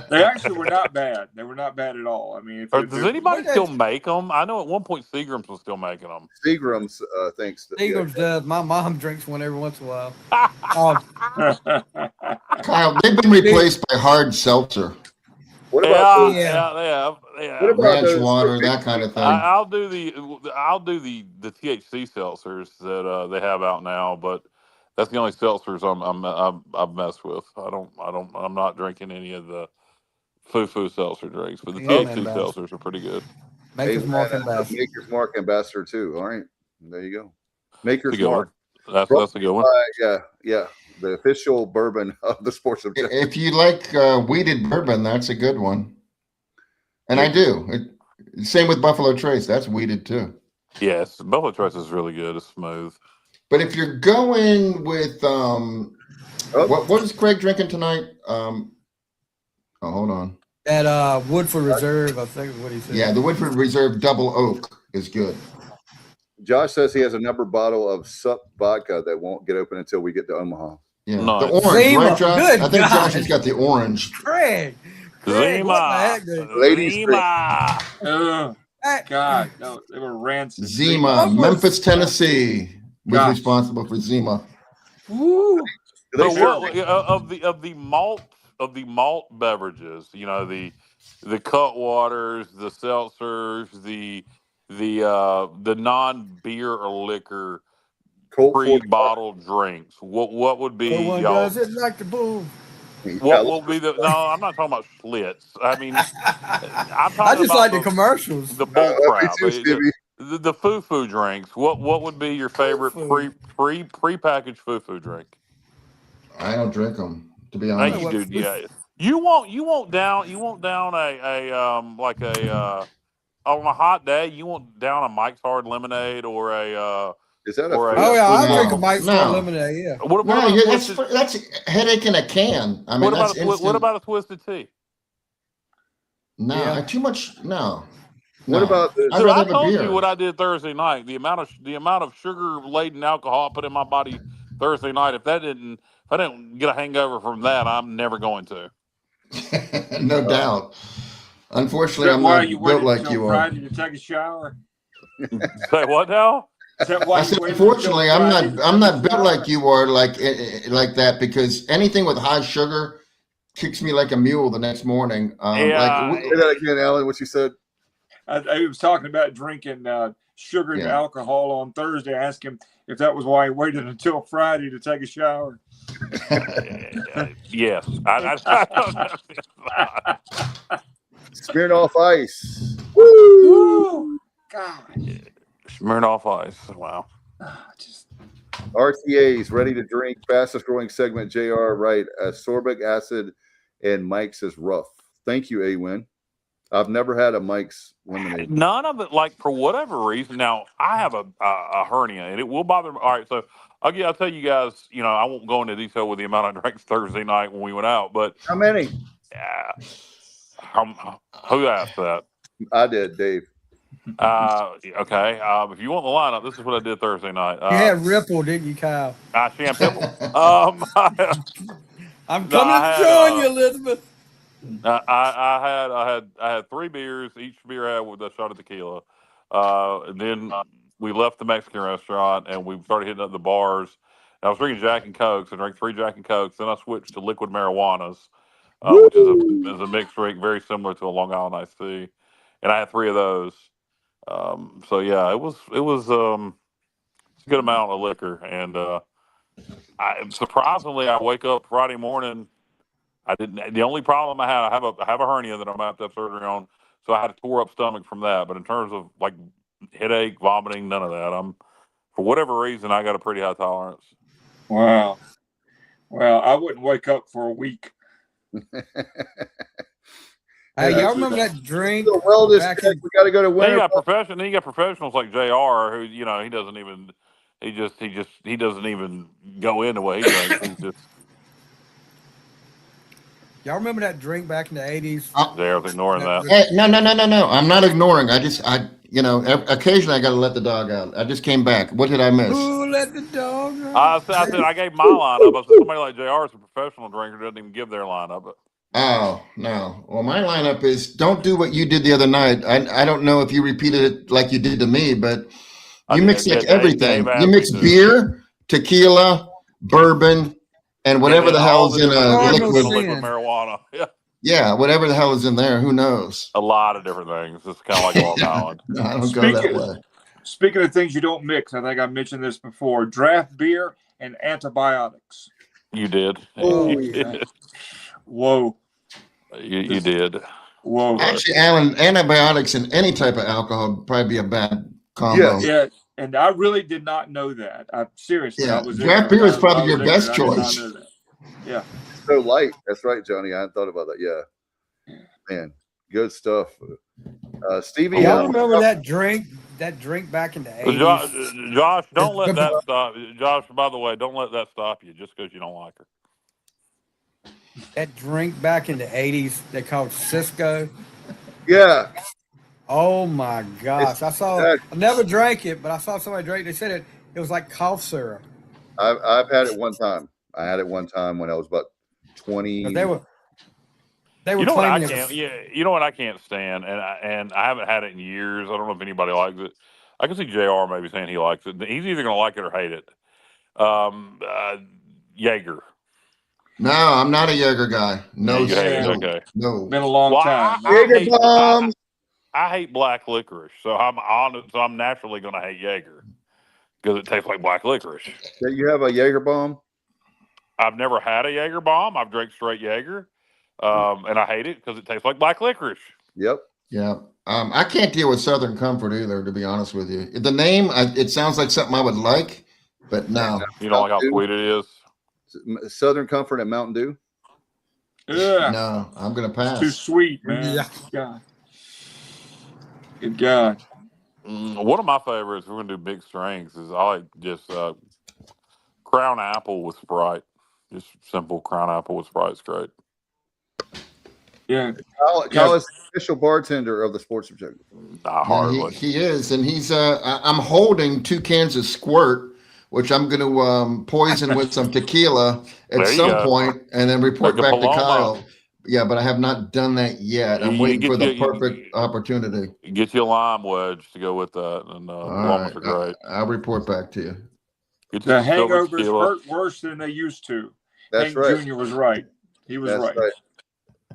They actually were not bad. They were not bad at all. I mean, does anybody still make them? I know at one point Seagram's was still making them. Seagram's thinks that. Seagram's does. My mom drinks one every once in a while. Kyle, they've been replaced by hard seltzer. What about they have. Ranch water, that kind of thing. I'll do the THC seltzers that they have out now, but that's the only seltzers I've messed with. I'm not drinking any of the foo seltzer drinks, but the THC seltzers are pretty good. Maker's Mark ambassador. Maker's Mark ambassador too. All right, there you go. Maker's Mark. That's a good one. Yeah. The official bourbon of the Sports Objective. If you like weeded bourbon, that's a good one. And I do. Same with Buffalo Trace. That's weeded too. Yes, Buffalo Trace is really good. It's smooth. But if you're going with what is Craig drinking tonight? Hold on. That Woodford Reserve, I think is what he said. Yeah, the Woodford Reserve Double Oak is good. Josh says he has a number bottle of Sup vodka that won't get open until we get to Omaha. Yeah, nice. The orange, right, Josh? I think Josh has got the orange. Craig, Zima. Ladies. God, no, they were rancid. Zima, Memphis, Tennessee, was responsible for Zima. Woo. Of the malt beverages, the Cutwaters, the seltzers, the non-beer or liquor pre-bottled drinks. What would be y'all? Does it like the boom? What will be the? No, I'm not talking about Schlitz. I mean, I'm talking I just about like the commercials. The bull crap. The foo drinks. What would be your favorite pre-packaged foo drink? I don't drink them, to be honest. You do, yeah. You won't down on a hot day. You won't down a Mike's Hard Lemonade or a. Is that I drink a Mike's Hard Lemonade. Yeah. What about that's headache in a can. I mean, what about a Twisted Tea? No, too much. No. What about? I told you what I did Thursday night. The amount of sugar laden alcohol I put in my body Thursday night. If I didn't get a hangover from that, I'm never going to. No doubt. Unfortunately, I'm not built like you are. Friday to take a shower. Say what now? I said, unfortunately, I'm not built like you are, like that, because anything with high sugar kicks me like a mule the next morning. Say that again, Alan. What you said? I was talking about drinking sugar and alcohol on Thursday. I asked him if that was why he waited until Friday to take a shower. Yes. Smirnoff Ice. Woo! God. Smirnoff Ice. Wow. RTAs ready to drink. Fastest growing segment. JR right. Ascorbic acid and Mike says rough. Thank you, Awin. I've never had a Mike's lemonade. None of it, like, for whatever reason. Now, I have a hernia, and it will bother me. All right, so I'll tell you guys, I won't go into detail with the amount I drank Thursday night when we went out, but how many? Who asked that? I did, Dave. Okay. If you want the lineup, this is what I did Thursday night. You had Ripple, didn't you, Kyle? Sham Pipple. I'm coming to join you, Elizabeth. I had 3 beers. Each beer had with a shot of tequila. And then we left the Mexican restaurant and we started hitting up the bars. And I was drinking Jack and Cokes. I drank 3 Jack and Cokes. Then I switched to liquid marijuanas, which is a mixed drink very similar to a Long Island iced tea. And I had 3 of those. So yeah, it was a good amount of liquor. And surprisingly, I wake up Friday morning. I didn't. The only problem I had, I have a hernia that I'm gonna have to have surgery on, so I had a tore up stomach from that. But in terms of like headache, vomiting, none of that. For whatever reason, I got a pretty high tolerance. Wow. Well, I wouldn't wake up for a week. Hey, y'all remember that drink? We got to go to winter. Then you got professionals like JR, who he doesn't even he doesn't even go into what he drinks. He's just. Y'all remember that drink back in the 80s? They're ignoring that. Hey, no. I'm not ignoring. Occasionally I got to let the dog out. I just came back. What did I miss? Who let the dog out? I said I gave my lineup. I said somebody like JR is a professional drinker, doesn't even give their lineup. Oh, no. Well, my lineup is don't do what you did the other night. I don't know if you repeated it like you did to me, but you mix like everything. You mix beer, tequila, bourbon, and whatever the hell's in a liquid marijuana. Yeah, whatever the hell is in there. Who knows? A lot of different things. It's kind of like Long Island. No, I don't go that way. Speaking of things you don't mix, I think I mentioned this before: draft beer and antibiotics. You did. Oh, you did. Whoa. You did. Whoa. Actually, Alan, antibiotics and any type of alcohol would probably be a bad combo. Yeah, and I really did not know that. Seriously. Yeah, draft beer is probably your best choice. Yeah. So light. That's right, Johnny. I hadn't thought about that. Yeah. Man, good stuff. Stevie. Y'all remember that drink back in the 80s? Josh, don't let that stop. Josh, by the way, don't let that stop you just because you don't like her. That drink back in the 80s they called Cisco. Yeah. Oh my gosh. I never drank it, but I saw somebody drink. They said it was like cough syrup. I've had it one time. I had it one time when I was about 20. They were you know what I can't. You know what I can't stand, and I haven't had it in years. I don't know if anybody likes it. I can see JR maybe saying he likes it. He's either going to like it or hate it. Jaeger. No, I'm not a Jaeger guy. No, okay. No. Been a long time. Jaeger bombs. I hate black licorice, so I'm naturally going to hate Jaeger because it tastes like black licorice. So you have a Jaeger bomb? I've never had a Jaeger bomb. I've drank straight Jaeger, and I hate it because it tastes like black licorice. Yep. Yeah. I can't deal with Southern Comfort either, to be honest with you. The name, it sounds like something I would like, but no. You don't like how sweet it is? Southern Comfort and Mountain Dew? Yeah. No, I'm going to pass. Too sweet, man. Yeah. God. Good God. One of my favorites, we're going to do big strengths, is I like just Crown Apple with Sprite. Just simple Crown Apple with Sprite is great. Yeah. Kyle is the official bartender of the Sports Objective. He is, and he's. I'm holding 2 cans of Squirt, which I'm going to poison with some tequila at some point, and then report back to Kyle. Yeah, but I have not done that yet. I'm waiting for the perfect opportunity. Get you a lime wedge to go with that, and Palomas are great. I'll report back to you. The hangovers hurt worse than they used to. That's Hank right. Jr. was right. He was right.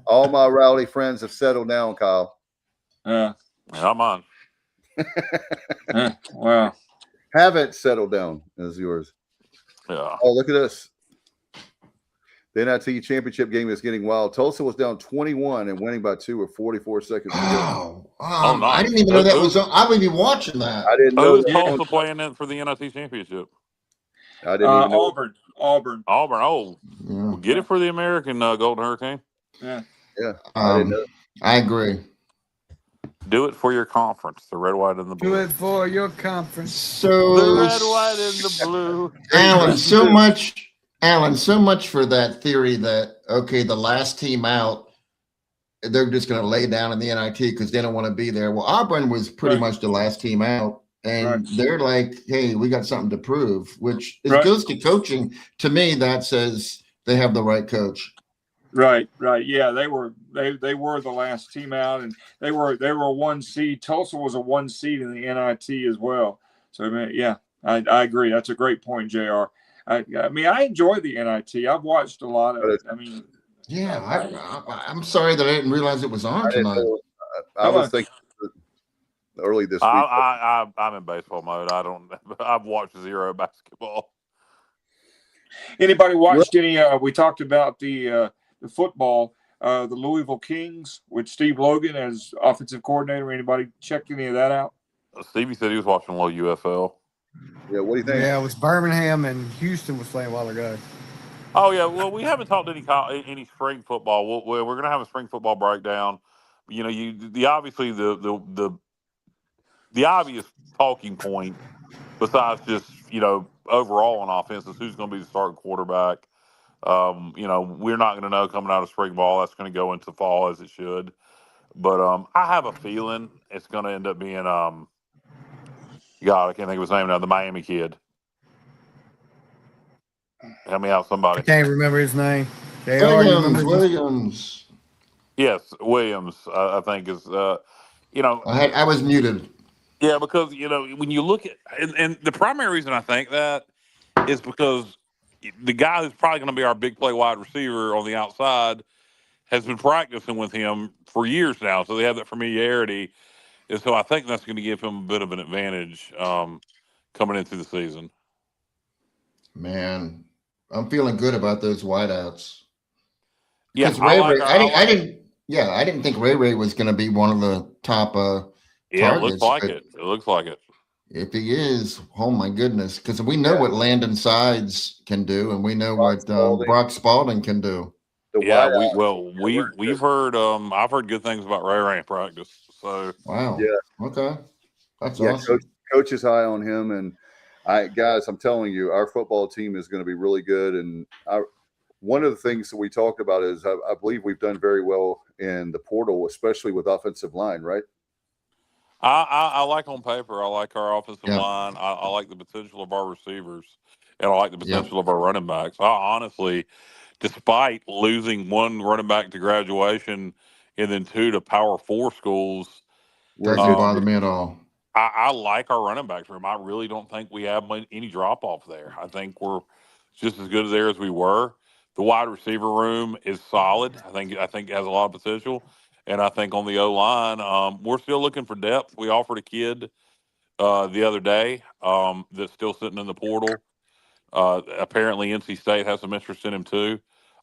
All my rowdy friends have settled down, Kyle. I'm on. Wow. Haven't settled down is yours. Yeah. Oh, look at this. The NIT championship game is getting wild. Tulsa was down 21 and winning by 2 with 44 seconds to go. Nice. I didn't even know that was on. I would be watching that. I didn't know. Who's Tulsa playing in for the NIT championship? I didn't even know. Auburn. Oh, well, get it for the American Golden Hurricane. Yeah. I didn't know. I agree. Do it for your conference. The red, white, and the blue. Do it for your conference. So the red, white, and the blue. Alan, so much for that theory that okay, the last team out, they're just going to lay down in the NIT because they don't want to be there. Well, Auburn was pretty much the last team out, and they're like, "Hey, we got something to prove," which is goes to coaching. To me, that says they have the right coach. Right. Yeah, they were the last team out, and they were a 1 seed. Tulsa was a 1 seed in the NIT as well. So I mean, yeah, I agree. That's a great point, JR. I mean, I enjoy the NIT. I've watched a lot of it. I mean, yeah, I'm sorry that I didn't realize it was on tonight. I was thinking early this week. I'm in baseball mode. I've watched zero basketball. Anybody watched any? We talked about the football, the Louisville Kings with Steve Logan as offensive coordinator. Anybody checked any of that out? Stevie said he was watching a little UFL. Yeah, what do you think? Yeah, it was Birmingham and Houston was playing a while ago. Oh yeah, well we haven't talked any spring football. We're going to have a spring football breakdown. You know, obviously the obvious talking point, besides just overall on offense, is who's going to be the starting quarterback. We're not going to know coming out of spring ball. That's going to go into fall as it should. But I have a feeling it's going to end up being God, I can't think of his name now. The Miami kid. Help me out, somebody. I can't remember his name. Williams. Yes, Williams. I think is. I was muted. Yeah, because when you look at and the primary reason I think that is because the guy who's probably going to be our big play wide receiver on the outside has been practicing with him for years now, so they have that familiarity. And so I think that's going to give him a bit of an advantage coming into the season. Man, I'm feeling good about those wideouts. Yeah, I didn't think Ray was going to be one of the top targets. It looks like it. It looks like it. If he is, oh my goodness, because we know what Landon Sides can do, and we know what Brock Spalding can do. Yeah, we've heard. I've heard good things about Ray in practice. So wow. Yeah. Okay. That's awesome. Coach is high on him, and guys, I'm telling you, our football team is going to be really good. And one of the things that we talked about is I believe we've done very well in the portal, especially with offensive line, right? I like on paper. I like our offensive line. I like the potential of our receivers, and I like the potential of our running backs. I honestly, despite losing one running back to graduation and then 2 to Power 4 schools, doesn't bother me at all. I like our running backs room. I really don't think we have any drop off there. I think we're just as good there as we were. The wide receiver room is solid. I think it has a lot of potential. And I think on the O-line, we're still looking for depth. We offered a kid the other day that's still sitting in the portal. Apparently, NC State has some interest in him too.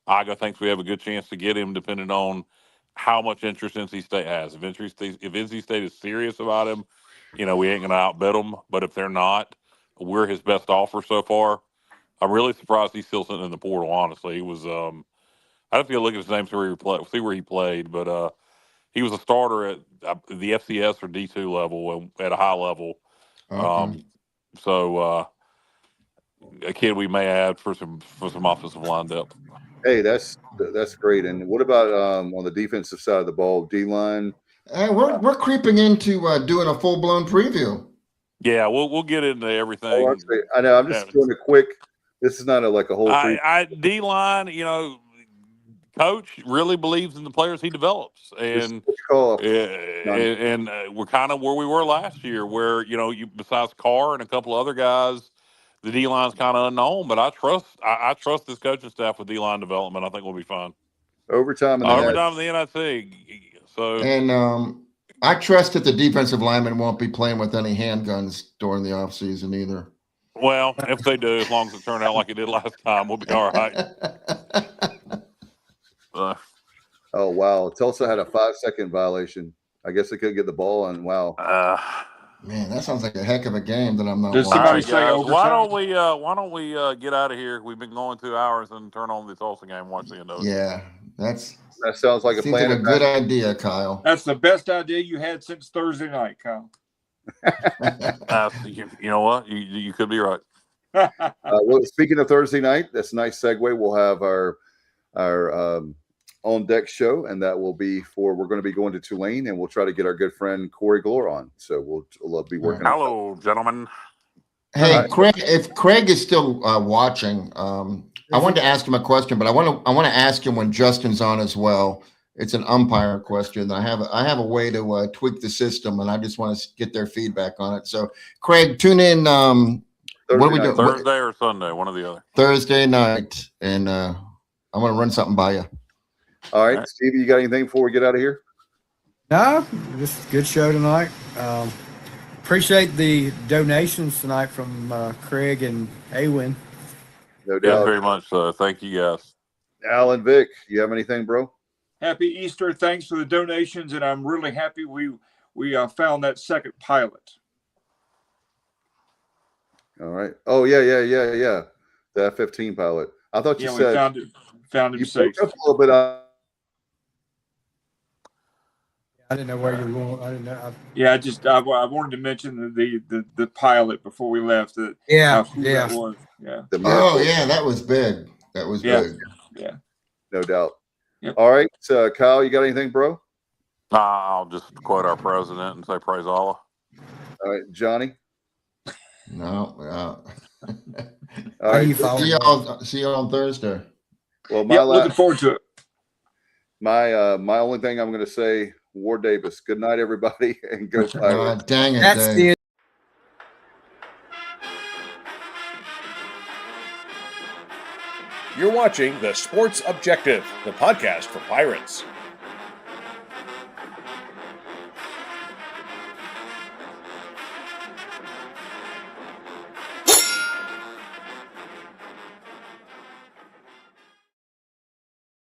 Aga thinks we have a good chance to get him, depending on how much interest NC State has. If NC State is serious about him, we ain't going to outbid them. But if they're not, we're his best offer so far. I'm really surprised he's still sitting in the portal. Honestly, he was. I have to look at his name see where he played, but he was a starter at the FCS or D2 level at a high level. Okay. So a kid we may add for some offensive line depth. Hey, that's great. And what about on the defensive side of the ball, D-line? We're creeping into doing a full blown preview. Yeah, we'll get into everything. I know. I'm just doing a quick. This is not like a whole. D-line, Coach really believes in the players he develops, and we're kind of where we were last year, where besides Carr and a couple other guys, the D line's kind of unknown. But I trust this coaching staff with D line development. I think we'll be fine. Overtime in the NIT. So I trust that the defensive linemen won't be playing with any handguns during the offseason either. Well, if they do, as long as it turned out like it did last time, we'll be all right. Oh wow! Tulsa had a 5-second violation. I guess they couldn't get the ball, and wow. Man, that sounds like a heck of a game that I'm not. Does somebody say overtime? Why don't we get out of here? We've been going 2 hours and turn on the Tulsa game. Watch the end of it. Yeah, that's That sounds like a Seems plan. like a good idea, Kyle. That's the best idea you had since Thursday night, Kyle. You know what? You could be right. Well, speaking of Thursday night, that's a nice segue. We'll have our on deck show, and that will be we're going to be going to Tulane, and we'll try to get our good friend Corey Glore on. So we'll be working. Hello, gentlemen. Hey, Craig, if Craig is still watching, I wanted to ask him a question, but I want to ask him when Justin's on as well. It's an umpire question. I have a way to tweak the system, and I just want to get their feedback on it. So, Craig, tune in. What are we doing? Thursday or Sunday, one or the other. Thursday night, and I'm going to run something by you. All right, Stevie, you got anything before we get out of here? No, just a good show tonight. Appreciate the donations tonight from Craig and Awen. No doubt. Yeah, very much so. Thank you, guys. Alan, Vic, you have anything, bro? Happy Easter. Thanks for the donations, and I'm really happy we found that second pilot. All right. Oh, yeah. The F-15 pilot. I thought you said we found him safe. Up a little bit. I didn't know where you were going. I didn't know. I wanted to mention the pilot before we left. That was. Yeah. Oh yeah, that was big. That was big. Yeah. No doubt. Yep. All right, Kyle, you got anything, bro? I'll just quote our president and say praise Allah. All right, Johnny. No. All right. See you on Thursday. Well, looking forward to it. My only thing I'm going to say, Ward Davis. Good night, everybody, and go Pirates. Dang it! That's the You're watching The Sports Objective, the podcast for Pirates.